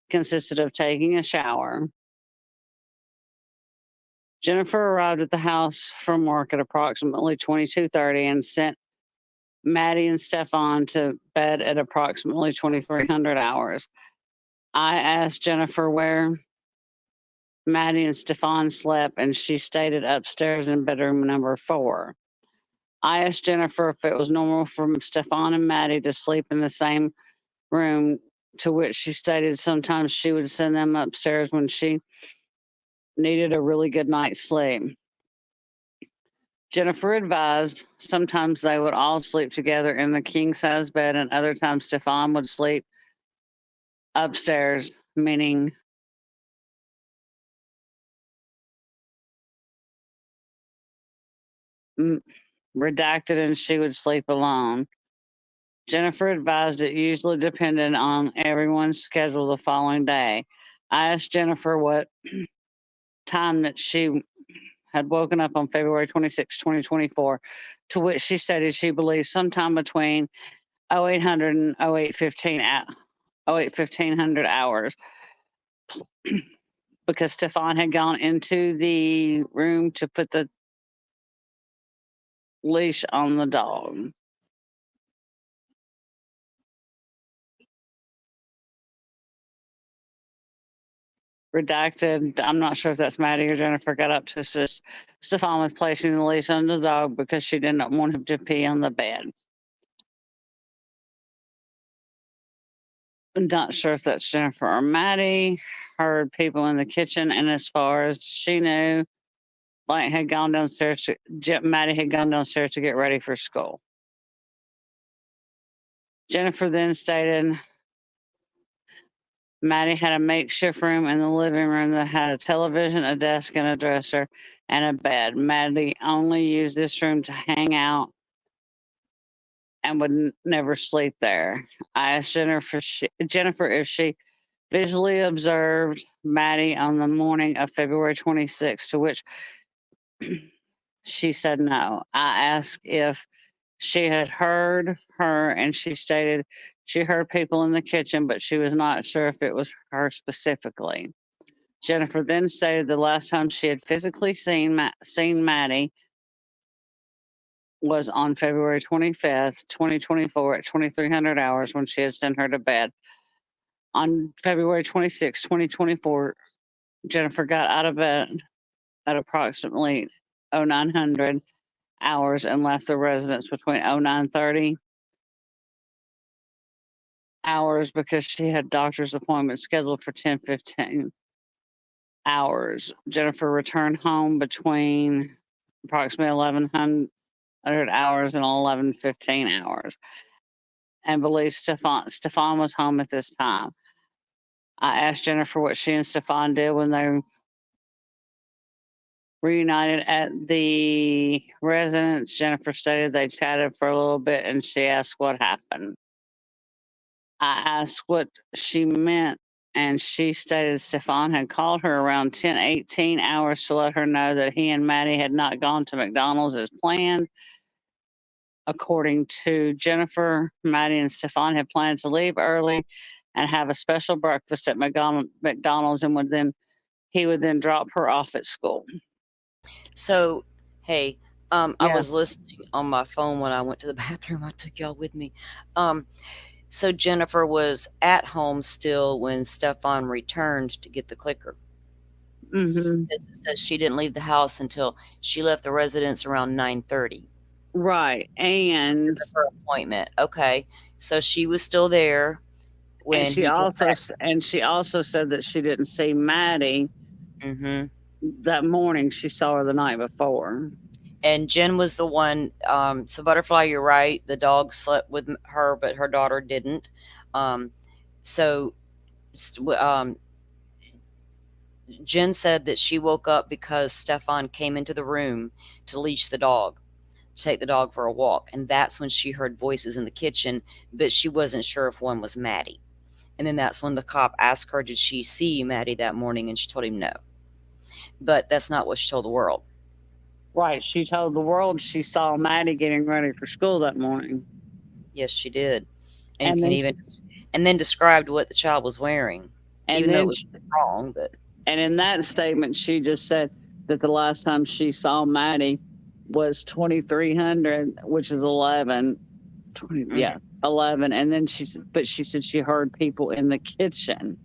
consisted of taking a shower. Jennifer arrived at the house from work at approximately 22:30 and sent Maddie and Stefan to bed at approximately 2300 hours. I asked Jennifer where Maddie and Stefan slept, and she stated upstairs in bedroom number 4. I asked Jennifer if it was normal for Stefan and Maddie to sleep in the same room, to which she stated sometimes she would send them upstairs when she needed a really good night's sleep. Jennifer advised sometimes they would all sleep together in the king-size bed, and other times Stefan would sleep upstairs, meaning redacted, and she would sleep alone. Jennifer advised it usually depended on everyone's schedule the following day. I asked Jennifer what time that she had woken up on February 26, 2024, to which she stated she believes sometime between 0800 and 0815 at 08:1500 hours, because Stefan had gone into the room to put the leash on the dog. Redacted. I'm not sure if that's Maddie or Jennifer got up to assist Stefan with placing the leash on the dog because she didn't want him to pee on the bed. I'm not sure if that's Jennifer or Maddie. Heard people in the kitchen, and as far as she knew, Maddie had gone downstairs to get ready for school. Jennifer then stated Maddie had a makeshift room in the living room that had a television, a desk, and a dresser, and a bed. Maddie only used this room to hang out and would never sleep there. I asked Jennifer if she visually observed Maddie on the morning of February 26th, to which she said no. I asked if she had heard her, and she stated she heard people in the kitchen, but she was not sure if it was her specifically. Jennifer then stated the last time she had physically seen Maddie was on February 25th, 2024 at 2300 hours when she had sent her to bed. On February 26, 2024, Jennifer got out of bed at approximately 0900 hours and left the residence between 0930 hours because she had doctor's appointments scheduled for 10:15 hours. Jennifer returned home between approximately 1100 hours and 11:15 hours, and believes Stefan was home at this time. I asked Jennifer what she and Stefan did when they reunited at the residence. Jennifer stated they chatted for a little bit, and she asked what happened. I asked what she meant, and she stated Stefan had called her around 10:18 hours to let her know that he and Maddie had not gone to McDonald's as planned. According to Jennifer, Maddie and Stefan had planned to leave early and have a special breakfast at McDonald's, and he would then drop her off at school. So, hey, I Yeah. was listening on my phone when I went to the bathroom. I took y'all with me. So Jennifer was at home still when Stefan returned to get the clicker. Mm-hmm. It says she didn't leave the house until she left the residence around 9:30. Right, and Because of her appointment. Okay, so she was still there when and she he came also back. said that she didn't see Maddie Mm-hmm. that morning. She saw her the night before. And Jen was the one. So Butterfly, you're right. The dog slept with her, but her daughter didn't. So Jen said that she woke up because Stefan came into the room to leash the dog, to take the dog for a walk, and that's when she heard voices in the kitchen, but she wasn't sure if one was Maddie. And then that's when the cop asked her, did she see Maddie that morning? And she told him no. But that's not what she told the world. Right, she told the world she saw Maddie getting ready for school that morning. Yes, she did. And then described what the child was wearing, and even though then it was wrong. But and in that statement, she just said that the last time she saw Maddie was 2300, which is 11. 11. And then she said she heard people in the kitchen.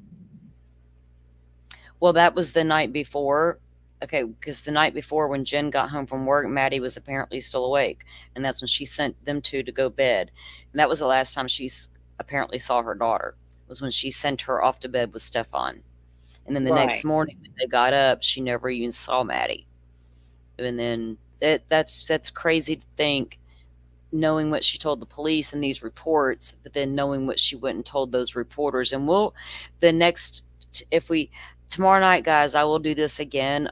well, that was the night before. Okay, because the night before when Jen got home from work, Maddie was apparently still awake, and that's when she sent them two to go bed. And that was the last time she apparently saw her daughter, was when she sent her off to bed with Stefan. And then the next morning when they got up, she never even saw Maddie. And then that's crazy to think, knowing what she told the police in these reports, but then knowing what she went and told those reporters. And tomorrow night, guys, I will do this again.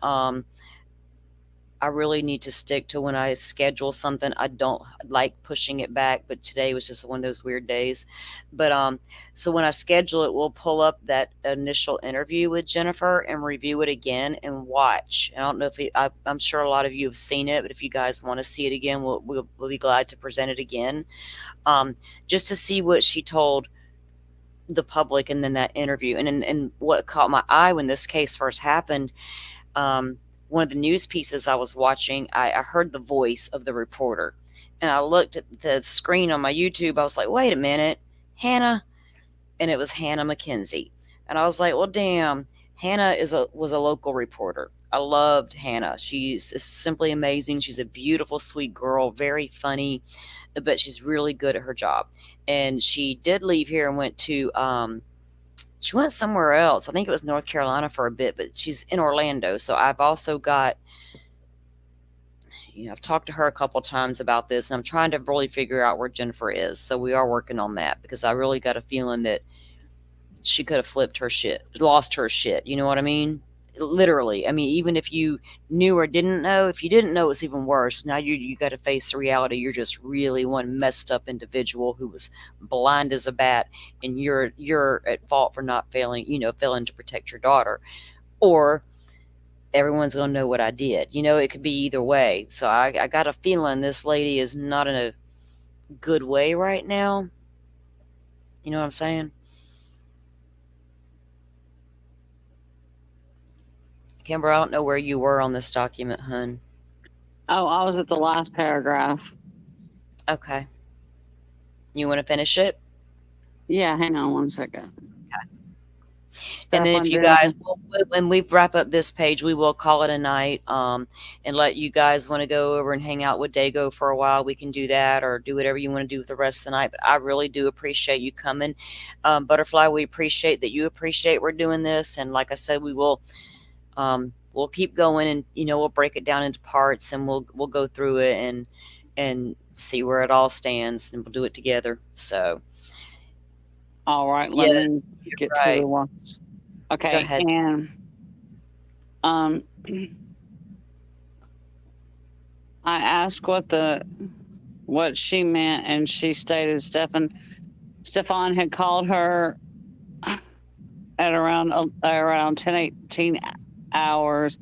I really need to stick to when I schedule something. I don't like pushing it back, but today was just one of those weird days. But so when I schedule it, we'll pull up that initial interview with Jennifer and review it again and watch. I don't know if I'm sure a lot of you have seen it, but if you guys want to see it again, we'll be glad to present it again, um, just to see what she told the public and then that interview. And what caught my eye when this case first happened, um, one of the news pieces I was watching, I heard the voice of the reporter. And I looked at the screen on my YouTube. I was like, wait a minute, Hannah. And it was Hannah McKenzie. And I was like, well, damn, Hannah was a local reporter. I loved Hannah. She's simply amazing. She's a beautiful, sweet girl, very funny, but she's really good at her job. And she did leave here and went to she went somewhere else. I think it was North Carolina for a bit, but she's in Orlando. So I've also got, I've talked to her a couple times about this, and I'm trying to really figure out where Jennifer is. So we are working on that because I really got a feeling that she could have flipped her shit, lost her shit. You know what I mean? Literally. I mean, even if you knew or didn't know, if you didn't know, it's even worse. Now you got to face the reality. You're just really one messed up individual who was blind as a bat, and you're at fault for not failing to protect your daughter, or everyone's gonna know what I did. It could be either way. So I got a feeling this lady is not in a good way right now. You know what I'm saying? Kimber, I don't know where you were on this document, hun. Oh, I was at the last paragraph. Okay. You want to finish it? Yeah, hang on one second. And then if you guys, when we wrap up this page, we will call it a night, and let you guys want to go over and hang out with Dago for a while. We can do that, or do whatever you want to do with the rest of the night. But I really do appreciate you coming. Butterfly, we appreciate that you appreciate we're doing this. And like I said, we'll keep going, and we'll break it down into parts, and we'll go through it and see where it all stands, and we'll do it together. So all right, let me get to the ones. Okay, go ahead. And I asked what she meant, and she stated Stefan had called her at around 10:18 hours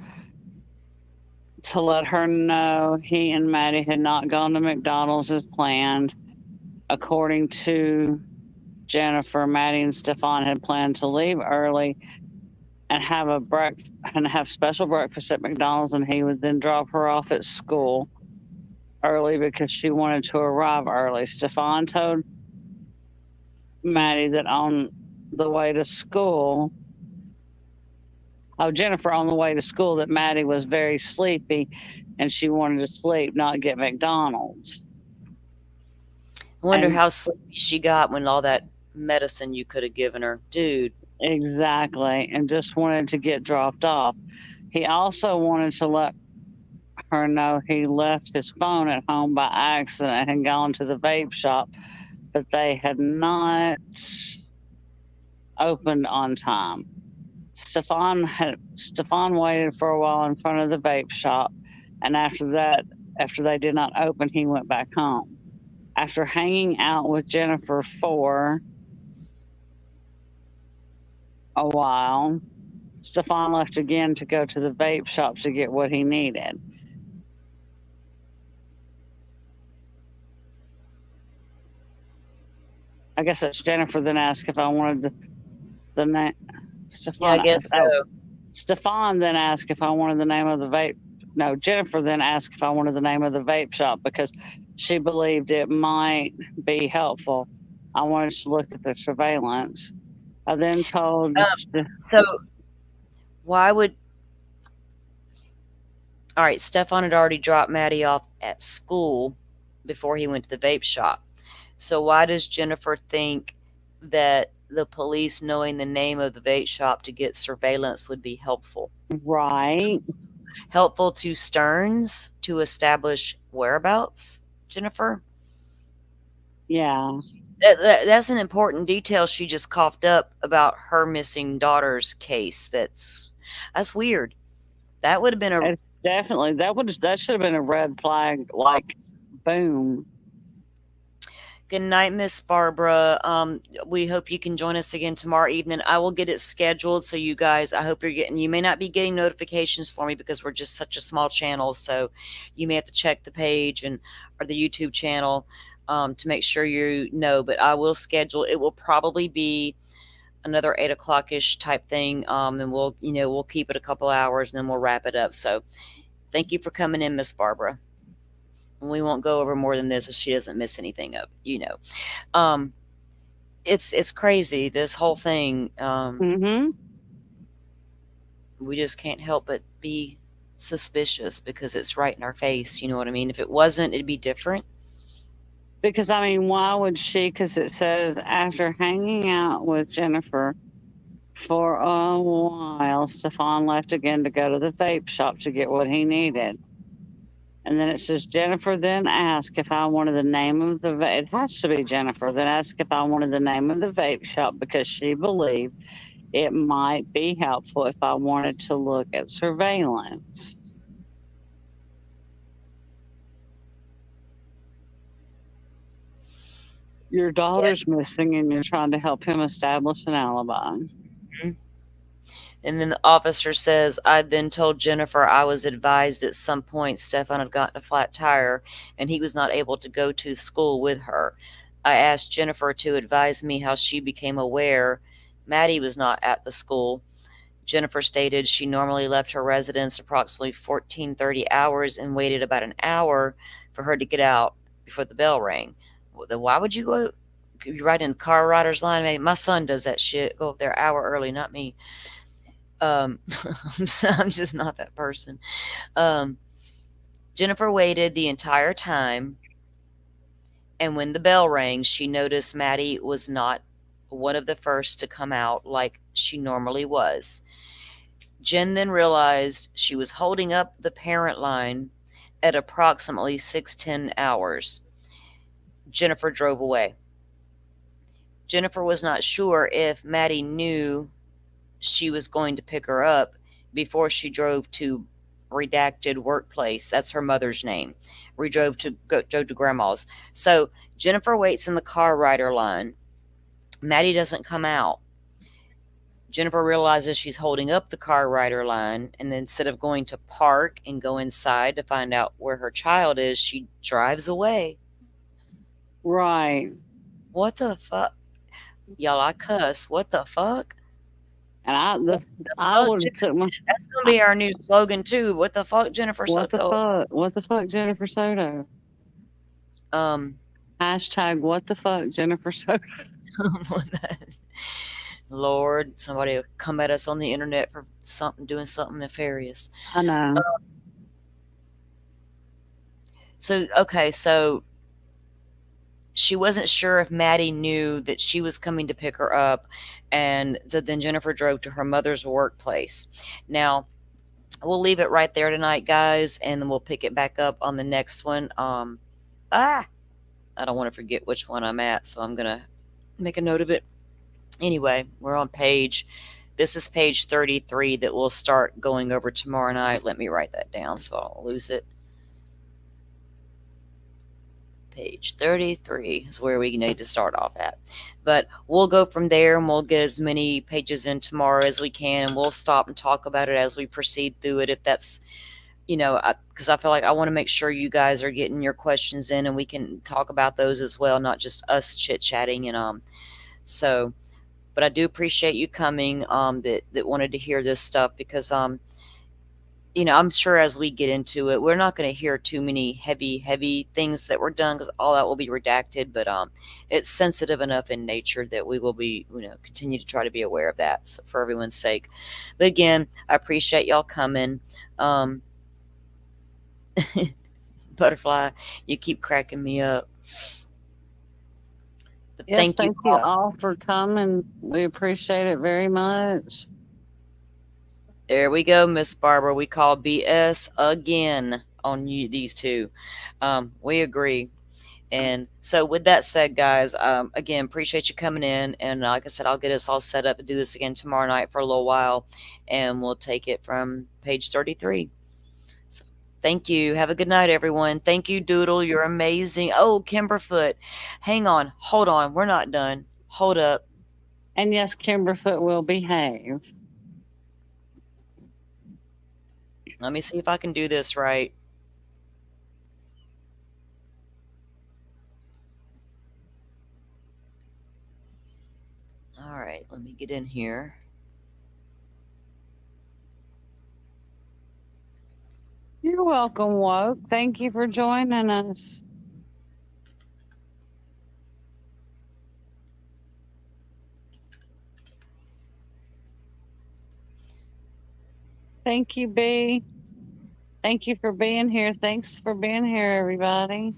to let her know he and Maddie had not gone to McDonald's as planned. According to Jennifer, Maddie and Stefan had planned to leave early and have special breakfast at McDonald's, and he would then drop her off at school early because she wanted to arrive early. Stefan told Maddie that on the way to school, Jennifer on the way to school, that Maddie was very sleepy and she wanted to sleep, not get McDonald's. I wonder how sleepy she got when all that medicine you could have given her, dude. Exactly, and just wanted to get dropped off. He also wanted to let her know he left his phone at home by accident and gone to the vape shop, but they had not opened on time. Stefan waited for a while in front of the vape shop, and after they did not open, he went back home. After hanging out with Jennifer for a while, Stefan left again to go to the vape shop to get what he needed. I guess that's Jennifer then asked if I wanted the name. Yeah, I guess so. Stefan then asked if I wanted the name of the vape. No, Jennifer then asked if I wanted the name of the vape shop because she believed it might be helpful. I wanted to look at the surveillance. I then told. So, why would. All right, Stefan had already dropped Maddie off at school before he went to the vape shop. So, why does Jennifer think that the police knowing the name of the vape shop to get surveillance would be helpful? Right. Helpful to Stearns to establish whereabouts, Jennifer? Yeah. That's an important detail she just coughed up about her missing daughter's case. That's weird. That would have been a It's definitely that should have been a red flag. Like, boom. good night, Miss Barbara. We hope you can join us again tomorrow evening. I will get it scheduled, so you guys, I hope you're getting. You may not be getting notifications for me because we're just such a small channel, so you may have to check the page and or the YouTube channel to make sure you know. But I will schedule. It will probably be another 8 o'clock ish type thing, and we'll keep it a couple hours and then we'll wrap it up. So thank you for coming in, Miss Barbara. We won't go over more than this so she doesn't miss anything up. Um, it's crazy, this whole thing. Mm-hmm. We just can't help but be suspicious because it's right in our face. You know what I mean? If it wasn't, it'd be different. Because I mean, why would she? Because it says after hanging out with Jennifer for a while, Stefan left again to go to the vape shop to get what he needed. And then it says Jennifer then asked if I wanted the name of the vape. It has to be Jennifer. Then asked if I wanted the name of the vape shop because she believed it might be helpful if I wanted to look at surveillance. Your daughter's Yes. missing and you're trying to help him establish an alibi. Mhm. And then the officer says, I then told Jennifer I was advised at some point Stefan had gotten a flat tire and he was not able to go to school with her. I asked Jennifer to advise me how she became aware Maddie was not at the school. Jennifer stated she normally left her residence approximately 14:30 hours and waited about an hour for her to get out before the bell rang. Well, then why would you go? You ride in car rider's line? Maybe my son does that shit. Go up there an hour early, not me. Um, I'm just not that person. Um, Jennifer waited the entire time, and when the bell rang, she noticed Maddie was not one of the first to come out like she normally was. Jen then realized she was holding up the parent line at approximately 6:10 hours. Jennifer drove away. Jennifer was not sure if Maddie knew she was going to pick her up before she drove to redacted workplace. That's her mother's name. We drove to grandma's. So Jennifer waits in the car rider line. Maddie doesn't come out. Jennifer realizes she's holding up the car rider line, and instead of going to park and go inside to find out where her child is, she drives away. Right. What the fuck? Y'all, I cuss. What the fuck? And What the I fuck? would have took my That's gonna be our new slogan too. What the fuck, Jennifer Soto? what the fuck Jennifer Soto. Um, Hashtag what the fuck Jennifer Soto. Lord, somebody will come at us on the internet for doing something nefarious. I know. So she wasn't sure if Maddie knew that she was coming to pick her up, and so then Jennifer drove to her mother's workplace. Now, we'll leave it right there tonight, guys, and then we'll pick it back up on the next one. I don't want to forget which one I'm at, so I'm gonna make a note of it. Anyway, we're on this is page 33 that we'll start going over tomorrow night. Let me write that down so I don't lose it. Page 33 is where we need to start off at. But we'll go from there and we'll get as many pages in tomorrow as we can, and we'll stop and talk about it as we proceed through it if that's, because I feel like I want to make sure you guys are getting your questions in and we can talk about those as well, not just us chit-chatting. And so, but I do appreciate you coming, that wanted to hear this stuff because I'm sure as we get into it, we're not going to hear too many heavy things that were done because all that will be redacted. But it's sensitive enough in nature that we will be, continue to try to be aware of that, so for everyone's sake. But again, I appreciate y'all coming. Butterfly, you keep cracking me up. But Yes, thank you you all. all for coming. We appreciate it very much. There we go, Miss Barbara. We call BS again on these two. We agree. And so, with that said, guys, again, appreciate you coming in. And like I said, I'll get us all set up to do this again tomorrow night for a little while, and we'll take it from page 33. So, thank you. Have a good night, everyone. Thank you, Doodle. You're amazing. Oh, Kimberfoot, hang on, hold on. We're not done. Hold up. And yes, Kimberfoot will behave. Let me see if I can do this right. All right, let me get in here. You're welcome, Woke. Thank you for joining us. Thank you, B. Thank you for being here. Thanks for being here, everybody.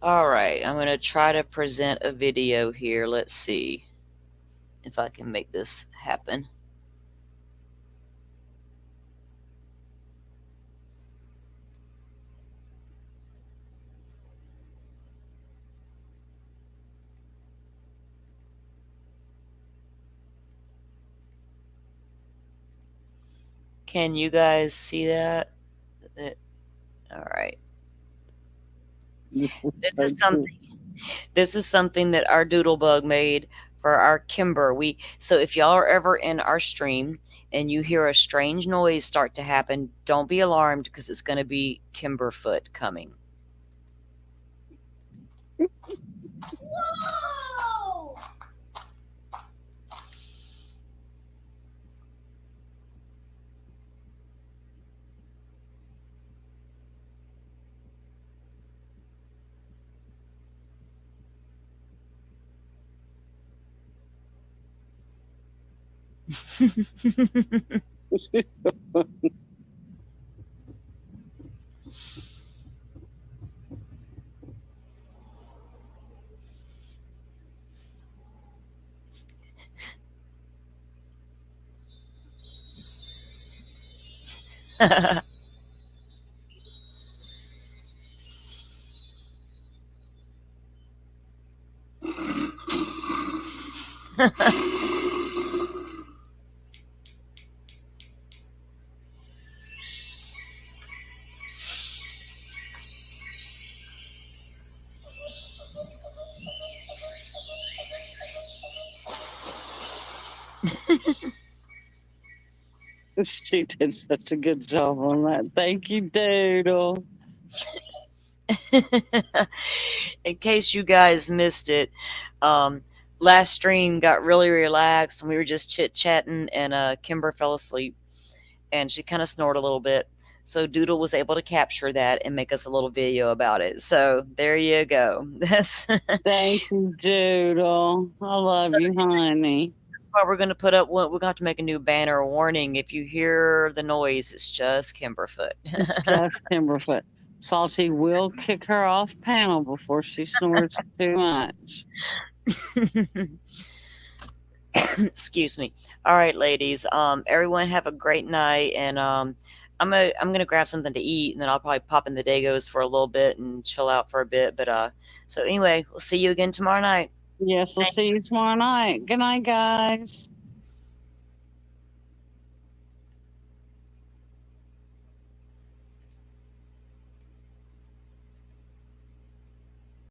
All right, I'm going to try to present a video here. Let's see if I can make this happen. Can you guys see that? All right. This is something that our Doodlebug made for our Kimber. So if y'all are ever in our stream and you hear a strange noise start to happen, don't be alarmed because it's going to be Kimberfoot coming. Whoa! She did such a good job on that. Thank you, Doodle. In case you guys missed it, last stream got really relaxed and we were just chit-chatting, and Kimber fell asleep and she kind of snored a little bit. So Doodle was able to capture that and make us a little video about it. So there you go. Thank you, Doodle. I love So you, honey. that's why we're going to put up. We're going to have to make a new banner warning. If you hear the noise, it's just Kimberfoot. It's just Kimberfoot. Salty will kick her off panel before she snores too much. Excuse me. All right, ladies. Everyone have a great night, and I'm gonna grab something to eat, and then I'll probably pop in the Dagos for a little bit and chill out for a bit. But so anyway, we'll see you again tomorrow night. Yes, we'll see you Thanks. tomorrow night. Good night, guys.